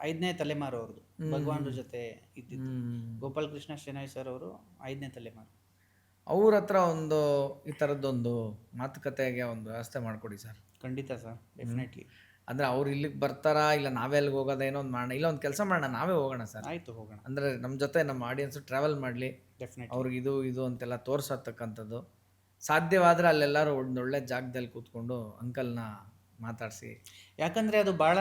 5ನೇ ತಲೆಮಾರು ಅವ್ರದ್ದು ಭಗವಾನ್ರ ಜೊತೆ ಇದ್ದಿದ್ದು. ಗೋಪಾಲ್ ಕೃಷ್ಣ ಶೆಣಾಯ್ ಸರ್ ಅವರು 5ನೇ ತಲೆಮಾರು. ಅವ್ರ ಹತ್ರ ಒಂದು ಈ ಥರದ್ದೊಂದು ಮಾತುಕತೆಗೆ ಒಂದು ವ್ಯವಸ್ಥೆ ಮಾಡಿಕೊಡಿ ಸರ್. ಖಂಡಿತ ಸರ್, ಡೆಫಿನೆಟ್ಲಿ. ಅಂದರೆ ಅವ್ರು ಇಲ್ಲಿಗೆ ಬರ್ತಾರಾ, ಇಲ್ಲ ನಾವೇ ಅಲ್ಲಿಗೆ ಹೋಗೋದ, ಏನೋ ಒಂದು ಮಾಡೋಣ, ಇಲ್ಲ ಒಂದು ಕೆಲಸ ಮಾಡೋಣ, ನಾವೇ ಹೋಗೋಣ ಸರ್. ಆಯಿತು, ಹೋಗೋಣ. ಅಂದರೆ ನಮ್ಮ ಜೊತೆ ನಮ್ಮ ಆಡಿಯನ್ಸು ಟ್ರಾವೆಲ್ ಮಾಡಲಿ, ಡೆಫಿನೆಟ್ಲಿ. ಅವ್ರಿಗೆ ಇದು ಅಂತೆಲ್ಲ ತೋರ್ಸತಕ್ಕಂಥದ್ದು. ಸಾಧ್ಯವಾದರೆ ಅಲ್ಲೆಲ್ಲರೂ ಒಂದು ಒಳ್ಳೆ ಜಾಗದಲ್ಲಿ ಕೂತ್ಕೊಂಡು ಅಂಕಲ್ನ ಮಾತಾಡಿಸಿ. ಯಾಕಂದರೆ ಅದು ಭಾಳ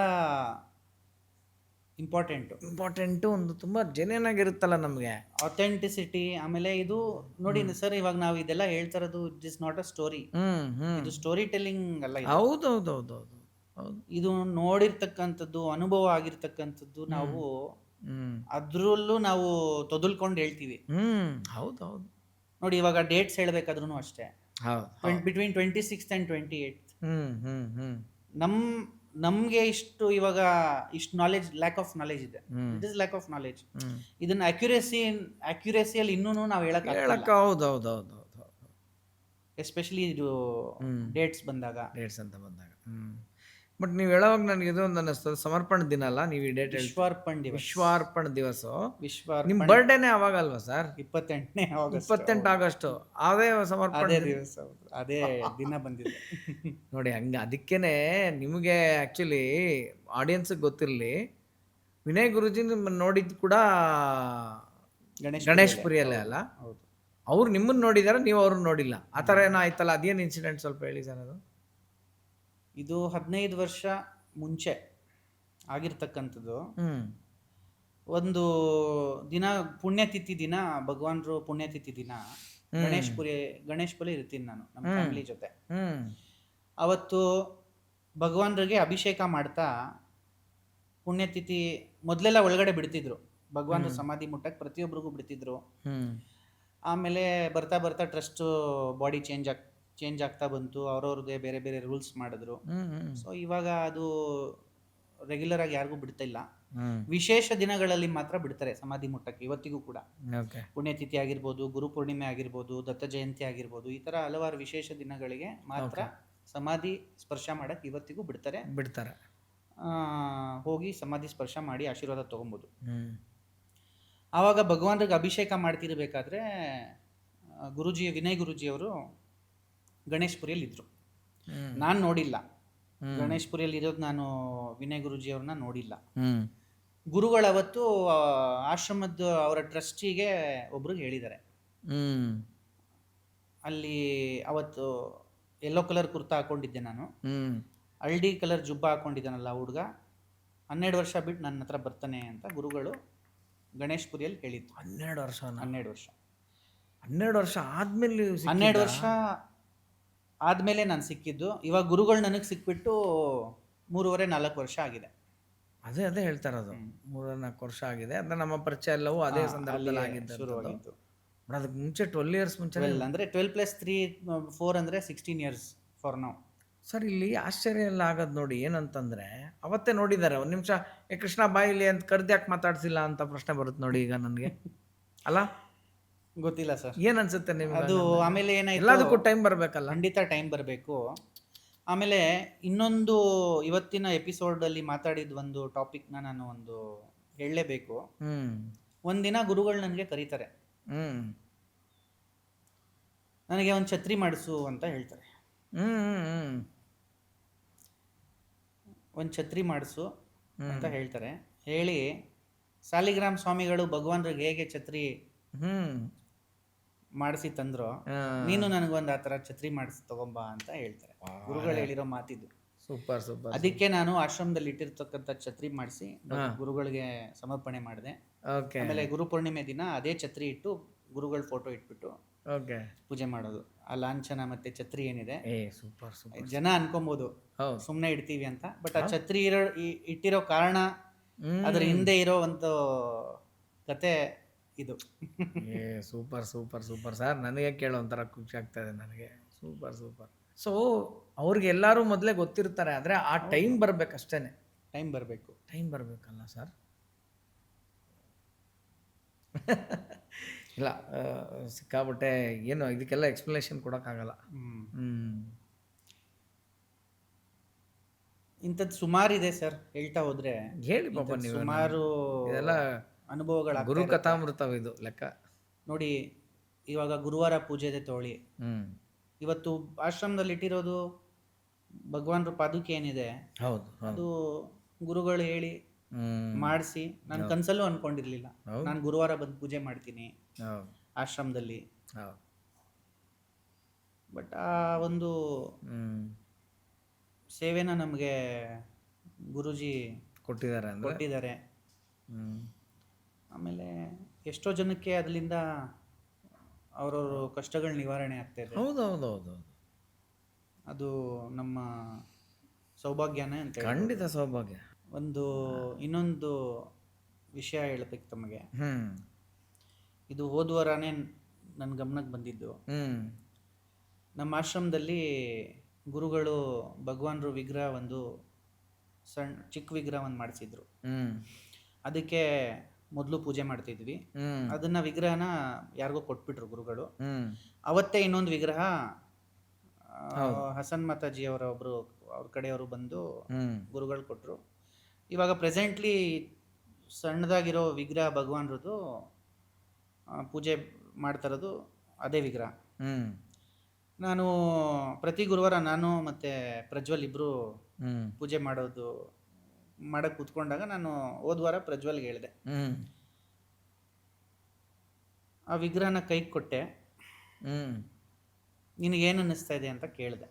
ಇಂಪಾರ್ಟೆಂಟು, ಒಂದು ತುಂಬ ಜೆನ್ಯೂನ್ ಆಗಿರುತ್ತಲ್ಲ ನಮಗೆ ಅಥೆಂಟಿಸಿಟಿ. ಆಮೇಲೆ ಇದು ನೋಡಿ ಸರ್, ಇವಾಗ ನಾವು ಇದೆಲ್ಲ ಹೇಳ್ತಾ ಇರೋದು, it is not a story. ಇದು ಸ್ಟೋರಿ ಟೆಲ್ಲಿಂಗ್ ಅಲ್ಲ. ಹೌದು. ಇದು ನೋಡಿರ್ತಕ್ಕಂಥದ್ದು, ಅನುಭವ ಆಗಿರ್ತಕ್ಕಂಥದ್ದು. ನಾವು ಅದ್ರಲ್ಲೂ ನಾವು ತೊದಲ್ಕೊಂಡು ಹೇಳ್ತೀವಿ. ಹೌದು. ನೋಡಿ, ಇವಾಗ ಡೇಟ್ಸ್ ಹೇಳ್ಬೇಕಾದ್ರೂ ಅಷ್ಟೇ, ಬಿಟ್ವೀನ್ 26th and 28th. ನಮ್ಗೆ ಇವಾಗ ಇಷ್ಟು ನಾಲೆಜ್, ಲ್ಯಾಕ್ ಆಫ್ ನಾಲೆಜ್ ಇದೆ. It is lack of knowledge. ಇದನ್ನ ಅಕ್ಯುರೇಸಿಯಲ್ಲಿ ಇನ್ನೂ ನಾವು ಹೇಳಕ್ ಹೌದು. ಎಸ್ಪೆಷಲಿ ಇದು ಡೇಟ್ಸ್ ಅಂತ ಬಂದಾಗ. ಬಟ್ ನೀವು ಹೇಳೋವಾಗ ನನಗೆ ಇದು ಒಂದು ಅನ್ನಿಸ್ತದೆ, ಸಮರ್ಪಣ ದಿನ ಅಲ್ಲ, ನೀವು ಈ ಡೇಟ್ ವಿಶ್ವಾರ್ಪಣ ದಿವಸ. ನಿಮ್ಮ ಬರ್ಡೇನೇ ಅವಾಗ ಅಲ್ವಾ ಸರ್? 28 ಆಗಸ್ಟ್. ಅದೇ ಸಮರ್ಪಣ ದಿವಸ, ಅದೇ ದಿನ ಬಂದಿದೆ. ನೋಡಿ, ಹಂಗೆ ಅದಕ್ಕೇನೆ ನಿಮಗೆ ಆ್ಯಕ್ಚುಲಿ ಆಡಿಯನ್ಸಿಗೆ ಗೊತ್ತಿರಲಿ, ವಿನಯ್ ಗುರುಜಿ ನಿಮ್ಮನ್ನು ನೋಡಿದ್ದು ಕೂಡ ಗಣೇಶ್ಪುರಿಯಲ್ಲೇ ಅಲ್ಲ? ಹೌದು. ಅವ್ರು ನಿಮ್ಮನ್ನು ನೋಡಿದಾರೆ, ನೀವು ಅವ್ರನ್ನ ನೋಡಿಲ್ಲ. ಆ ಥರ ಏನೋ ಆಯ್ತಲ್ಲ, ಅದೇನು ಇನ್ಸಿಡೆಂಟ್ ಸ್ವಲ್ಪ ಹೇಳಿ ಸರ್. ಅದು ಇದು 15 ವರ್ಷ ಮುಂಚೆ ಆಗಿರ್ತಕ್ಕಂಥದ್ದು. ಒಂದು ದಿನ ಪುಣ್ಯತಿಥಿ ದಿನ, ಭಗವಾನ್ರು ಪುಣ್ಯತಿಥಿ ದಿನ, ಗಣೇಶ್ಪುರಿ ಇರ್ತೀನಿ ನಾನು ನಮ್ಮ ಫ್ಯಾಮಿಲಿ ಜೊತೆ. ಅವತ್ತು ಭಗವಾನ್ರಿಗೆ ಅಭಿಷೇಕ ಮಾಡ್ತಾ, ಪುಣ್ಯತಿಥಿ ಮೊದಲೆಲ್ಲ ಒಳಗಡೆ ಬಿಡ್ತಿದ್ರು, ಭಗವಾನ್ರು ಸಮಾಧಿ ಮುಟ್ಟಕ್ಕೆ ಪ್ರತಿಯೊಬ್ಬರಿಗೂ ಬಿಡ್ತಿದ್ರು. ಆಮೇಲೆ ಬರ್ತಾ ಬರ್ತಾ ಟ್ರಸ್ಟ್ ಬಾಡಿ ಚೇಂಜ್ ಆಗ್ತಾ ಬಂತು. ಅವ್ರವ್ರದ್ದೇ ಬೇರೆ ಬೇರೆ ರೂಲ್ಸ್ ಮಾಡಿದ್ರು. ಸೊ ಇವಾಗ ಅದು ರೆಗ್ಯುಲರ್ ಆಗಿ ಯಾರಿಗೂ ಬಿಡ್ತಾ ಇಲ್ಲ. ವಿಶೇಷ ದಿನಗಳಲ್ಲಿ ಮಾತ್ರ ಬಿಡ್ತಾರೆ ಸಮಾಧಿ ಮುಟ್ಟಕ್ಕೆ, ಇವತ್ತಿಗೂ ಕೂಡ. ಪುಣ್ಯತಿಥಿ ಆಗಿರ್ಬೋದು, ಗುರುಪೂರ್ಣಿಮೆ ಆಗಿರ್ಬೋದು, ದತ್ತ ಜಯಂತಿ ಆಗಿರ್ಬೋದು, ಈ ತರ ಹಲವಾರು ವಿಶೇಷ ದಿನಗಳಿಗೆ ಮಾತ್ರ ಸಮಾಧಿ ಸ್ಪರ್ಶ ಮಾಡಕ್ಕೆ ಇವತ್ತಿಗೂ ಬಿಡ್ತಾರೆ. ಹೋಗಿ ಸಮಾಧಿ ಸ್ಪರ್ಶ ಮಾಡಿ ಆಶೀರ್ವಾದ ತಗೊಬೋದು. ಆವಾಗ ಭಗವಾನ್ರಿಗೆ ಅಭಿಷೇಕ ಮಾಡ್ತಿರ್ಬೇಕಾದ್ರೆ ವಿನಯ್ ಗುರುಜಿಯವರು ಗಣೇಶ್ಪುರಿಯಲ್ಲಿ ಇದ್ರು. ನಾನು ನೋಡಿಲ್ಲ ಗಣೇಶ್ಪುರಿಯಲ್ಲಿ ಇರೋದು, ನಾನು ವಿನಯ್ ಗುರುಜಿಯವ್ರನ್ನ ನೋಡಿಲ್ಲ. ಗುರುಗಳವತ್ತು ಆಶ್ರಮದ ಅವರ ಟ್ರಸ್ಟಿಗೆ ಒಬ್ರಿಗೆ ಹೇಳಿದ್ದಾರೆ. ಅಲ್ಲಿ ಅವತ್ತು ಯೆಲ್ಲೋ ಕಲರ್ ಕುರ್ತಾ ಹಾಕೊಂಡಿದ್ದೆ ನಾನು, ಹಳದಿ ಕಲರ್ ಜುಬ್ಬ ಹಾಕೊಂಡಿದ್ದಾನಲ್ಲ ಹುಡುಗ, 12 ವರ್ಷ ಬಿಟ್ಟು ನನ್ನ ಹತ್ರ ಬರ್ತಾನೆ ಅಂತ ಗುರುಗಳು ಗಣೇಶ್ಪುರಿಯಲ್ಲಿ ಹೇಳಿದ್ದು. 12 ವರ್ಷ ಆದ್ಮೇಲೆ 12 ವರ್ಷ ಆದ್ಮೇಲೆ ನಾನು ಸಿಕ್ಕಿದ್ದು. ಇವಾಗ ಗುರುಗಳು ನನಗೆ ಸಿಕ್ಬಿಟ್ಟು 3.5-4 ವರ್ಷ ಆಗಿದೆ. ಅದೇ ಹೇಳ್ತಾ ಇರೋದು, 3-4 ವರ್ಷ ಆಗಿದೆ. ಅಂದ್ರೆ ನಮ್ಮ ಪರಿಚಯ ಎಲ್ಲವೂ ಅದೇ ಸಂದರ್ಭದಲ್ಲಿ ಆಗಿದ್ದು. ಅದಕ್ಕೆ ಮುಂಚೆ 12 ಇಯರ್ಸ್ ಮುಂಚೆ, ಅಂದರೆ 12 + 3 4 ಅಂದರೆ 16 ಇಯರ್ಸ್ ಫಾರ್ ನೌ. ಸರ್, ಇಲ್ಲಿ ಆಶ್ಚರ್ಯ ಎಲ್ಲ ಆಗೋದು ನೋಡಿ ಏನಂತಂದ್ರೆ, ಅವತ್ತೇ ನೋಡಿದ್ದಾರೆ. ಒಂದು ನಿಮಿಷ ಕೃಷ್ಣ ಬಾಯಿಲಿ ಅಂತ ಕರ್ದ್ಯಾಕೆ ಮಾತಾಡ್ಸಿಲ್ಲ ಅಂತ ಪ್ರಶ್ನೆ ಬರುತ್ತೆ ನೋಡಿ ಈಗ ನನಗೆ. ಅಲ್ಲ, ಗೊತ್ತಿಲ್ಲ ಸರ್, ಏನ್ ಅನ್ಸುತ್ತೆ ನಿಮ್ಗೆ ಅದು? ಆಮೇಲೆ ಏನಾಯ್ತು, ಎಲ್ಲದಕ್ಕೂ ಟೈಮ್ ಬರಬೇಕಲ್ಲ. ಖಂಡಿತ ಟೈಮ್ ಬರಬೇಕು. ಆಮೇಲೆ ಇನ್ನೊಂದು ಇವತ್ತಿನ ಎಪಿಸೋಡಲ್ಲಿ ಮಾತಾಡಿದ ಒಂದು ಟಾಪಿಕ್ನ ನಾನು ಒಂದು ಹೇಳಲೇಬೇಕು. ಒಂದಿನ ಗುರುಗಳು ನನಗೆ ಕರೀತಾರೆ, ನನಗೆ ಒಂದು ಛತ್ರಿ ಮಾಡಿಸು ಅಂತ ಹೇಳ್ತಾರೆ. ಒಂದು ಛತ್ರಿ ಮಾಡಿಸು, ಅಂತ ಹೇಳ್ತಾರೆ. ಹೇಳಿ ಸಾಲಿಗ್ರಾಮ್ ಸ್ವಾಮಿಗಳು ಭಗವಾನ್ರಿಗೆ ಹೇಗೆ ಛತ್ರಿ ಹ್ಮ್ ಮಾಡಿಸಿ ತಂದ್ರೋ, ಆ, ನೀನು ನನಗೊಂದು ಆ ಥರ ಛತ್ರಿ ಮಾಡಿಸಿ ತಗೊಂಬಾ ಅಂತ ಹೇಳ್ತಾರೆ. ಗುರುಗಳು ಹೇಳಿರೋ ಮಾತಿದ್ದು. Super super. ಅದಕ್ಕೆ ನಾನು ಆಶ್ರಮದಲ್ಲಿ ಇಟ್ಟಿರ್ತಕ್ಕಂಥ ಛತ್ರಿ ಮಾಡಿಸಿ ಗುರುಗಳಿಗೆ ಸಮರ್ಪಣೆ ಮಾಡಿದೆ. ಓಕೆ ಆಮೇಲೆ ಗುರು ಪೂರ್ಣಿಮೆ ದಿನ ಅದೇ ಛತ್ರಿ ಇಟ್ಟು ಗುರುಗಳ ಫೋಟೋ ಇಟ್ಬಿಟ್ಟು ಓಕೆ. ಪೂಜೆ ಮಾಡೋದು. ಆ ಲಾಂಛನ ಮತ್ತೆ ಛತ್ರಿ ಏನಿದೆ, ಸೂಪರ್ ಸೂಪರ್. ಜನ ಅನ್ಕೊಬೋದು ಹೌದು. ಸುಮ್ಮನೆ ಇಡ್ತೀವಿ ಅಂತ, ಬಟ್ ಆ ಛತ್ರಿ ಇಟ್ಟಿರೋ ಕಾರಣ, ಹ್ಮ್. ಅದ್ರ ಹಿಂದೆ ಇರೋ ಒಂದು ಕತೆ ಇದು. Super super super sir. ನನಗೆ ಕೇಳೋ ಒಂಥರ ಖುಷಿ ಆಗ್ತಾ ಇದೆ ನನಗೆ. Super super. ಸೊ ಅವ್ರಿಗೆ ಎಲ್ಲರೂ ಮೊದಲೇ ಗೊತ್ತಿರ್ತಾರೆ, ಆದರೆ ಆ ಟೈಮ್ ಬರ್ಬೇಕಷ್ಟೇ. ಟೈಮ್ ಬರಬೇಕು. ಟೈಮ್ ಬರಬೇಕಲ್ಲ ಸರ್. ಇಲ್ಲ ಸಿಕ್ಕಾಬಟ್ಟೆ ಏನು ಇದಕ್ಕೆಲ್ಲ ಎಕ್ಸ್ಪ್ಲನೇಷನ್ ಕೊಡೋಕ್ಕಾಗಲ್ಲ. ಇಂಥದ್ದು ಸುಮಾರು ಇದೆ ಸರ್, ಹೇಳ್ತಾ ಹೋದ್ರೆ ಹೇಳಿ ಪಾಪ ನೀವು. ಸುಮಾರು ಇದೆಲ್ಲ ಅನುಭವಗಳ ಗುರು ಕಥಾಮೃತವಿದು ಲೆಕ್ಕ. ನೋಡಿ, ಇವಾಗ ಗುರುವಾರ ಪೂಜೆದೆ ತಗೊಳ್ಳಿ. ಹ್ಮ್. ಇವತ್ತು ಆಶ್ರಮದಲ್ಲಿ ಇಟ್ಟಿರೋದು ಭಗವಾನ್ರ ಪಾದುಕೆ ಏನಿದೆ, ಹೌದು ಹೌದು. ಅದು ಗುರುಗಳು ಹೇಳಿ ಮಾಡಿಸಿ, ನಾನು ಕನ್ಸಲ್ಲೂ ಅನ್ಕೊಂಡಿರ್ಲಿಲ್ಲ ನಾನು ಗುರುವಾರ ಬಂದು ಪೂಜೆ ಮಾಡ್ತೀನಿ ಹೌದು ಆಶ್ರಮದಲ್ಲಿ. ಹೌದು. ಬಟ್ ಆ ಒಂದು ಸೇವೆನ ನಮಗೆ ಗುರೂಜಿ ಕೊಟ್ಟಿದ್ದಾರೆ ಅಂದ್ರೆ. ಕೊಟ್ಟಿದ್ದಾರೆ. ಆಮೇಲೆ ಎಷ್ಟೋ ಜನಕ್ಕೆ ಅದರಿಂದ ಅವ್ರವ್ರ ಕಷ್ಟಗಳ ನಿವಾರಣೆ ಆಗ್ತಾ ಇದೆ. ಹೌದು ಹೌದು ಹೌದು ಹೌದು. ಅದು ನಮ್ಮ ಸೌಭಾಗ್ಯನೇ ಅಂತ ಹೇಳಿ. ಖಂಡಿತ ಸೌಭಾಗ್ಯ. ಒಂದು ಇನ್ನೊಂದು ವಿಷಯ ಹೇಳ್ಬೇಕು ತಮಗೆ. ಇದು ಹೋದ ವಾರನೇ ನನ್ನ ಗಮನಕ್ಕೆ ಬಂದಿದ್ದು. ನಮ್ಮ ಆಶ್ರಮದಲ್ಲಿ ಗುರುಗಳು ಭಗವಾನ್ರ ವಿಗ್ರಹ ಒಂದು ಚಿಕ್ಕ ವಿಗ್ರಹ ಒಂದು ಮಾಡಿಸಿದ್ರು. ಅದಕ್ಕೆ ಮೊದಲು ಪೂಜೆ ಮಾಡ್ತಿದ್ವಿ. ಅದನ್ನ ವಿಗ್ರಹನ ಯಾರಿಗೋ ಕೊಟ್ಬಿಟ್ರು ಗುರುಗಳು. ಅವತ್ತೇ ಇನ್ನೊಂದು ವಿಗ್ರಹ ಹಸನ್ ಮಾತಾಜಿ ಅವರ ಒಬ್ರು ಅವ್ರ ಕಡೆಯವರು ಬಂದು ಗುರುಗಳು ಕೊಟ್ರು. ಇವಾಗ ಪ್ರೆಸೆಂಟ್ಲಿ ಸಣ್ಣದಾಗಿರೋ ವಿಗ್ರಹ ಭಗವಾನ್ರದ್ದು ಪೂಜೆ ಮಾಡ್ತಾ ಇರೋದು ಅದೇ ವಿಗ್ರಹ. ನಾನು ಪ್ರತಿ ಗುರುವಾರ ನಾನು ಮತ್ತೆ ಪ್ರಜ್ವಲ್ ಇಬ್ರು ಪೂಜೆ ಮಾಡಕ್ ಕೂತ್ಕೊಂಡಾಗ ನಾನು ಹೋದ ವಾರ ಪ್ರಜ್ವಲ್ಗೆ ಹೇಳಿದೆ, ಆ ವಿಗ್ರಹನ ಕೈಗೆ ಕೊಟ್ಟೆ, ನಿನಗೇನು ಅನ್ನಿಸ್ತಾ ಇದೆ ಅಂತ ಕೇಳಿದೆ.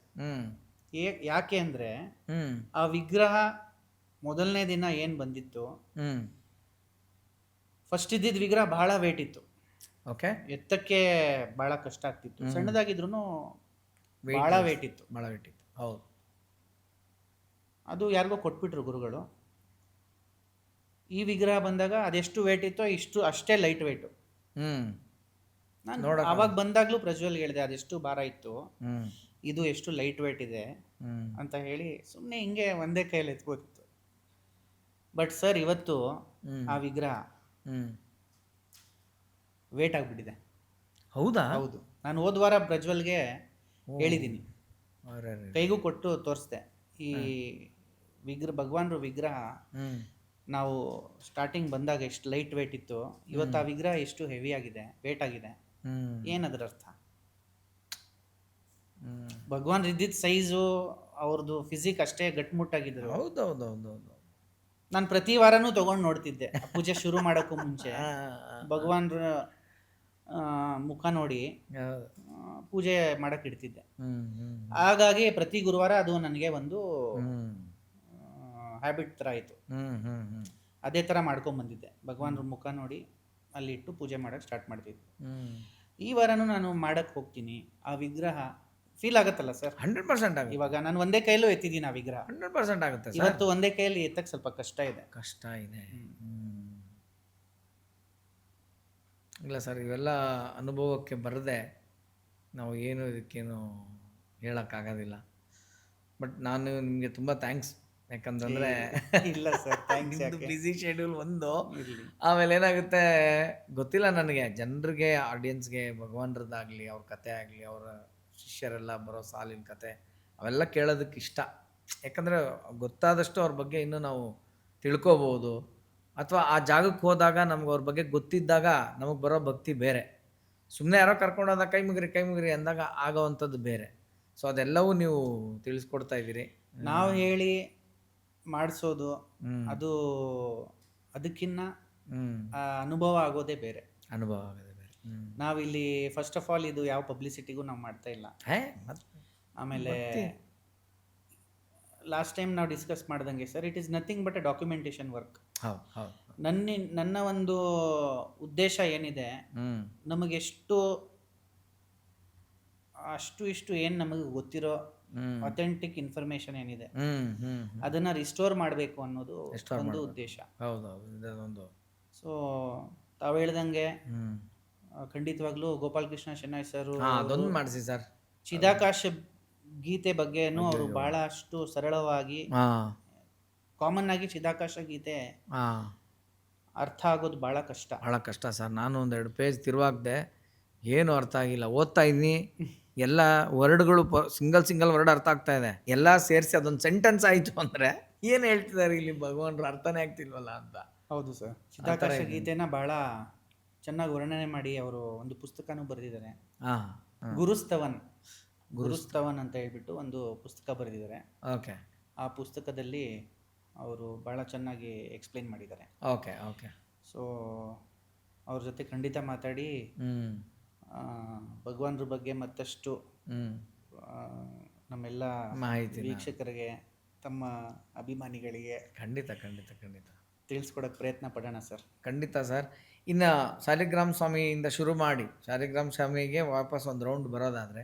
ಯಾಕೆ ಅಂದ್ರೆ ಆ ವಿಗ್ರಹ ಮೊದಲನೇ ದಿನ ಏನ್ ಬಂದಿತ್ತು, ಫಸ್ಟ್ ಇದ್ದಿದ್ದ ವಿಗ್ರಹ ಬಹಳ ವೇಟ್ ಇತ್ತು. ಓಕೆ. ಎತ್ತಕ್ಕೆ ಬಹಳ ಕಷ್ಟ ಆಗ್ತಿತ್ತು. ಸಣ್ಣದಾಗಿದ್ರು ಬಹಳ ವೇಟ್ ಇತ್ತು. ಬಹಳ ವೇಟ್ ಇತ್ತು. ಹೌದು. ಅದು ಯಾರಿಗೋ ಕೊಟ್ಬಿಟ್ರು ಗುರುಗಳು. ಈ ವಿಗ್ರಹ ಬಂದಾಗ ಅದೆಷ್ಟು ವೇಟ್ ಇತ್ತೋ ಅಷ್ಟೇ ಲೈಟ್ ವೇಟು. ನಾನು ಅವಾಗ ಬಂದಾಗ್ಲೂ ಪ್ರಜ್ವಲ್ಗೆ ಹೇಳಿದೆ ಅದೆಷ್ಟು ಭಾರ ಇತ್ತು, ಇದು ಎಷ್ಟು ಲೈಟ್ ವೇಟ್ ಇದೆ ಅಂತ ಹೇಳಿ. ಸುಮ್ಮನೆ ಹಿಂಗೆ ಒಂದೇ ಕೈಯಲ್ಲಿ ಎತ್ಬೋದಿತ್ತು. ಬಟ್ ಸರ್ ಇವತ್ತು ಆ ವಿಗ್ರಹ ವೇಟ್ ಆಗಿಬಿಟ್ಟಿದೆ. ಹೌದಾ? ಹೌದು. ನಾನು ಹೋದ ವಾರ ಪ್ರಜ್ವಲ್ಗೆ ಹೇಳಿದ್ದೀನಿ, ಕೈಗೂ ಕೊಟ್ಟು ತೋರಿಸ್ದೆ. ಈ ಭಗವಾನ್ರ ವಿಗ್ರಹ ನಾವು ಸ್ಟಾರ್ಟಿಂಗ್ ಬಂದಾಗ ಎಷ್ಟು ಲೈಟ್ ವೇಟ್ ಇತ್ತು, ಇವತ್ತು ಆ ವಿಗ್ರಹ ಎಷ್ಟು ಹೆವಿ ಆಗಿದೆ, ವೇಟ್ ಆಗಿದೆ. ಏನದ್ರ ಅರ್ಥ? ಭಗವಾನ್ ಇದ್ದಿದ್ದ ಸೈಜು, ಅವ್ರದ್ದು ಫಿಸಿಕ್ ಅಷ್ಟೇ ಗಟ್ಮುಟ್ಟಾಗಿದ್ರು. ಹೌದೌದೌದೌದು. ನಾನು ಪ್ರತಿ ವಾರನೂ ತಗೊಂಡು ನೋಡ್ತಿದ್ದೆ. ಪೂಜೆ ಶುರು ಮಾಡೋಕ್ಕೂ ಮುಂಚೆ ಭಗವಾನ್ರ ಮುಖ ನೋಡಿ ಪೂಜೆ ಮಾಡಕ್ ಇಡ್ತಿದ್ದೆ. ಹಾಗಾಗಿ ಪ್ರತಿ ಗುರುವಾರ ಅದು ನನಗೆ ಒಂದು ಹ್ಯಾಬಿಟ್ ಥರ ಆಯಿತು. ಅದೇ ಥರ ಮಾಡ್ಕೊಂಡ್ ಬಂದಿದ್ದೆ. ಭಗವಾನ್ರ ಮುಖ ನೋಡಿ ಅಲ್ಲಿ ಇಟ್ಟು ಪೂಜೆ ಮಾಡಕ್ಕೆ ಸ್ಟಾರ್ಟ್ ಮಾಡ್ತಿದ್ದೆ. ಈ ವಾರನೂ ನಾನು ಮಾಡಕ್ಕೆ ಹೋಗ್ತೀನಿ. ಆ ವಿಗ್ರಹ ಫೀಲ್ ಆಗತ್ತಲ್ಲ ಸರ್? 100% ಆಗುತ್ತೆ. ಇವಾಗ ನಾನು ಒಂದೇ ಕೈಯಲ್ಲೂ ಎತ್ತಿದ್ದೀನಿ ಆ ವಿಗ್ರಹ. 100% ಆಗುತ್ತೆ. ಇವತ್ತು ಒಂದೇ ಕೈಯಲ್ಲಿ ಎತ್ತಕ್ಕೆ ಸ್ವಲ್ಪ ಕಷ್ಟ ಇದೆ. ಇಲ್ಲ ಸರ್, ಇವೆಲ್ಲ ಅನುಭವಕ್ಕೆ ಬರದೆ ನಾವು ಏನು ಇದಕ್ಕೇನು ಹೇಳೋಕ್ಕಾಗೋದಿಲ್ಲ. ಬಟ್ ನಾನು ನಿಮಗೆ ತುಂಬ ಥ್ಯಾಂಕ್ಸ್. ಯಾಕಂತಂದರೆ ಇಲ್ಲ ಸರ್, ಥ್ಯಾಂಕ್ಸ್. ಬ್ಯುಸಿ ಶೆಡ್ಯೂಲ್ ಒಂದು, ಆಮೇಲೆ ಏನಾಗುತ್ತೆ ಗೊತ್ತಿಲ್ಲ ನನಗೆ, ಜನರಿಗೆ ಆಡಿಯನ್ಸ್ಗೆ ಭಗವಾನ್ರದ್ದಾಗಲಿ, ಅವ್ರ ಕತೆ ಆಗಲಿ, ಅವರ ಶಿಷ್ಯರೆಲ್ಲ ಬರೋ ಸಾಲಿನ ಕತೆ ಅವೆಲ್ಲ ಕೇಳೋದಕ್ಕೆ ಇಷ್ಟ. ಯಾಕಂದರೆ ಗೊತ್ತಾದಷ್ಟು ಅವ್ರ ಬಗ್ಗೆ ಇನ್ನೂ ನಾವು ತಿಳ್ಕೊಬೋದು. ಅಥವಾ ಆ ಜಾಗಕ್ಕೆ ಹೋದಾಗ ನಮ್ಗೆ ಅವ್ರ ಬಗ್ಗೆ ಗೊತ್ತಿದ್ದಾಗ ನಮಗೆ ಬರೋ ಭಕ್ತಿ ಬೇರೆ. ಸುಮ್ಮನೆ ಯಾರೋ ಕರ್ಕೊಂಡೋದಾಗ ಕೈ ಮುಗಿರಿ ಅಂದಾಗ ಆಗೋವಂಥದ್ದು ಬೇರೆ. ಸೊ ಅದೆಲ್ಲವೂ ನೀವು ತಿಳಿಸ್ಕೊಡ್ತಾ ಇದ್ದೀರಿ. ನಾವು ಹೇಳಿ ಮಾಡಿಸೋದು ಅದು ಅದಕ್ಕಿನ್ನ ಹ್ಮ್ ಆ ಅನುಭವ ಆಗೋದೇ ಬೇರೆ. ಅನುಭವ ಆಗಿದೆ ಬೇರೆ. ನಾವಿಲ್ಲಿ ಫಸ್ಟ್ ಆಫ್ ಆಲ್ ಇದು ಯಾವ ಪಬ್ಲಿಸಿಟಿಗೂ ನಾವು ಮಾಡ್ತಾ ಇಲ್ಲ. ಆಮೇಲೆ ಲಾಸ್ಟ್ ಟೈಮ್ ನಾವು ಡಿಸ್ಕಸ್ ಮಾಡ್ದಂಗೆ sir, it is nothing but A documentation work. ಹೌದು ಹೌದು. ನನ್ನ ಒಂದು ಉದ್ದೇಶ ಏನಿದೆ, ನಮಗೆಷ್ಟು ಅಷ್ಟು ಇಷ್ಟು ಏನು ನಮಗೆ ಗೊತ್ತಿರೋ ಅಥೆಂಟಿಕ್ ಇನ್ಫಾರ್ಮೇಶನ್ ಏನಿದೆ ಅದನ್ನ ರಿಸ್ಟೋರ್ ಮಾಡಬೇಕು ಅನ್ನೋದು ಒಂದು ಉದ್ದೇಶ. ಹೌದು. ಸೊ ತಾವು ಹೇಳ್ದಂಗೆ ಖಂಡಿತವಾಗ್ಲೂ ಗೋಪಾಲಕೃಷ್ಣ ಶೆಣೈ ಸರ್ ಅದೊಂದು ಮಾಡಿಸಿ ಸರ್. ಚಿದಾಕಾಶ ಗೀತೆ ಬಗ್ಗೆನೂ ಅವರು ಬಹಳಷ್ಟು ಸರಳವಾಗಿ, ಕಾಮನ್ ಆಗಿ ಚಿದಾಕಾಶ ಗೀತೆ ಅರ್ಥ ಆಗೋದು ಬಹಳ ಕಷ್ಟ ಸರ್. ನಾನು ಒಂದೆರಡು ಪೇಜ್ ತಿರುವಾಗ್ದೆ, ಏನು ಅರ್ಥ ಆಗಿಲ್ಲ. ಓದ್ತಾ ಇದ್ದೀನಿ, ಎಲ್ಲ ವರ್ಡ್ಗಳು ಸಿಂಗಲ್ ವರ್ಡ್ ಅರ್ಥ ಆಗ್ತಾ ಇದೆ. ಎಲ್ಲ ಸೇರಿಸಿ ಅದೊಂದು ಸೆಂಟೆನ್ಸ್ ಆಯಿತು ಅಂದರೆ ಏನು ಹೇಳ್ತಿದ್ದಾರೆ ಇಲ್ಲಿ ಭಗವಾನ್ರು, ಅರ್ಥನೇ ಆಗ್ತಿಲ್ವಲ್ಲ ಅಂತ. ಹೌದು ಸರ್, ಚಿದಾಕಾಶ ಗೀತೆನ ಬಹಳ ಚೆನ್ನಾಗಿ ವರ್ಣನೆ ಮಾಡಿ ಅವರು ಒಂದು ಪುಸ್ತಕನೂ ಬರೆದಿದ್ದಾರೆ. ಗುರುಸ್ತವನ್ ಅಂತ ಹೇಳ್ಬಿಟ್ಟು ಒಂದು ಪುಸ್ತಕ ಬರೆದಿದ್ದಾರೆ. ಓಕೆ. ಆ ಪುಸ್ತಕದಲ್ಲಿ ಅವರು ಬಹಳ ಚೆನ್ನಾಗಿ ಎಕ್ಸ್ಪ್ಲೈನ್ ಮಾಡಿದ್ದಾರೆ. Okay okay. ಸೊ ಅವ್ರ ಜೊತೆ ಖಂಡಿತ ಮಾತಾಡಿ ಭಗವಾನ್ರ ಬಗ್ಗೆ ಮತ್ತಷ್ಟು ನಮ್ಮೆಲ್ಲ ಮಾಹಿತಿ ವೀಕ್ಷಕರಿಗೆ, ತಮ್ಮ ಅಭಿಮಾನಿಗಳಿಗೆ ಖಂಡಿತ ತಿಳಿಸ್ಕೊಡಕ್ಕೆ ಪ್ರಯತ್ನ ಪಡೋಣ ಸರ್. ಖಂಡಿತ ಸರ್. ಇನ್ನು ಸಾಲಿಗ್ರಾಮ ಸ್ವಾಮಿಯಿಂದ ಶುರು ಮಾಡಿ ಸಾಲಿಗ್ರಾಮ ಸ್ವಾಮಿಗೆ ವಾಪಸ್ ಒಂದು ರೌಂಡ್ ಬರೋದಾದರೆ,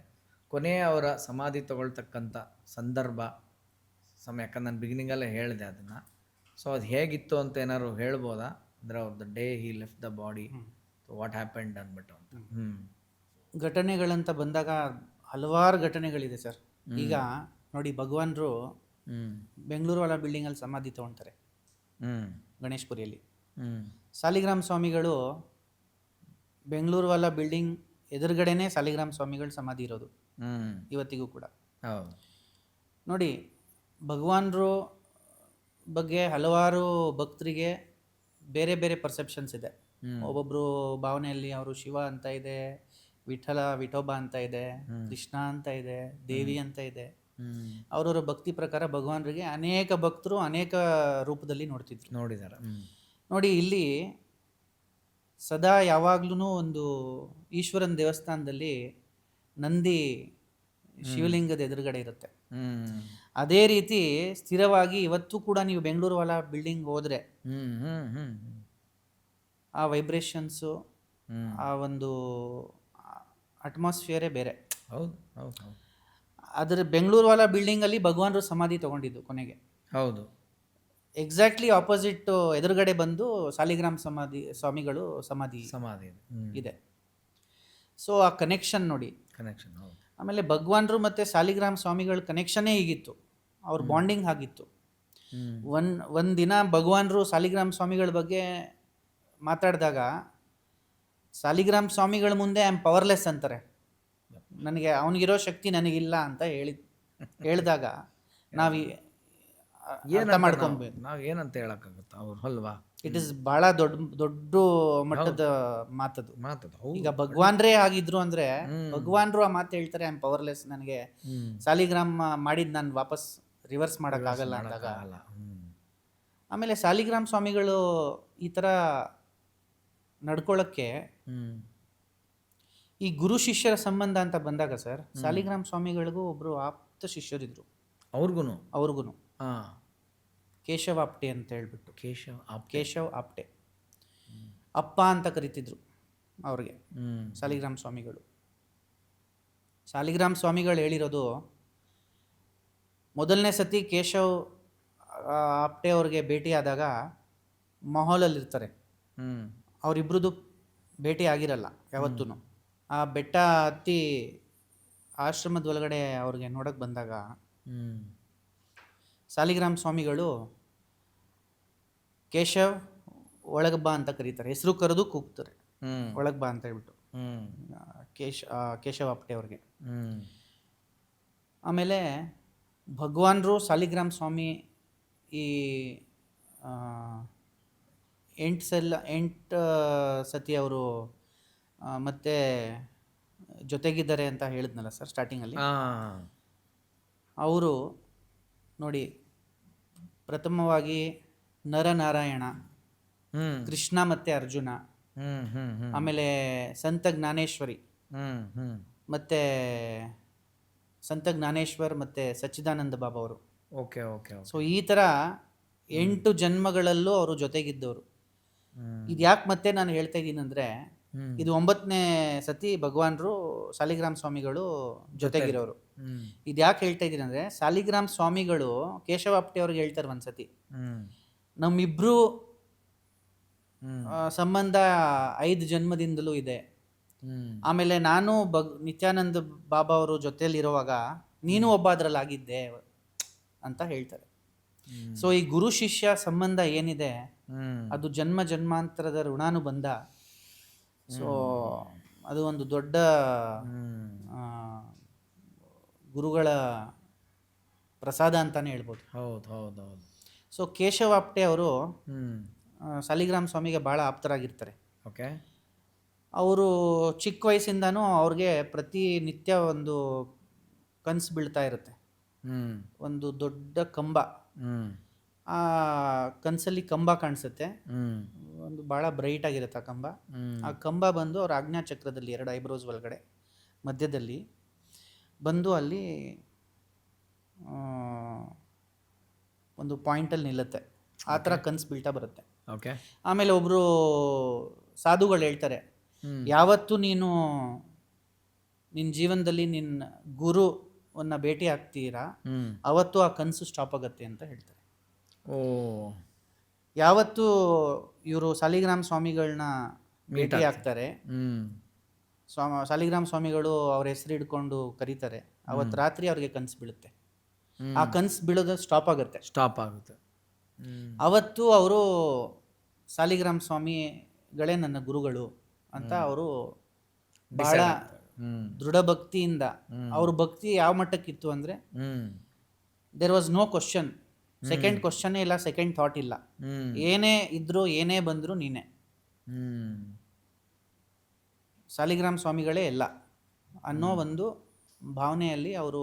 ಕೊನೆಯ ಅವರ ಸಮಾಧಿ ತಗೊಳ್ತಕ್ಕಂಥ ಸಂದರ್ಭ ಸಮಯ, ಯಾಕಂದ್ರೆ ನಾನು ಬಿಗಿನಿಂಗಲ್ಲೇ ಹೇಳಿದೆ ಅದನ್ನು. ಸೊ ಅದು ಹೇಗಿತ್ತು ಅಂತ ಏನಾದ್ರು ಹೇಳ್ಬೋದಾ? ಅಂದರೆ ಅವ್ರದ್ದು day he left the body, what happened ಅಂದ್ಬಿಟ್ಟು ಅಂತ. ಘಟನೆಗಳಂತ ಬಂದಾಗ ಹಲವಾರು ಘಟನೆಗಳಿದೆ ಸರ್. ಈಗ ನೋಡಿ, ಭಗವಾನ್ರು ಬೆಂಗಳೂರು ವಾಲ ಬಿಲ್ಡಿಂಗಲ್ಲಿ ಸಮಾಧಿ ತೊಗೊಳ್ತಾರೆ, ಗಣೇಶ್ಪುರಿಯಲ್ಲಿ. ಸಾಲಿಗ್ರಾಮ ಸ್ವಾಮಿಗಳು ಬೆಂಗಳೂರು ವಾಲ ಬಿಲ್ಡಿಂಗ್ ಎದುರುಗಡೆನೇ ಸಾಲಿಗ್ರಾಮ ಸ್ವಾಮಿಗಳು ಸಮಾಧಿ ಇರೋದು ಇವತ್ತಿಗೂ ಕೂಡ. ನೋಡಿ, ಭಗವಾನ್ರು ಬಗ್ಗೆ ಹಲವಾರು ಭಕ್ತರಿಗೆ ಬೇರೆ ಬೇರೆ ಪರ್ಸೆಪ್ಷನ್ಸ್ ಇದೆ. ಒಬ್ಬೊಬ್ರು ಭಾವನೆಯಲ್ಲಿ ಅವರು ಶಿವ ಅಂತ ಇದೆ, ವಿಠೋಬ ಅಂತ ಇದೆ, ಕೃಷ್ಣ ಅಂತ ಇದೆ, ದೇವಿ ಅಂತ ಇದೆ. ಅವರವರ ಭಕ್ತಿ ಪ್ರಕಾರ ಭಗವಾನ್ರಿಗೆ ಅನೇಕ ಭಕ್ತರು ಅನೇಕ ರೂಪದಲ್ಲಿ ನೋಡಿದ್ದಾರೆ. ನೋಡಿ, ಇಲ್ಲಿ ಸದಾ ಯಾವಾಗ್ಲೂ ಒಂದು ಈಶ್ವರನ ದೇವಸ್ಥಾನದಲ್ಲಿ ನಂದಿ ಶಿವಲಿಂಗದ ಎದುರುಗಡೆ ಇರುತ್ತೆ. ಅದೇ ರೀತಿ ಸ್ಥಿರವಾಗಿ ಇವತ್ತು ಕೂಡ ನೀವು ಬೆಂಗಳೂರು ವಾಲ ಬಿಲ್ಡಿಂಗ್ ಹೋದ್ರೆ ಆ ವೈಬ್ರೇಷನ್ಸು, ಆ ಒಂದು ಅಟ್ಮಾಸ್ಫಿಯರೇ ಬೇರೆ. ಅದರ ಬೆಂಗಳೂರು ವಾಲ ಬಿಲ್ಡಿಂಗಲ್ಲಿ ಭಗವಾನ್ರು ಸಮಾಧಿ ತಗೊಂಡಿದ್ದು ಕೊನೆಗೆ. ಹೌದು. ಎಕ್ಸಾಕ್ಟ್ಲಿ ಆಪೋಸಿಟ್ ಎದುರುಗಡೆ ಬಂದು ಸಾಲಿಗ್ರಾಮ ಸ್ವಾಮಿಗಳು ಸಮಾಧಿ ಇದೆ. ಸೊ ಆ ಕನೆಕ್ಷನ್ ನೋಡಿ. ಆಮೇಲೆ ಭಗವಾನ್ರು ಮತ್ತು ಸಾಲಿಗ್ರಾಮ ಸ್ವಾಮಿಗಳ ಕನೆಕ್ಷನ್ನೇ ಹೀಗಿತ್ತು, ಅವ್ರ ಬಾಂಡಿಂಗ್ ಆಗಿತ್ತು. ಒಂದಿನ ಭಗವಾನ್ರು ಸಾಲಿಗ್ರಾಮ ಸ್ವಾಮಿಗಳ ಬಗ್ಗೆ ಮಾತಾಡಿದಾಗ ಸಾಲಿಗ್ರಾಮ ಸ್ವಾಮಿಗಳ ಮುಂದೆ ಐ ಆಮ್ ಪವರ್ಲೆಸ್ ಅಂತಾರೆ. ನನಗೆ ಅವನಿಗಿರೋ ಶಕ್ತಿ ನನಗಿಲ್ಲ ಅಂತ ಹೇಳಿದಾಗ ನಾವು ಅರ್ಥ ಮಾಡ್ಕೊಬೇಕು, ನಾವು ಏನಂತ ಹೇಳಕ್ಕಾಗುತ್ತೆ ಅವ್ರು ಅಲ್ವಾ. ಇಟ್ ಇಸ್ ಬಹಳ ದೊಡ್ಡ ಮಟ್ಟದ ಮಾತದು. ಈಗ ಭಗವಾನ್ರೇ ಆಗಿದ್ರು ಅಂದ್ರೆ ಭಗವಾನ್ರು ಆ ಮಾತು ಹೇಳ್ತಾರೆ, ಐ ಆಮ್ ಪವರ್ಲೆಸ್, ನನಗೆ ಸಾಲಿಗ್ರಾಮ ಮಾಡಿದ್ ನಾನು ವಾಪಸ್ ರಿವರ್ಸ್ ಮಾಡೋಕ್ಕಾಗಲ್ಲ ಅಂದಾಗ. ಆಮೇಲೆ ಸಾಲಿಗ್ರಾಮ ಸ್ವಾಮಿಗಳು ಈ ಥರ ನಡ್ಕೊಳ್ಳೋಕ್ಕೆ ಈ ಗುರು ಶಿಷ್ಯರ ಸಂಬಂಧ ಅಂತ ಬಂದಾಗ ಸರ್, ಸಾಲಿಗ್ರಾಮ ಸ್ವಾಮಿಗಳಿಗೂ ಒಬ್ಬರು ಆಪ್ತ ಶಿಷ್ಯರಿದ್ರು. ಅವ್ರಿಗೂ ಕೇಶವ್ ಆಪ್ಟೆ ಅಂತ ಹೇಳ್ಬಿಟ್ಟು, ಕೇಶವ್ ಆಪ್ಟೆ ಅಪ್ಪ ಅಂತ ಕರಿತಿದ್ರು ಅವ್ರಿಗೆ ಸಾಲಿಗ್ರಾಮ ಸ್ವಾಮಿಗಳು. ಸಾಲಿಗ್ರಾಮ ಸ್ವಾಮಿಗಳು ಹೇಳಿರೋದು, ಮೊದಲನೇ ಸತಿ ಕೇಶವ್ ಆಪ್ಟೆ ಅವ್ರಿಗೆ ಭೇಟಿ ಆದಾಗ ಮಾಹೋಲಲ್ಲಿ ಇರ್ತಾರೆ. ಅವರಿಬ್ರದ್ದು ಭೇಟಿ ಆಗಿರಲ್ಲ ಯಾವತ್ತೂ. ಆ ಬೆಟ್ಟ ಹತ್ತಿ ಆಶ್ರಮದ ಒಳಗಡೆ ಅವ್ರಿಗೆ ನೋಡಕ್ಕೆ ಬಂದಾಗ ಸಾಲಿಗ್ರಾಮ ಸ್ವಾಮಿಗಳು ಕೇಶವ್ ಒಳಗೆ ಬಾ ಅಂತ ಕರೀತಾರೆ, ಹೆಸರು ಕರೆದು ಕೂಗ್ತಾರೆ ಒಳಗೆ ಬಾ ಅಂತ ಹೇಳ್ಬಿಟ್ಟು ಕೇಶವ್ ಆಪ್ಟೆ ಅವ್ರಿಗೆ. ಆಮೇಲೆ ಭಗವಾನ್ರು ಸಾಲಿಗ್ರಾಮ ಸ್ವಾಮಿ ಈ 8 ಸತಿ ಅವರು ಮತ್ತೆ ಜೊತೆಗಿದ್ದಾರೆ ಅಂತ ಹೇಳಿದ್ನಲ್ಲ ಸರ್ ಸ್ಟಾರ್ಟಿಂಗಲ್ಲಿ. ಅವರು ನೋಡಿ, ಪ್ರಥಮವಾಗಿ ನರನಾರಾಯಣ, ಹ್ಮ್ ಕೃಷ್ಣ ಮತ್ತು ಅರ್ಜುನ, ಹ್ಮ್ ಹ್ಮ್ ಹ್ಮ್ ಆಮೇಲೆ ಸಂತ ಜ್ಞಾನೇಶ್ವರಿ ಹ್ಮ್ ಹ್ಮ್ ಮತ್ತು ಸಂತ ಜ್ಞಾನೇಶ್ವರ್ ಮತ್ತು ಸಚ್ಚಿದಾನಂದ ಬಾಬಾ ಅವರು. ಓಕೆ ಓಕೆ ಸೊ ಈ ಥರ 8 ಜನ್ಮಗಳಲ್ಲೂ ಅವರು ಜೊತೆಗಿದ್ದವರು. ಹ್ಮ್ ಇದು ಯಾಕೆ ಮತ್ತೆ ನಾನು ಹೇಳ್ತಾ ಇದ್ದೀನಿ ಅಂದರೆ, ಹ್ಮ್ ಇದು 9ನೇ ಸತಿ ಭಗವಾನರು ಸಾಲಿಗ್ರಾಮ ಸ್ವಾಮಿಗಳು ಜೊತೆಗಿರೋರು. ಹ್ಮ್ ಇದು ಯಾಕೆ ಹೇಳ್ತಾ ಇದ್ದೀನಿ ಅಂದರೆ, ಸಾಲಿಗ್ರಾಮ ಸ್ವಾಮಿಗಳು ಕೇಶವಾಪ್ಟೆ ಅವ್ರಿಗೆ ಹೇಳ್ತಾರೆ ಒಂದ್ಸತಿ, ಹ್ಮ್ ನಮ್ಮಿಬ್ರು ಹ್ಮ್ ಸಂಬಂಧ 5 ಜನ್ಮದಿಂದಲೂ ಇದೆ. ಹ್ಮ್ ಆಮೇಲೆ ನಾನು ನಿತ್ಯಾನಂದ ಬಾಬಾ ಅವರು ಜೊತೆಯಲ್ಲಿರುವಾಗ ನೀನು ಒಬ್ಬ ಅದರಲ್ಲಾಗಿದ್ದೆ ಅಂತ ಹೇಳ್ತಾರೆ. ಹ್ಮ್ ಸೊ ಈ ಗುರು ಶಿಷ್ಯ ಸಂಬಂಧ ಏನಿದೆ ಹ್ಮ್ ಅದು ಜನ್ಮ ಜನ್ಮಾಂತರದ ಋಣಾನುಬಂಧ. ಸೊ ಅದು ಒಂದು ದೊಡ್ಡ ಹ್ಮ್ ಆ, ಗುರುಗಳ ಪ್ರಸಾದ ಅಂತಾನೆ ಹೇಳ್ಬೋದು. ಹೌದು ಹೌದು ಹೌದು. ಸೊ ಕೇಶವಾಪ್ಟೆ ಅವರು ಹ್ಮ್ ಸಾಲಿಗ್ರಾಮ ಸ್ವಾಮಿಗೆ ಭಾಳ ಆಪ್ತರಾಗಿರ್ತಾರೆ. ಓಕೆ. ಅವರು ಚಿಕ್ಕ ವಯಸ್ಸಿಂದನೂ ಅವ್ರಿಗೆ ಪ್ರತಿನಿತ್ಯ ಒಂದು ಕನಸು ಬೀಳ್ತಾ ಇರುತ್ತೆ, ಹ್ಮ್ ಒಂದು ದೊಡ್ಡ ಕಂಬ. ಹ್ಮ್ ಆ ಕನಸಲ್ಲಿ ಕಂಬ ಕಾಣಿಸುತ್ತೆ, ಹ್ಮ್ ಒಂದು ಭಾಳ ಬ್ರೈಟ್ ಆಗಿರುತ್ತೆ ಆ ಕಂಬ. ಹ್ಮ್ ಆ ಕಂಬ ಬಂದು ಅವ್ರ ಆಜ್ಞಾಚಕ್ರದಲ್ಲಿ 2 ಐಬ್ರೋಸ್ ಒಳಗಡೆ ಮಧ್ಯದಲ್ಲಿ ಬಂದು ಅಲ್ಲಿ ಆ, ಒಂದು ಪಾಯಿಂಟಲ್ಲಿ ನಿಲ್ಲುತ್ತೆ. ಆ ಥರ ಕನಸು ಬೀಳ್ತಾ ಬರುತ್ತೆ. ಓಕೆ. ಆಮೇಲೆ ಒಬ್ಬರು ಸಾಧುಗಳು ಹೇಳ್ತಾರೆ, ಹ್ಮ್ ಯಾವತ್ತು ನೀನು ನಿನ್ನ ಜೀವನದಲ್ಲಿ ನಿನ್ನ ಗುರುವನ್ನು ಭೇಟಿ ಆಗ್ತೀರಾ ಹ್ಮ್ ಅವತ್ತು ಆ ಕನಸು ಸ್ಟಾಪ್ ಆಗುತ್ತೆ ಅಂತ ಹೇಳ್ತಾರೆ. ಓ ಯಾವತ್ತು ಇವರು ಸಾಲಿಗ್ರಾಮ ಸ್ವಾಮಿಗಳನ್ನ ಭೇಟಿ ಆಗ್ತಾರೆ, ಹ್ಮ್ ಸಾಲಿಗ್ರಾಮ ಸ್ವಾಮಿಗಳು ಅವ್ರ ಹೆಸರು ಹಿಡ್ಕೊಂಡು ಕರೀತಾರೆ, ಅವತ್ತು ರಾತ್ರಿ ಅವ್ರಿಗೆ ಕನಸು ಬೀಳುತ್ತೆ. ಹ್ಮ್. ಆ ಕನಸು ಬೀಳೋದು ಸ್ಟಾಪ್ ಆಗುತ್ತೆ. ಸ್ಟಾಪ್ ಆಗುತ್ತೆ. ಹ್ಮ್ ಅವತ್ತು ಅವರು ಸಾಲಿಗ್ರಾಮ ಸ್ವಾಮಿಗಳೇ ನನ್ನ ಗುರುಗಳು ಅಂತ ಅವರು ಬಹಳ ಹ್ಮ್ ದೃಢ ಭಕ್ತಿಯಿಂದ, ಅವ್ರ ಭಕ್ತಿ ಯಾವ ಮಟ್ಟಕ್ಕಿತ್ತು ಅಂದರೆ, hmm there was no question, second ಕ್ವಶನ್ನೇ ಇಲ್ಲ, ಸೆಕೆಂಡ್ ಥಾಟ್ ಇಲ್ಲ. ಹ್ಮ್ ಏನೇ ಇದ್ರೂ ಏನೇ ಬಂದರೂ ನೀನೆ, ಹ್ಮ್ ಸಾಲಿಗ್ರಾಮ ಸ್ವಾಮಿಗಳೇ ಎಲ್ಲ ಅನ್ನೋ ಒಂದು ಭಾವನೆಯಲ್ಲಿ ಅವರು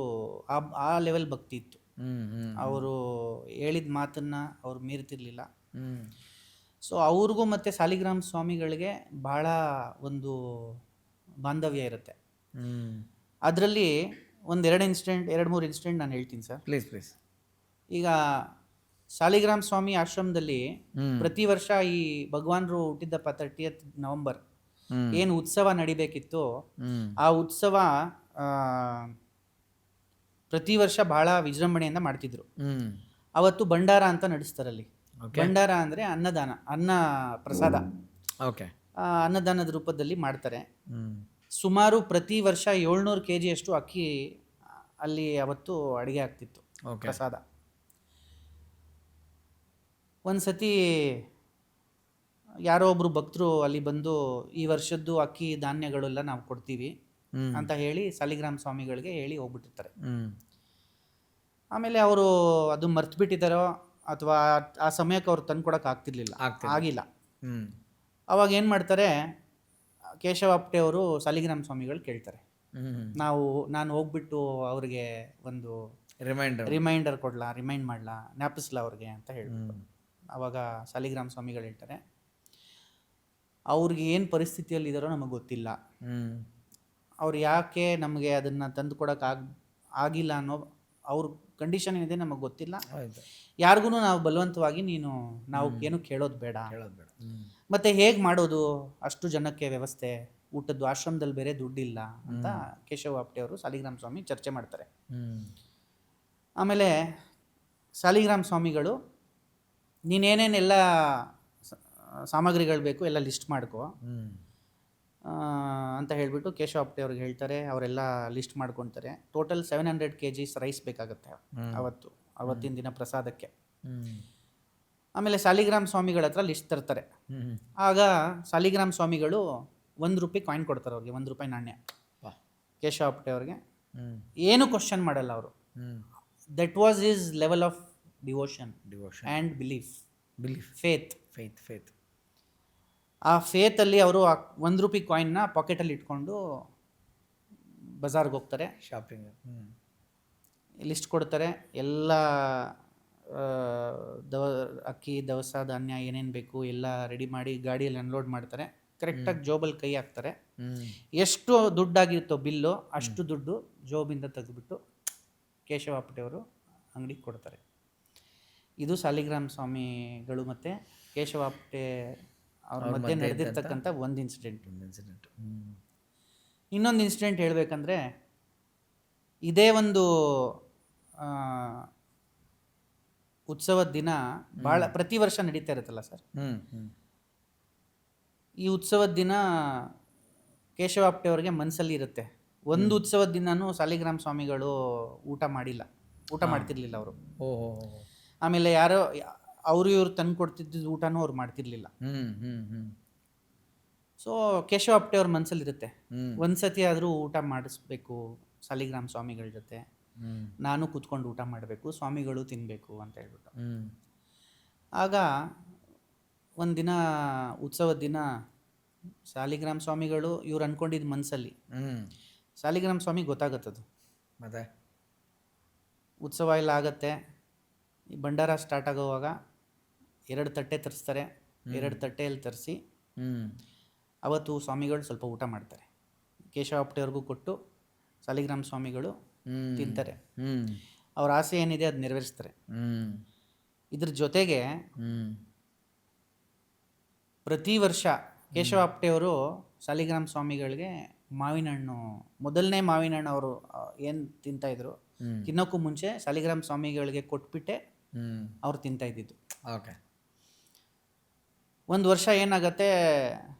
ಆ ಲೆವೆಲ್ ಭಕ್ತಿ ಇತ್ತು. ಹ್ಮ್ ಹ್ಮ್ ಅವರು ಹೇಳಿದ ಮಾತನ್ನು ಅವ್ರು ಮೀರ್ತಿರ್ಲಿಲ್ಲ. ಹ್ಮ್ ಸೊ ಅವ್ರಿಗೂ ಮತ್ತು ಸಾಲಿಗ್ರಾಮ ಸ್ವಾಮಿಗಳಿಗೆ ಭಾಳ ಒಂದು ಬಾಂಧವ್ಯ ಇರುತ್ತೆ. ಹ್ಮ್ ಅದರಲ್ಲಿ 2-3 ಇನ್ಸಿಡೆಂಟ್ ನಾನು ಹೇಳ್ತೀನಿ ಸರ್. Please please. ಈಗ ಸಾಲಿಗ್ರಾಮ ಸ್ವಾಮಿ ಆಶ್ರಮದಲ್ಲಿ ಹ್ಮ್ ಪ್ರತಿ ವರ್ಷ ಈ ಭಗವಾನರು ಹುಟ್ಟಿದ್ದಪ್ಪ 30th ನವಂಬರ್ ಹ್ಮ್ ಏನು ಉತ್ಸವ ನಡಿಬೇಕಿತ್ತು, ಹ್ಮ್ ಆ ಉತ್ಸವ ಪ್ರತಿ ವರ್ಷ ಭಾಳ ವಿಜೃಂಭಣೆಯಿಂದ ಮಾಡ್ತಿದ್ರು. ಹ್ಮ್ ಅವತ್ತು ಭಂಡಾರ ಅಂತ ನಡೆಸ್ತಾರಲ್ಲಿ. ಓಕೆ ಭಂಡಾರ ಅಂದರೆ ಅನ್ನದಾನ, ಅನ್ನ ಪ್ರಸಾದ, ಓಕೆ. ಅನ್ನದಾನದ ರೂಪದಲ್ಲಿ ಮಾಡ್ತಾರೆ. ಹ್ಮ್ ಸುಮಾರು ಪ್ರತಿ ವರ್ಷ 700 kg ಅಷ್ಟು ಅಕ್ಕಿ ಅಲ್ಲಿ ಅವತ್ತು ಅಡುಗೆ ಆಗ್ತಿತ್ತು, ಓಕೆ. ಪ್ರಸಾದ. ಒಂದು ಸತಿ ಯಾರೋ ಒಬ್ಬರು ಭಕ್ತರು ಅಲ್ಲಿ ಬಂದು ಈ ವರ್ಷದ್ದು ಅಕ್ಕಿ ಧಾನ್ಯಗಳೆಲ್ಲ ನಾವು ಕೊಡ್ತೀವಿ ಹ್ಮ್ ಅಂತ ಹೇಳಿ ಸಾಲಿಗ್ರಾಮ ಸ್ವಾಮಿಗಳಿಗೆ ಹೇಳಿ ಹೋಗ್ಬಿಟ್ಟಿರ್ತಾರೆ. ಹ್ಮ್ ಆಮೇಲೆ ಅವರು ಅದು ಮರ್ತು ಬಿಟ್ಟಿದ್ದಾರೋ ಅಥವಾ ಆ ಸಮಯಕ್ಕೆ ಅವ್ರು ತಂದು ಕೊಡೋಕೆ ಆಗಿಲ್ಲ. ಹ್ಮ್ ಅವಾಗ ಏನು ಮಾಡ್ತಾರೆ, ಕೇಶವಾಪ್ಟೆ ಅವರು ಸಾಲಿಗ್ರಾಮ ಸ್ವಾಮಿಗಳು ಕೇಳ್ತಾರೆ, ಹ್ಮ್ ನಾನು ಹೋಗ್ಬಿಟ್ಟು ಅವ್ರಿಗೆ ಒಂದು ರಿಮೈಂಡರ್ ರಿಮೈಂಡ್ ಮಾಡಲಾ, ಜ್ಞಾಪಿಸ್ಲಾ ಅವ್ರಿಗೆ ಅಂತ ಹೇಳ್ಬಿಟ್ಟು. ಆವಾಗ ಸಾಲಿಗ್ರಾಮ ಸ್ವಾಮಿಗಳು ಹೇಳ್ತಾರೆ, ಅವ್ರಿಗೆ ಏನು ಪರಿಸ್ಥಿತಿಯಲ್ಲಿದ್ದಾರೋ ನಮಗೆ ಗೊತ್ತಿಲ್ಲ, ಹ್ಮ್ ಅವ್ರು ಯಾಕೆ ನಮಗೆ ಅದನ್ನು ತಂದು ಕೊಡೋಕೆ ಆಗಿಲ್ಲ ಅನ್ನೋ ಅವ್ರ ಕಂಡೀಷನ್ ಏನಿದೆ ನಮಗೆ ಗೊತ್ತಿಲ್ಲ. ಆಯ್ತು. ಯಾರಿಗೂ ನಾವು ಬಲವಂತವಾಗಿ ನಾವು ಏನು ಕೇಳೋದು ಬೇಡ. ಮತ್ತು ಹೇಗೆ ಮಾಡೋದು ಅಷ್ಟು ಜನಕ್ಕೆ ವ್ಯವಸ್ಥೆ, ಊಟದ್ದು ಆಶ್ರಮದಲ್ಲಿ ಬೇರೆ ದುಡ್ಡಿಲ್ಲ ಅಂತ ಕೇಶವಾಪ್ಟೆ ಅವರು ಸಾಲಿಗ್ರಾಮ ಸ್ವಾಮಿ ಚರ್ಚೆ ಮಾಡ್ತಾರೆ. ಆಮೇಲೆ ಸಾಲಿಗ್ರಾಮ ಸ್ವಾಮಿಗಳು, ನೀನೇನೇನೆಲ್ಲ ಸಾಮಗ್ರಿಗಳು ಬೇಕು ಎಲ್ಲ ಲಿಸ್ಟ್ ಮಾಡ್ಕೋ ಅಂತ ಹೇಳಿಬಿಟ್ಟು ಕೇಶವಾಪ್ಟೆ ಅವ್ರಿಗೆ ಹೇಳ್ತಾರೆ. ಅವರೆಲ್ಲ ಲಿಸ್ಟ್ ಮಾಡ್ಕೊತಾರೆ. ಟೋಟಲ್ 700 kg ರೈಸ್ ಬೇಕಾಗುತ್ತೆ ಅವತ್ತಿನ ದಿನ ಪ್ರಸಾದಕ್ಕೆ. ಆಮೇಲೆ ಸಾಲಿಗ್ರಾಮ ಸ್ವಾಮಿಗಳ ಹತ್ರ ಲಿಸ್ಟ್ ತರ್ತಾರೆ. ಆಗ ಸಾಲಿಗ್ರಾಮ ಸ್ವಾಮಿಗಳು ₹1 ಕಾಯಿನ್ ಕೊಡ್ತಾರೆ ಅವ್ರಿಗೆ, ₹1 ನಾಣ್ಯ ಕೇಶವಾಪ್ಟೆ ಅವ್ರಿಗೆ. ಏನು ಕ್ವಶನ್ ಮಾಡಲ್ಲ ಅವರು. That was his level of devotion and belief, faith. ಆ ಫೇತಲ್ಲಿ ಅವರು ₹1 ಕಾಯಿನ್ನ ಪಾಕೆಟಲ್ಲಿ ಇಟ್ಕೊಂಡು ಬಜಾರ್ಗೆ ಹೋಗ್ತಾರೆ, ಶಾಪಿಂಗ್ ಲಿಸ್ಟ್ ಕೊಡ್ತಾರೆ, ಎಲ್ಲ ಆ, ದವ ಅಕ್ಕಿ ದವಸ ಧಾನ್ಯ ಏನೇನು ಬೇಕು ಎಲ್ಲ ರೆಡಿ ಮಾಡಿ ಗಾಡಿಯಲ್ಲಿ ಅನ್ಲೋಡ್ ಮಾಡ್ತಾರೆ. ಕರೆಕ್ಟಾಗಿ ಜೋಬಲ್ಲಿ ಕೈ ಹಾಕ್ತಾರೆ. ಎಷ್ಟು ದುಡ್ಡಾಗಿರುತ್ತೋ ಬಿಲ್ಲು ಅಷ್ಟು ದುಡ್ಡು ಜೋಬಿಂದ ತೆಗೆದುಬಿಟ್ಟು ಕೇಶವ ಆಪ್ಟೆಯವರು ಅಂಗಡಿಗೆ ಕೊಡ್ತಾರೆ. ಇದು ಸಾಲಿಗ್ರಾಮ ಸ್ವಾಮಿಗಳು ಮತ್ತು ಕೇಶವ ಆಪ್ಟೆ ಅವ್ರ ಮಧ್ಯೆ ನಡೆದಿರ್ತಕ್ಕಂಥ ಒಂದು ಇನ್ಸಿಡೆಂಟ್. ಇನ್ನೊಂದು ಇನ್ಸಿಡೆಂಟ್ ಹೇಳಬೇಕಂದ್ರೆ, ಇದೇ ಒಂದು ಉತ್ಸವದ ದಿನ ಭಾಳ ಪ್ರತಿ ವರ್ಷ ನಡೀತಾ ಇರುತ್ತಲ್ಲ ಸರ್, ಈ ಉತ್ಸವದ ದಿನ ಕೇಶವ ಆಪ್ಟೆ ಅವ್ರಿಗೆ ಮನಸ್ಸಲ್ಲಿ ಇರುತ್ತೆ, ಒಂದು ಉತ್ಸವದ ದಿನನೂ ಸಾಲಿಗ್ರಾಮ ಸ್ವಾಮಿಗಳು ಊಟ ಮಾಡ್ತಿರ್ಲಿಲ್ಲ ಅವರು. ಆಮೇಲೆ ಯಾರೋ ಇವ್ರು ತಂದು ಕೊಡ್ತಿದ್ದ ಊಟನೂ ಅವ್ರು ಮಾಡ್ತಿರ್ಲಿಲ್ಲ. ಸೊ ಕೇಶವ ಆಪ್ಟೆ ಅವ್ರ ಮನಸ್ಸಲ್ಲಿ ಇರುತ್ತೆ, ಒಂದ್ಸತಿ ಆದರೂ ಊಟ ಮಾಡಿಸ್ಬೇಕು ಸಾಲಿಗ್ರಾಮ ಸ್ವಾಮಿಗಳ ಜೊತೆ, ನಾನು ಕೂತ್ಕೊಂಡು ಊಟ ಮಾಡಬೇಕು, ಸ್ವಾಮಿಗಳು ತಿನ್ನಬೇಕು ಅಂತ ಹೇಳ್ಬಿಟ್ಟು. ಆಗ ಒಂದಿನ ಉತ್ಸವದ ದಿನ ಸಾಲಿಗ್ರಾಮ ಸ್ವಾಮಿಗಳು ಇವ್ರು ಅನ್ಕೊಂಡಿದ್ದ ಮನಸ್ಸಲ್ಲಿ ಸಾಲಿಗ್ರಾಮ ಸ್ವಾಮಿ ಗೊತ್ತಾಗತ್ತದು, ಮತ್ತೆ ಉತ್ಸವ ಎಲ್ಲ ಆಗತ್ತೆ, ಈ ಭಂಡಾರ ಸ್ಟಾರ್ಟ್ ಆಗೋವಾಗ 2 ತಟ್ಟೆ ತರಿಸ್ತಾರೆ. 2 ತಟ್ಟೆಯಲ್ಲಿ ತರಿಸಿ ಅವತ್ತು ಸ್ವಾಮಿಗಳು ಸ್ವಲ್ಪ ಊಟ ಮಾಡ್ತಾರೆ. ಕೇಶವ ಆಪ್ಟೆಯವ್ರಿಗೂ ಕೊಟ್ಟು ಸಾಲಿಗ್ರಾಮ ಸ್ವಾಮಿಗಳು ತಿಂತಾರೆ. ಅವ್ರ ಆಸೆ ಏನಿದೆ ಅದು ನೆರವೇರಿಸ್ತಾರೆ. ಇದ್ರ ಜೊತೆಗೆ ಪ್ರತಿ ವರ್ಷ ಕೇಶವ ಆಪ್ಟೆಯವರು ಸಾಲಿಗ್ರಾಮ ಸ್ವಾಮಿಗಳಿಗೆ ಮಾವಿನ ಹಣ್ಣು, ಮೊದಲನೇ ಮಾವಿನ ಹಣ್ಣು ಅವರು ಏನು ತಿಂತಾಯಿದ್ರು, ತಿನ್ನೋಕ್ಕೂ ಮುಂಚೆ ಸಾಲಿಗ್ರಾಮ ಸ್ವಾಮಿಗಳಿಗೆ ಕೊಟ್ಬಿಟ್ಟೆ ಅವ್ರು ತಿಂತಾ ಇದ್ದಿದ್ದು. ಓಕೆ. ಒಂದು ವರ್ಷ ಏನಾಗತ್ತೆ,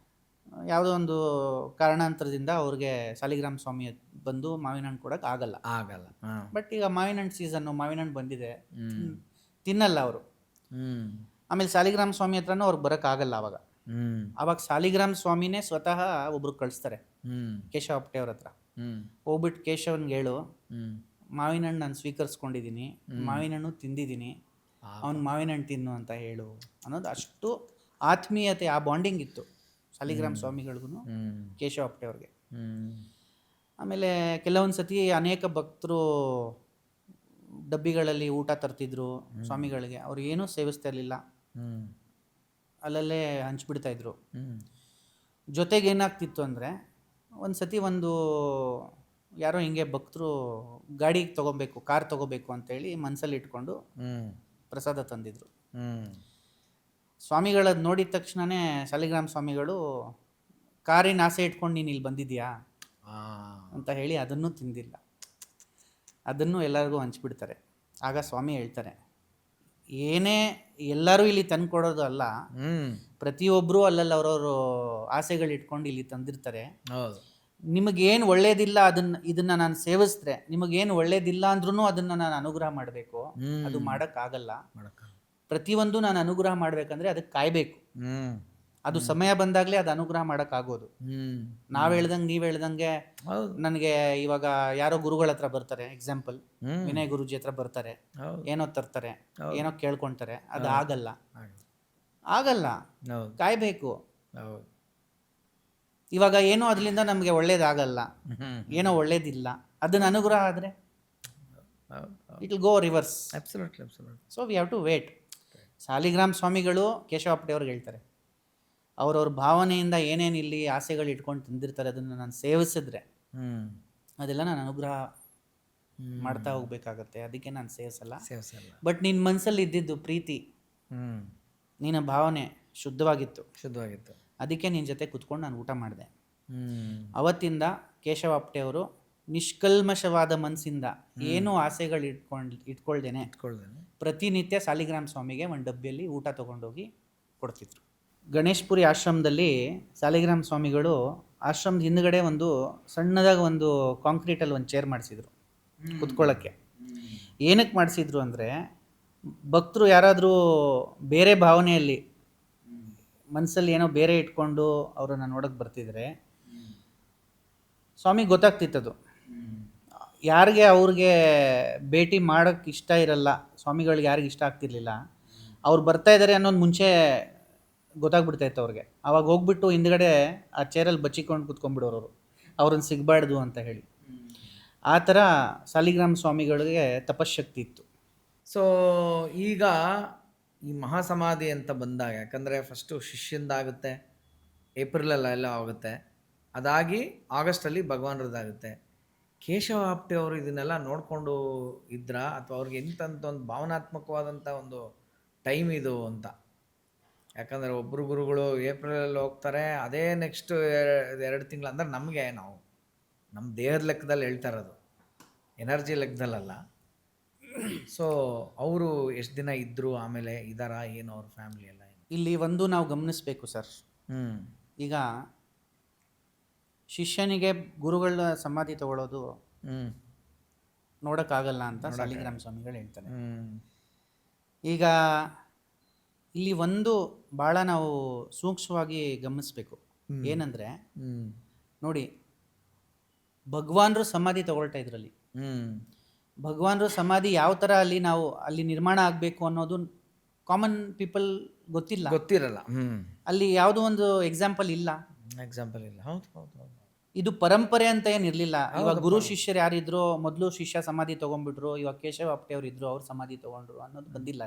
ಯಾವುದೋ ಒಂದು ಕಾರಣಾಂತರದಿಂದ ಅವ್ರಿಗೆ ಸಾಲಿಗ್ರಾಮ ಸ್ವಾಮಿ ಬಂದು ಮಾವಿನ ಹಣ್ಣು ಕೊಡೋಕೆ ಆಗಲ್ಲ. ಬಟ್ ಈಗ ಮಾವಿನ ಹಣ್ಣು ಸೀಸನ್ನು, ಮಾವಿನ ಹಣ್ಣು ಬಂದಿದೆ, ತಿನ್ನಲ್ಲ ಅವರು. ಆಮೇಲೆ ಸಾಲಿಗ್ರಾಮ ಸ್ವಾಮಿ ಹತ್ರನೂ ಅವ್ರಿಗೆ ಬರೋಕ್ಕಾಗಲ್ಲ. ಅವಾಗ ಸಾಲಿಗ್ರಾಮ ಸ್ವಾಮಿನೇ ಸ್ವತಃ ಒಬ್ರು ಕಳಿಸ್ತಾರೆ ಕೇಶವ ಆಪ್ಟೆ ಅವ್ರ ಹತ್ರ. ಹೋಗ್ಬಿಟ್ಟು ಕೇಶವನ್ಗೆ ಹೇಳು, ಮಾವಿನ ಹಣ್ಣು ನಾನು ಸ್ವೀಕರಿಸ್ಕೊಂಡಿದ್ದೀನಿ, ಮಾವಿನ ಹಣ್ಣು ತಿಂದಿದ್ದೀನಿ, ಅವ್ನು ಮಾವಿನ ಹಣ್ಣು ತಿನ್ನು ಅಂತ ಹೇಳು ಅನ್ನೋದು. ಅಷ್ಟು ಆತ್ಮೀಯತೆ, ಆ ಬಾಂಡಿಂಗ್ ಇತ್ತು ಸಾಲಿಗ್ರಾಮ ಸ್ವಾಮಿಗಳಿಗೂ ಕೇಶವ ಆಪ್ಟೆ ಅವ್ರಿಗೆ. ಆಮೇಲೆ ಕೆಲವೊಂದು ಸತಿ ಅನೇಕ ಭಕ್ತರು ಡಬ್ಬಿಗಳಲ್ಲಿ ಊಟ ತರ್ತಿದ್ರು ಸ್ವಾಮಿಗಳಿಗೆ, ಅವ್ರು ಏನೂ ಸೇವಿಸ್ತಾ ಇರಲಿಲ್ಲ, ಅಲ್ಲಲ್ಲೇ ಹಂಚ್ಬಿಡ್ತಾಯಿದ್ರು. ಜೊತೆಗೆ ಏನಾಗ್ತಿತ್ತು ಅಂದರೆ, ಒಂದು ಸತಿ ಯಾರೋ ಹಿಂಗೆ ಭಕ್ತರು ಗಾಡಿ ತೊಗೊಬೇಕು, ಕಾರ್ ತೊಗೋಬೇಕು ಅಂತೇಳಿ ಮನಸ್ಸಲ್ಲಿ ಇಟ್ಕೊಂಡು ಪ್ರಸಾದ ತಂದಿದ್ರು. ಸ್ವಾಮಿಗಳದ್ದು ನೋಡಿದ ತಕ್ಷಣವೇ ಸಾಲಿಗ್ರಾಮ ಸ್ವಾಮಿಗಳು ಕಾರಿನ ಆಸೆ ಇಟ್ಕೊಂಡು ನೀನು ಇಲ್ಲಿ ಬಂದಿದ್ಯಾ ಅಂತ ಹೇಳಿ ಅದನ್ನು ತಿಂದಿಲ್ಲ, ಅದನ್ನು ಎಲ್ಲರಿಗೂ ಹಂಚ್ಬಿಡ್ತಾರೆ. ಆಗ ಸ್ವಾಮಿ ಹೇಳ್ತಾರೆ, ಏನೇ ಎಲ್ಲರೂ ಇಲ್ಲಿ ತಂದು ಕೊಡೋದು ಅಲ್ಲ, ಪ್ರತಿಯೊಬ್ಬರು ಅಲ್ಲಲ್ಲಿ ಅವ್ರವ್ರ ಆಸೆಗಳು ಇಟ್ಕೊಂಡು ಇಲ್ಲಿ ತಂದಿರ್ತಾರೆ. ನಿಮಗೇನು ಒಳ್ಳೇದಿಲ್ಲ ಇದನ್ನ ನಾನು ಸೇವಿಸಿದ್ರೆ, ನಿಮಗೇನು ಒಳ್ಳೇದಿಲ್ಲ ಅಂದ್ರೂ ಅದನ್ನು ನಾನು ಅನುಗ್ರಹ ಮಾಡಬೇಕು, ಅದು ಮಾಡೋಕ್ಕಾಗಲ್ಲ. ಪ್ರತಿಯೊಂದು ನಾನು ಅನುಗ್ರಹ ಮಾಡ್ಬೇಕಂದ್ರೆ ಅದಕ್ಕೆ ಕಾಯ್ಬೇಕು, ಅದು ಸಮಯ ಬಂದಾಗಲೇ ಅದು ಅನುಗ್ರಹ ಮಾಡೋಕ್ಕಾಗೋದು. ನಾವು ಹೇಳ್ದಂಗೆ ನೀವು ಹೇಳ್ದಂಗೆ ನನಗೆ ಇವಾಗ ಯಾರೋ ಗುರುಗಳ ಹತ್ರ ಬರ್ತಾರೆ, ಎಕ್ಸಾಂಪಲ್ ವಿನಯ್ ಗುರುಜಿ ಹತ್ರ ಬರ್ತಾರೆ, ಏನೋ ತರ್ತಾರೆ, ಏನೋ ಕೇಳ್ಕೊಳ್ತಾರೆ, ಅದು ಆಗಲ್ಲ, ಕಾಯ್ಬೇಕು. ಇವಾಗ ಏನೋ ಅದರಿಂದ ನಮಗೆ ಒಳ್ಳೇದಾಗಲ್ಲ, ಏನೋ ಒಳ್ಳೇದಿಲ್ಲ, ಅದನ್ನ ಅನುಗ್ರಹ ಆದರೆ it will go reverse. So we have to wait. Saligrama ಸ್ವಾಮಿಗಳು ಕೇಶವ ಆಪ್ಟೆ ಅವ್ರಿಗೆ ಹೇಳ್ತಾರೆ, ಅವ್ರವ್ರ ಭಾವನೆಯಿಂದ ಏನೇನು ಇಲ್ಲಿ ಆಸೆಗಳು ಇಟ್ಕೊಂಡು ತಂದಿರ್ತಾರೆ ಅದನ್ನು ನಾನು ಸೇವಿಸಿದ್ರೆ ಅದೆಲ್ಲ ನಾನು ಅನುಗ್ರಹ ಮಾಡ್ತಾ ಹೋಗ್ಬೇಕಾಗತ್ತೆ, ಅದಕ್ಕೆ ನಾನು ಸೇವಿಸಲ್ಲ. ಬಟ್ ನಿನ್ನ ಮನಸ್ಸಲ್ಲಿ ಇದ್ದಿದ್ದು ಪ್ರೀತಿ, ನಿನ್ನ ಭಾವನೆ ಶುದ್ಧವಾಗಿತ್ತು, ಅದಕ್ಕೆ ನಿನ್ನ ಜೊತೆ ಕುತ್ಕೊಂಡು ನಾನು ಊಟ ಮಾಡಿದೆ. ಅವತ್ತಿಂದ ಕೇಶವ ಆಪ್ಟೆ ಅವರು ನಿಷ್ಕಲ್ಮಶವಾದ ಮನಸ್ಸಿಂದ ಏನೂ ಆಸೆಗಳು ಇಟ್ಕೊಳ್ದೇನೆ ಪ್ರತಿನಿತ್ಯ ಸಾಲಿಗ್ರಾಮ ಸ್ವಾಮಿಗೆ ಒಂದು ಡಬ್ಬಿಯಲ್ಲಿ ಊಟ ತೊಗೊಂಡೋಗಿ ಕೊಡ್ತಿದ್ರು. ಗಣೇಶಪುರಿ ಆಶ್ರಮದಲ್ಲಿ ಸಾಲಿಗ್ರಾಮ ಸ್ವಾಮಿಗಳು ಆಶ್ರಮದ ಹಿಂದ್ಗಡೆ ಒಂದು ಸಣ್ಣದಾಗ ಒಂದು ಕಾಂಕ್ರೀಟಲ್ಲಿ ಒಂದು ಚೇರ್ ಮಾಡಿಸಿದ್ರು ಕುತ್ಕೊಳ್ಳೋಕ್ಕೆ. ಏನಕ್ಕೆ ಮಾಡಿಸಿದ್ರು ಅಂದರೆ, ಭಕ್ತರು ಯಾರಾದರೂ ಬೇರೆ ಭಾವನೆಯಲ್ಲಿ ಮನಸ್ಸಲ್ಲಿ ಏನೋ ಬೇರೆ ಇಟ್ಕೊಂಡು ಅವರನ್ನು ನೋಡೋಕ್ಕೆ ಬರ್ತಿದ್ರೆ ಸ್ವಾಮಿಗೆ ಗೊತ್ತಾಗ್ತಿತ್ತದು. ಯಾರಿಗೆ ಅವ್ರಿಗೆ ಭೇಟಿ ಮಾಡೋಕ್ಕೆ ಇಷ್ಟ ಇರಲ್ಲ, ಸ್ವಾಮಿಗಳಿಗೆ ಯಾರಿಗೆ ಇಷ್ಟ ಆಗ್ತಿರ್ಲಿಲ್ಲ, ಅವ್ರು ಬರ್ತಾ ಇದ್ದಾರೆ ಅನ್ನೋದು ಮುಂಚೆ ಗೊತ್ತಾಗ್ಬಿಡ್ತಾಯಿತ್ತು ಅವ್ರಿಗೆ. ಅವಾಗ ಹೋಗ್ಬಿಟ್ಟು ಹಿಂದ್ಗಡೆ ಆ ಚೇರಲ್ಲಿ ಬಚ್ಚಿಕೊಂಡು ಕುತ್ಕೊಂಡ್ಬಿಡೋರು ಅವರು, ಅವ್ರನ್ನ ಸಿಗಬಾರ್ದು ಅಂತ ಹೇಳಿ. ಆ ಥರ ಸಾಲಿಗ್ರಾಮ ಸ್ವಾಮಿಗಳಿಗೆ ತಪಶಕ್ತಿ ಇತ್ತು. ಸೊ ಈಗ ಈ ಮಹಾಸಮಾಧಿ ಅಂತ ಬಂದಾಗ, ಯಾಕಂದರೆ ಫಸ್ಟು ಶಿಷ್ಯಂದಾಗುತ್ತೆ, ಏಪ್ರಿಲಲ್ಲೆಲ್ಲ ಆಗುತ್ತೆ, ಅದಾಗಿ ಆಗಸ್ಟಲ್ಲಿ ಭಗವಾನ್ರದ್ದಾಗುತ್ತೆ. ಕೇಶವ ಆಪ್ಟೆ ಅವರು ಇದನ್ನೆಲ್ಲ ನೋಡಿಕೊಂಡು ಇದ್ರಾ, ಅಥವಾ ಅವ್ರಿಗೆ ಎಂತಂತ ಒಂದು ಭಾವನಾತ್ಮಕವಾದಂಥ ಒಂದು ಟೈಮ್ ಇದು ಅಂತ? ಯಾಕಂದರೆ ಒಬ್ಬರು ಗುರುಗಳು ಏಪ್ರಿಲಲ್ಲಿ ಹೋಗ್ತಾರೆ, ಅದೇ ನೆಕ್ಸ್ಟ್ 2 ತಿಂಗಳು, ಅಂದರೆ ನಮಗೆ ನಾವು ನಮ್ಮ ದೇಹದ ಲೆಕ್ಕದಲ್ಲಿ ಹೇಳ್ತಾ ಇರೋದು, ಎನರ್ಜಿ ಲೆಕ್ಕದಲ್ಲಲ್ಲ. ಸೊ ಅವರು ಎಷ್ಟು ದಿನ ಇದ್ದರು, ಆಮೇಲೆ ಇದಾರ ಏನು ಅವ್ರ ಫ್ಯಾಮಿಲಿ ಎಲ್ಲ ಏನು? ಇಲ್ಲಿ ಒಂದು ನಾವು ಗಮನಿಸಬೇಕು ಸರ್. ಈಗ ಶಿಷ್ಯನಿಗೆ ಗುರುಗಳ ಸಮಾಧಿ ತಗೊಳ್ಳೋದು ನೋಡೋಕ್ಕಾಗಲ್ಲ ಅಂತ ಸಾಲಿಗ್ರಾಮ ಸ್ವಾಮಿಗಳು ಹೇಳ್ತಾರೆ. ಈಗ ಇಲ್ಲಿ ಒಂದು ಭಾಳ ನಾವು ಸೂಕ್ಷ್ಮವಾಗಿ ಗಮನಿಸಬೇಕು. ಏನಂದರೆ ನೋಡಿ, ಭಗವಾನ್ರು ಸಮಾಧಿ ತಗೊಳ್ತಾ ಇದ್ರಲ್ಲಿ, ಭಗವಾನ್ರು ಸಮಾಧಿ ಯಾವ ಥರ ಅಲ್ಲಿ ನಿರ್ಮಾಣ ಆಗಬೇಕು ಅನ್ನೋದು ಕಾಮನ್ ಪೀಪಲ್ ಗೊತ್ತಿರಲ್ಲ. ಅಲ್ಲಿ ಯಾವುದೋ ಒಂದು ಎಕ್ಸಾಂಪಲ್ ಇಲ್ಲ. ಹೌದು. ಇದು ಪರಂಪರೆ ಅಂತ ಏನಿರಲಿಲ್ಲ. ಇವಾಗ ಗುರು ಶಿಷ್ಯರು ಯಾರಿದ್ರು, ಮೊದಲು ಶಿಷ್ಯ ಸಮಾಧಿ ತೊಗೊಂಡ್ಬಿಟ್ರು, ಇವಾಗ ಕೇಶವ ಆಪ್ಟೆ ಅವರು ಇದ್ರು, ಅವ್ರು ಸಮಾಧಿ ತೊಗೊಂಡ್ರು ಅನ್ನೋದು ಬಂದಿಲ್ಲ.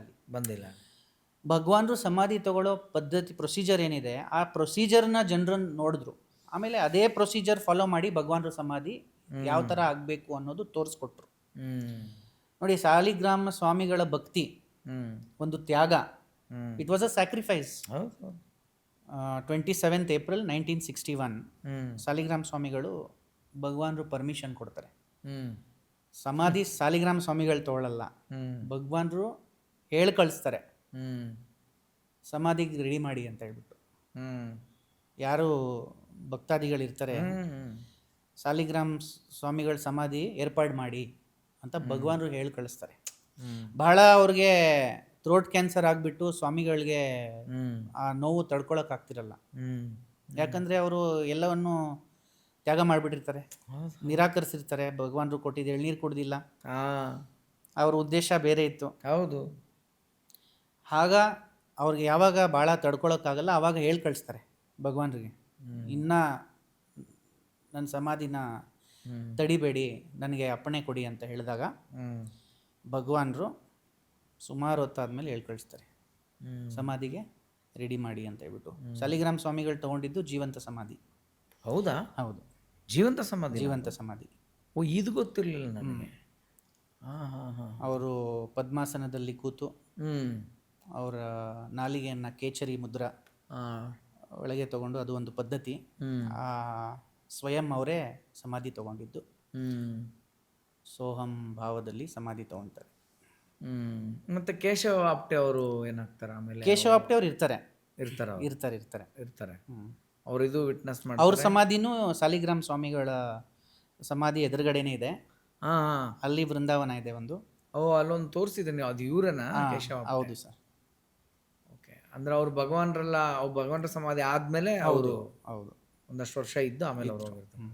ಭಗವಾನ್ರು ಸಮಾಧಿ ತಗೊಳ್ಳೋ ಪದ್ಧತಿ, ಪ್ರೊಸೀಜರ್ ಏನಿದೆ, ಆ ಪ್ರೊಸೀಜರ್ನ ಜನರನ್ನು ನೋಡಿದ್ರು. ಆಮೇಲೆ ಅದೇ ಪ್ರೊಸೀಜರ್ ಫಾಲೋ ಮಾಡಿ ಭಗವಾನ್ರು ಸಮಾಧಿ ಯಾವ ಥರ ಆಗಬೇಕು ಅನ್ನೋದು ತೋರಿಸ್ಕೊಟ್ರು. ನೋಡಿ, ಸಾಲಿಗ್ರಾಮ ಸ್ವಾಮಿಗಳ ಭಕ್ತಿ ಒಂದು ತ್ಯಾಗ. It was a sacrifice. 27th April 1961 Saligrama ಸ್ವಾಮಿಗಳು ಭಗವಾನ್ರು ಪರ್ಮಿಷನ್ ಕೊಡ್ತಾರೆ. ಸಮಾಧಿ ಸಾಲಿಗ್ರಾಮ ಸ್ವಾಮಿಗಳು ತಗೊಳ್ಳಲ್ಲ, ಭಗವಾನ್ರು ಹೇಳಿ ಕಳಿಸ್ತಾರೆ ಸಮಾಧಿಗೆ ರೆಡಿ ಮಾಡಿ ಅಂತ ಹೇಳ್ಬಿಟ್ಟು. ಯಾರು ಭಕ್ತಾದಿಗಳಿರ್ತಾರೆ, ಸಾಲಿಗ್ರಾಮ ಸ್ವಾಮಿಗಳ ಸಮಾಧಿ ಏರ್ಪಾಡು ಮಾಡಿ ಅಂತ ಭಗವಾನ್ರು ಹೇಳಿ ಕಳಿಸ್ತಾರೆ. ಬಹಳ ಅವ್ರಿಗೆ ಥ್ರೋಟ್ ಕ್ಯಾನ್ಸರ್ ಆಗಿಬಿಟ್ಟು ಸ್ವಾಮಿಗಳಿಗೆ ಆ ನೋವು ತಡ್ಕೊಳಕ್ಕಾಗ್ತಿರಲ್ಲ. ಯಾಕಂದರೆ ಅವರು ಎಲ್ಲವನ್ನು ತ್ಯಾಗ ಮಾಡಿಬಿಟ್ಟಿರ್ತಾರೆ, ನಿರಾಕರಿಸಿರ್ತಾರೆ. ಭಗವಾನ್ರು ಕೊಟ್ಟಿದ್ದು ಎಳ್ನೀರು ಕುಡ್ದಿಲ್ಲ, ಅವ್ರ ಉದ್ದೇಶ ಬೇರೆ ಇತ್ತು. ಹೌದು. ಆಗ ಅವ್ರಿಗೆ ಯಾವಾಗ ಭಾಳ ತಡ್ಕೊಳಕ್ಕಾಗಲ್ಲ, ಆವಾಗ ಹೇಳಿ ಕಳಿಸ್ತಾರೆ ಭಗವಾನ್ರಿಗೆ, ಇನ್ನು ನನ್ನ ಸಮಾಧಿನ ತಡಿಬೇಡಿ, ನನಗೆ ಅಪ್ಪಣೆ ಕೊಡಿ ಅಂತ ಹೇಳಿದಾಗ ಭಗವಾನ್ರು ಸುಮಾರು ಹೊತ್ತಾದ್ಮೇಲೆ ಹೇಳಿ ಕಳಿಸ್ತಾರೆ ಸಮಾಧಿಗೆ ರೆಡಿ ಮಾಡಿ ಅಂತ ಹೇಳ್ಬಿಟ್ಟು. ಸಾಲಿಗ್ರಾಮ ಸ್ವಾಮಿಗಳು ತಗೊಂಡಿದ್ದು ಜೀವಂತ ಸಮಾಧಿ. ಹೌದಾ? ಹೌದು, ಜೀವಂತ ಸಮಾಧಿ. ಓ, ಇದು ಗೊತ್ತಿರಲಿಲ್ಲ ನನಗೆ. ಅವರು ಪದ್ಮಾಸನದಲ್ಲಿ ಕೂತು ಅವರ ನಾಲಿಗೆಯನ್ನು ಕೇಚರಿ ಮುದ್ರಾ ಒಳಗೆ ತಗೊಂಡು, ಅದು ಒಂದು ಪದ್ಧತಿ. ಆ ಸ್ವಯಂ ಅವರೇ ಸಮಾಧಿ ತಗೊಂಡಿದ್ದು, ಸೋಹಂ ಭಾವದಲ್ಲಿ ಸಮಾಧಿ ತಗೊಳ್ತಾರೆ. ಮತ್ತೆ ಕೇಶವ ಆಪ್ಟೆ ಅವರು ಏನಾಗ್ತಾರೆ ಆಮೇಲೆ? ಕೇಶವ ಆಪ್ಟೆ ಅವರು ಇರ್ತಾರೆ. ಅವರು ಇದು ವಿಟ್ನೆಸ್ ಮಾಡಿ, ಅವ್ರ ಸಮಾಧಿನೂ ಸಾಲಿಗ್ರಾಮ ಸ್ವಾಮಿಗಳ ಸಮಾಧಿ ಎದುರುಗಡೆನೇ ಇದೆ. ಅಲ್ಲಿ ಬೃಂದಾವನ ಇದೆ ಒಂದು. ಅಲ್ಲೊಂದು ತೋರಿಸಿದ್ದೀನಿ, ಅದು ಇವರನ್ನ ಕೇಶವ? ಹೌದು ಸರ್. ಓಕೆ, ಅಂದ್ರೆ ಅವ್ರು ಭಗವಾನ್ರ ಸಮಾಧಿ ಆದ್ಮೇಲೆ ಅವರು ಹೌದು ಒಂದಷ್ಟು ವರ್ಷ ಇದ್ದು ಆಮೇಲೆ ಅವರು ಹೋಗಿರ್ತಾರೆ.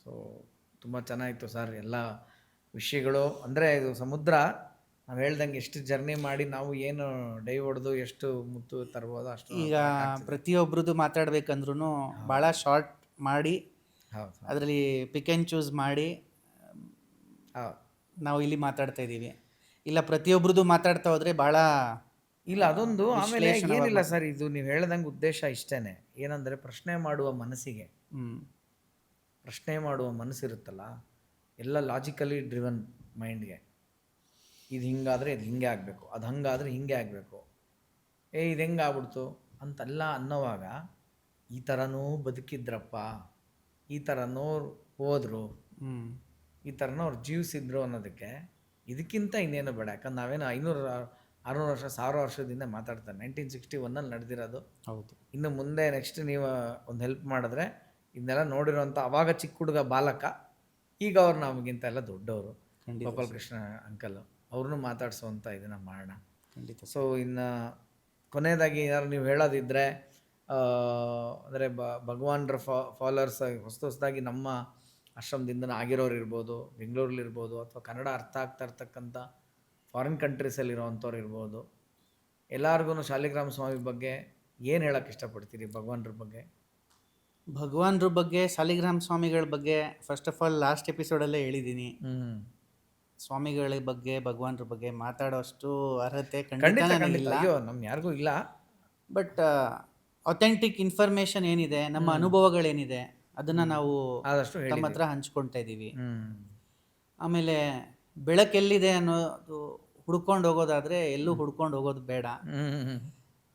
ಸೊ ತುಂಬ ಚೆನ್ನಾಗಿತ್ತು ಸರ್ ಎಲ್ಲ ವಿಷಯಗಳು. ಅಂದರೆ ಇದು ಸಮುದ್ರ, ನಾವು ಹೇಳ್ದಂಗೆ ಎಷ್ಟು ಜರ್ನಿ ಮಾಡಿ ನಾವು ಏನು ಡೈ ಹೊಡೆದು ಎಷ್ಟು ಮುತ್ತು ತರ್ಬೋದು ಅಷ್ಟು. ಈಗ ಪ್ರತಿಯೊಬ್ಬರದ್ದು ಮಾತಾಡ್ಬೇಕಂದ್ರೂ ಭಾಳ ಶಾರ್ಟ್ ಮಾಡಿ, ಅದರಲ್ಲಿ ಪಿಕ್ ಆ್ಯಂಡ್ ಚೂಸ್ ಮಾಡಿ ನಾವು ಇಲ್ಲಿ ಮಾತಾಡ್ತಾ ಇದ್ದೀವಿ. ಇಲ್ಲ ಪ್ರತಿಯೊಬ್ಬರದ್ದು ಮಾತಾಡ್ತಾ ಹೋದರೆ ಭಾಳ ಇಲ್ಲ, ಅದೊಂದು. ಆಮೇಲೆ ಏನಿಲ್ಲ ಸರ್, ಇದು ನೀವು ಹೇಳ್ದಂಗೆ ಉದ್ದೇಶ ಇಷ್ಟೇ, ಏನಂದರೆ ಪ್ರಶ್ನೆ ಮಾಡುವ ಮನಸ್ಸಿಗೆ, ಪ್ರಶ್ನೆ ಮಾಡುವ ಮನಸ್ಸಿರುತ್ತಲ್ಲ, ಎಲ್ಲ ಲಾಜಿಕಲಿ ಡ್ರಿವನ್ ಮೈಂಡ್ಗೆ, ಇದು ಹಿಂಗಾದರೆ ಇದು ಹಿಂಗೆ ಆಗಬೇಕು, ಅದು ಹಂಗಾದರೆ ಹಿಂಗೆ ಆಗಬೇಕು, ಇದು ಹೆಂಗೆ ಆಗ್ಬಿಡ್ತು ಅಂತೆಲ್ಲ ಅನ್ನೋವಾಗ, ಈ ಥರನೂ ಬದುಕಿದ್ರಪ್ಪ, ಈ ಥರನೂ ಹೋದರು, ಈ ಥರನೂ ಅವ್ರು ಜೀವಿಸಿದ್ರು ಅನ್ನೋದಕ್ಕೆ ಇದಕ್ಕಿಂತ ಇನ್ನೇನು ಬೇಡ. ಯಾಕಂದ್ರೆ ನಾವೇನು 500-600 ವರ್ಷ 1000 ವರ್ಷದಿಂದ ಮಾತಾಡ್ತಾರೆ. 1961 ನಡೆದಿರೋದು. ಹೌದು. ಇನ್ನು ಮುಂದೆ ನೆಕ್ಸ್ಟ್ ನೀವು ಒಂದು ಹೆಲ್ಪ್ ಮಾಡಿದ್ರೆ ಇದನ್ನೆಲ್ಲ ನೋಡಿರೋಂಥ ಅವಾಗ ಚಿಕ್ಕ ಹುಡುಗ ಬಾಲಕ, ಈಗ ಅವ್ರು ನಮಗಿಂತ ಎಲ್ಲ ದೊಡ್ಡವರು, ಗೋಪಾಲಕೃಷ್ಣ ಅಂಕಲ್, ಅವ್ರನ್ನೂ ಮಾತಾಡಿಸುವಂಥ ಇದನ್ನು ಮಾಡೋಣ. ಖಂಡಿತ. ಸೊ ಇನ್ನು ಕೊನೆಯದಾಗಿ ಏನಾದ್ರು ನೀವು ಹೇಳೋದಿದ್ದರೆ, ಅಂದರೆ ಭಗವಾನ್ರ ಫಾಲೋವರ್ಸ್ ಹೊಸದಾಗಿ ನಮ್ಮ ಆಶ್ರಮದಿಂದ ಆಗಿರೋರು ಇರ್ಬೋದು, ಬೆಂಗಳೂರಲ್ಲಿರ್ಬೋದು, ಅಥವಾ ಕನ್ನಡ ಅರ್ಥ ಆಗ್ತಾ ಇರ್ತಕ್ಕಂಥ ಫಾರಿನ್ ಕಂಟ್ರೀಸಲ್ಲಿರೋವಂಥವ್ರು ಇರ್ಬೋದು, ಎಲ್ಲರಿಗೂ ಶಾಲಿಗ್ರಾಮ ಸ್ವಾಮಿ ಬಗ್ಗೆ ಏನು ಹೇಳೋಕ್ಕೆ ಇಷ್ಟಪಡ್ತೀರಿ? ಭಗವಾನ್ರ ಬಗ್ಗೆ, ಸಾಲಿಗ್ರಾಮ ಸ್ವಾಮಿಗಳ ಬಗ್ಗೆ ಫಸ್ಟ್ ಆಫ್ ಆಲ್ ಲಾಸ್ಟ್ ಎಪಿಸೋಡಲ್ಲೇ ಹೇಳಿದ್ದೀನಿ. ಸ್ವಾಮಿಗಳ ಬಗ್ಗೆ ಭಗವಾನ್ರ ಬಗ್ಗೆ ಮಾತಾಡೋಷ್ಟು ಅರ್ಹತೆ ಖಂಡಿತ ಖಂಡಿತ ಖಂಡಿತ ನನಗಿಲ್ಲ. ಅಯ್ಯೋ ನಮ್ಗೆ ಯಾರಿಗೂ ಇಲ್ಲ. ಬಟ್ ಅಥೆಂಟಿಕ್ ಇನ್ಫಾರ್ಮೇಷನ್ ಏನಿದೆ, ನಮ್ಮ ಅನುಭವಗಳೇನಿದೆ, ಅದನ್ನು ನಾವು ಆದಷ್ಟು ತಮ್ಮ ಹೇಳಿದ್ದೀವಿ. ಹತ್ರ ಹಂಚ್ಕೊಳ್ತಾ ಇದ್ದೀವಿ. ಹ್ಮ್ ಆಮೇಲೆ ಬೆಳಕೆಲ್ಲಿದೆ ಅನ್ನೋದು ಹುಡ್ಕೊಂಡು ಹೋಗೋದಾದರೆ ಎಲ್ಲೂ ಹುಡ್ಕೊಂಡು ಹೋಗೋದು ಬೇಡ. ಹ್ಮ್ ಹ್ಮ್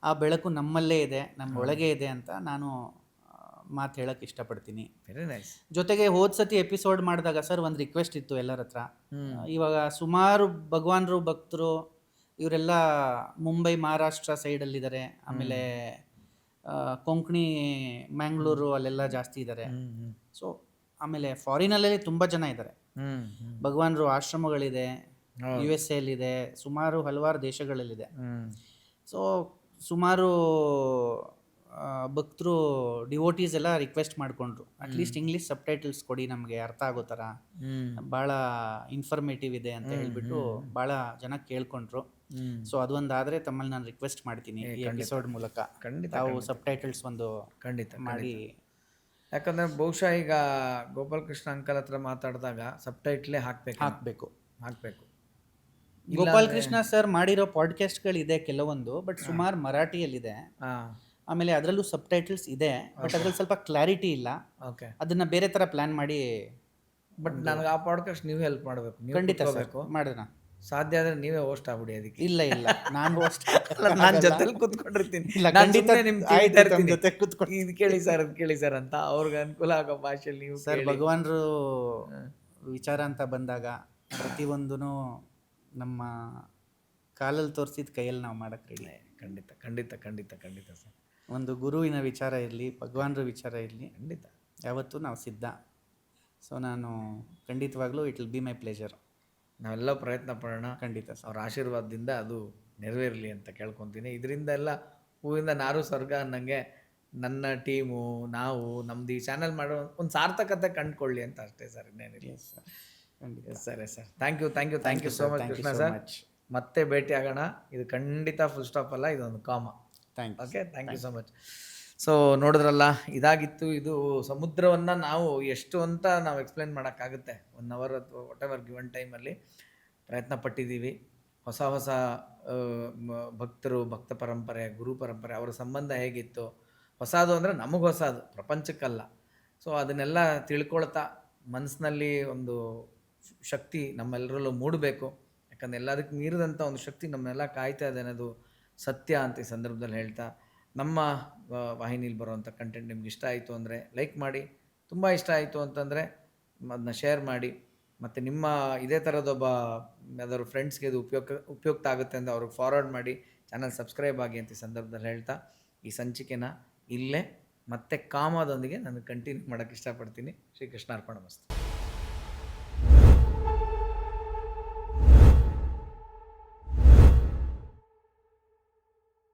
ಆ ಬೆಳಕು ನಮ್ಮಲ್ಲೇ ಇದೆ, ನಮ್ಮ ಒಳಗೆ ಇದೆ ಅಂತ ನಾನು ಮಾತು ಹೇಳಕ್ಕೆ ಇಷ್ಟಪಡ್ತೀನಿ. Very nice. ಜೊತೆಗೆ ಸತಿ ಎಪಿಸೋಡ್ ಮಾಡಿದಾಗ ಸರ್ ಒಂದು ರಿಕ್ವೆಸ್ಟ್ ಇತ್ತು ಎಲ್ಲರ ಹತ್ರ. ಹ್ಮ್ ಇವಾಗ ಸುಮಾರು ಭಗವಾನ್ರು ಭಕ್ತರು ಇವರೆಲ್ಲ ಮುಂಬೈ ಮಹಾರಾಷ್ಟ್ರ ಸೈಡಲ್ಲಿದ್ದಾರೆ. ಆಮೇಲೆ ಕೊಂಕಣಿ ಮ್ಯಾಂಗ್ಳೂರು ಅಲ್ಲೆಲ್ಲ ಜಾಸ್ತಿ ಇದ್ದಾರೆ. ಹ್ಮ್ ಹ್ಮ್ ಸೊ ಆಮೇಲೆ ಫಾರಿನಲ್ಲೇ ತುಂಬ ಜನ ಇದ್ದಾರೆ. ಹ್ಮ್ ಹ್ಮ್ ಭಗವಾನ್ರು ಆಶ್ರಮಗಳಿದೆ, ಹೌದು. USA ಇದೆ, ಸುಮಾರು ಹಲವಾರು ದೇಶಗಳಲ್ಲಿದೆ. ಹ್ಮ್ ಸೊ ಸುಮಾರು ಭಕ್ತರು ಡಿವೋಟೀಸ್ ಎಲ್ಲ ರಿಕ್ವೆಸ್ಟ್ ಮಾಡಿಕೊಂಡ್ರು, ಅಟ್ಲೀಸ್ಟ್ ಇಂಗ್ಲೀಷ್ ಸಬ್ಟೈಟಲ್ಸ್ ಕೊಡಿ, ನಮಗೆ ಅರ್ಥ ಆಗೋ ಥರ, ಹ್ಮ್ ಭಾಳ ಇನ್ಫಾರ್ಮೇಟಿವ್ ಇದೆ ಅಂತ ಹೇಳ್ಬಿಟ್ಟು ಭಾಳ ಜನ ಕೇಳ್ಕೊಂಡ್ರು. ಹ್ಮ್ ಸೊ ಅದೊಂದಾದರೆ ತಮ್ಮಲ್ಲಿ ನಾನು ರಿಕ್ವೆಸ್ಟ್ ಮಾಡ್ತೀನಿ ಈ ಎಪಿಸೋಡ್ ಮೂಲಕ ಖಂಡಿತ ತಾವು ಸಬ್ಟೈಟಲ್ಸ್ ಒಂದು ಖಂಡಿತ ಮಾಡಿ. ಯಾಕಂದ್ರೆ ಬಹುಶಃ ಈಗ ಗೋಪಾಲಕೃಷ್ಣ ಅಂಕಲ್ ಹತ್ರ ಮಾತಾಡಿದಾಗ ಸಬ್ಟೈಟ್ಲೇ ಹಾಕ್ಬೇಕು. ಗೋಪಾಲ್ ಕೃಷ್ಣ ಸರ್ ಮಾಡಿರೋ ಪಾಡ್ಕಾಸ್ಟ್ಗಳಿದೆ ಕೆಲವೊಂದು, ಬಟ್ ಸುಮಾರು ಮರಾಠಿಯಲ್ಲಿದೆ. ಹಾ ಆಮೇಲೆ ಅದರಲ್ಲೂ ಸಬ್ಟೈಟಲ್ಸ್ ಇದೆ, ಬಟ್ ಅದ್ರಲ್ಲಿ ಸ್ವಲ್ಪ ಕ್ಲಾರಿಟಿ ಇಲ್ಲ. ಓಕೆ. ಅದನ್ನ ಬೇರೆ ಥರ ಪ್ಲಾನ್ ಮಾಡಿ. ಬಟ್ ನನಗೆ ಆ ಪಾಡ್ಕಾಸ್ಟ್ ನೀವು ಹೆಲ್ಪ್ ಮಾಡಬೇಕು. ನೀವು ಖಂಡಿತ ಸರ್ ಕೂತ್ಕೋಬೇಕು. ಮಾಡೋಣ. ಸಾಧ್ಯ ಆದ್ರೆ ನೀವೇ ಹೋಸ್ಟ್ ಆಗ್ಬಿಡಿ ಅದಕ್ಕೆ. ಇಲ್ಲ ನಾನು ಅಷ್ಟೇ ನಾನು ಜೊತೆಲಿ ಕೂತ್ಕೊಂಡಿರ್ತೀನಿ. ಇಲ್ಲ, ನಾನ್ ಖಂಡಿತ ಸುಮ್ನೆ ನಿಮ್ ಆಯ್ತು, ಕೇಳ್ತಾ ತಮ್ಮ ಇರ್ತೀನಿ. ಜೊತೆ ಕೂತ್ಕೊಂಡು. ಇದು ಕೇಳಿ ಸರ್ ಅದು ಕೇಳಿ ಸರ್ ಅಂತ ಅವ್ರಿಗೆ ಅನುಕೂಲ ಆಗೋ ಭಾಷೆಯಲ್ಲಿ ನೀವು ಸರ್ ಕೇಳಿ. ಭಗವಾನ್ರು ವಿಚಾರ ಅಂತ ಬಂದಾಗ ಪ್ರತಿಯೊಂದೂ ನಮ್ಮ ಕಾಲಲ್ಲಿ ತೋರಿಸಿದ ಕೈಯಲ್ಲಿ ನಾವು ಮಾಡಕ್ಕೆ ರೆಡಿ. ಖಂಡಿತ ಖಂಡಿತ ಖಂಡಿತ ಖಂಡಿತ ಸರ್. ಒಂದು ಗುರುವಿನ ವಿಚಾರ ಇರಲಿ, ಭಗವಾನ್ರ ವಿಚಾರ ಇರಲಿ, ಖಂಡಿತ ಯಾವತ್ತೂ ನಾವು ಸಿದ್ಧ. ಸೊ ನಾನು ಖಂಡಿತವಾಗ್ಲೂ it will be my pleasure. ನಾವೆಲ್ಲ ಪ್ರಯತ್ನ ಪಡೋಣ. ಖಂಡಿತ ಸರ್. ಅವ್ರ ಆಶೀರ್ವಾದದಿಂದ ಅದು ನೆರವೇರಲಿ ಅಂತ ಕೇಳ್ಕೊತೀನಿ. ಇದರಿಂದ ಎಲ್ಲ ಹೂವಿಂದ ನಾರು ಸ್ವರ್ಗ ಅನ್ನಂಗೆ ನನ್ನ ಟೀಮು, ನಾವು ನಮ್ದು ಈ ಚಾನಲ್ ಮಾಡೋ ಒಂದು ಸಾರ್ಥಕತೆ ಕಂಡುಕೊಳ್ಳಿ ಅಂತ ಅಷ್ಟೇ ಸರ್, ಇನ್ನೇನಿಲ್ಲ. ಸರ್ ಖಂಡಿತ. ಸರಿ sir, thank you so much Krishna sir. ಮತ್ತೆ ಭೇಟಿ ಆಗೋಣ. ಇದು ಖಂಡಿತ ಫುಲ್ ಸ್ಟಾಪ್ ಅಲ್ಲ, ಇದೊಂದು comma. Thank you. Okay, thank you so much. So ನೋಡಿದ್ರಲ್ಲ, ಇದಾಗಿತ್ತು. ಇದು ಸಮುದ್ರವನ್ನು ನಾವು ಎಷ್ಟು ಅಂತ ನಾವು ಎಕ್ಸ್ಪ್ಲೇನ್ ಮಾಡೋಕ್ಕಾಗುತ್ತೆ 1 hour ಅಥವಾ ವಾಟ್ ಎವರ್ ಗಿವನ್ ಟೈಮಲ್ಲಿ ಪ್ರಯತ್ನ ಪಟ್ಟಿದ್ದೀವಿ. ಹೊಸ ಹೊಸ ಭಕ್ತರು, ಭಕ್ತ ಪರಂಪರೆ, ಗುರು ಪರಂಪರೆ, ಅವರ ಸಂಬಂಧ ಹೇಗಿತ್ತು, ಹೊಸದು ಅಂದರೆ ನಮಗೆ ಹೊಸದು, ಪ್ರಪಂಚಕ್ಕಲ್ಲ. ಸೊ ಅದನ್ನೆಲ್ಲ ತಿಳ್ಕೊಳ್ತಾ ಮನಸ್ಸಿನಲ್ಲಿ ಒಂದು ಶಕ್ತಿ ನಮ್ಮೆಲ್ಲರಲ್ಲೂ ಮೂಡಬೇಕು. ಯಾಕಂದರೆ ಎಲ್ಲದಕ್ಕೆ ಮೀರಿದಂಥ ಒಂದು ಶಕ್ತಿ ನಮ್ಮನ್ನೆಲ್ಲ ಕಾಯ್ತಾ ಇದೆ ಅನ್ನೋದು ಸತ್ಯ ಅಂತ ಈ ಸಂದರ್ಭದಲ್ಲಿ ಹೇಳ್ತಾ, ನಮ್ಮ ವಾಹಿನಿಲಿ ಬರುವಂಥ ಕಂಟೆಂಟ್ ನಿಮ್ಗೆ ಇಷ್ಟ ಆಯಿತು ಅಂದರೆ ಲೈಕ್ ಮಾಡಿ, ತುಂಬ ಇಷ್ಟ ಆಯಿತು ಅಂತಂದರೆ ಅದನ್ನ ಶೇರ್ ಮಾಡಿ, ಮತ್ತು ನಿಮ್ಮ ಇದೇ ಥರದೊಬ್ಬ ಯಾವ್ದಾದ್ರು ಫ್ರೆಂಡ್ಸ್ಗೆ ಇದು ಉಪಯುಕ್ತ ಆಗುತ್ತೆ ಅಂದರೆ ಅವ್ರಿಗೆ ಫಾರ್ವರ್ಡ್ ಮಾಡಿ, ಚಾನಲ್ ಸಬ್ಸ್ಕ್ರೈಬ್ ಆಗಿ ಅಂತ ಈ ಸಂದರ್ಭದಲ್ಲಿ ಹೇಳ್ತಾ ಈ ಸಂಚಿಕೆನ ಇಲ್ಲೇ ಮತ್ತೆ ಕಾಮದೊಂದಿಗೆ ನಾನು ಕಂಟಿನ್ಯೂ ಮಾಡೋಕ್ಕೆ ಇಷ್ಟಪಡ್ತೀನಿ. ಶ್ರೀಕೃಷ್ಣಾರ್ಪಣಮಸ್ತು.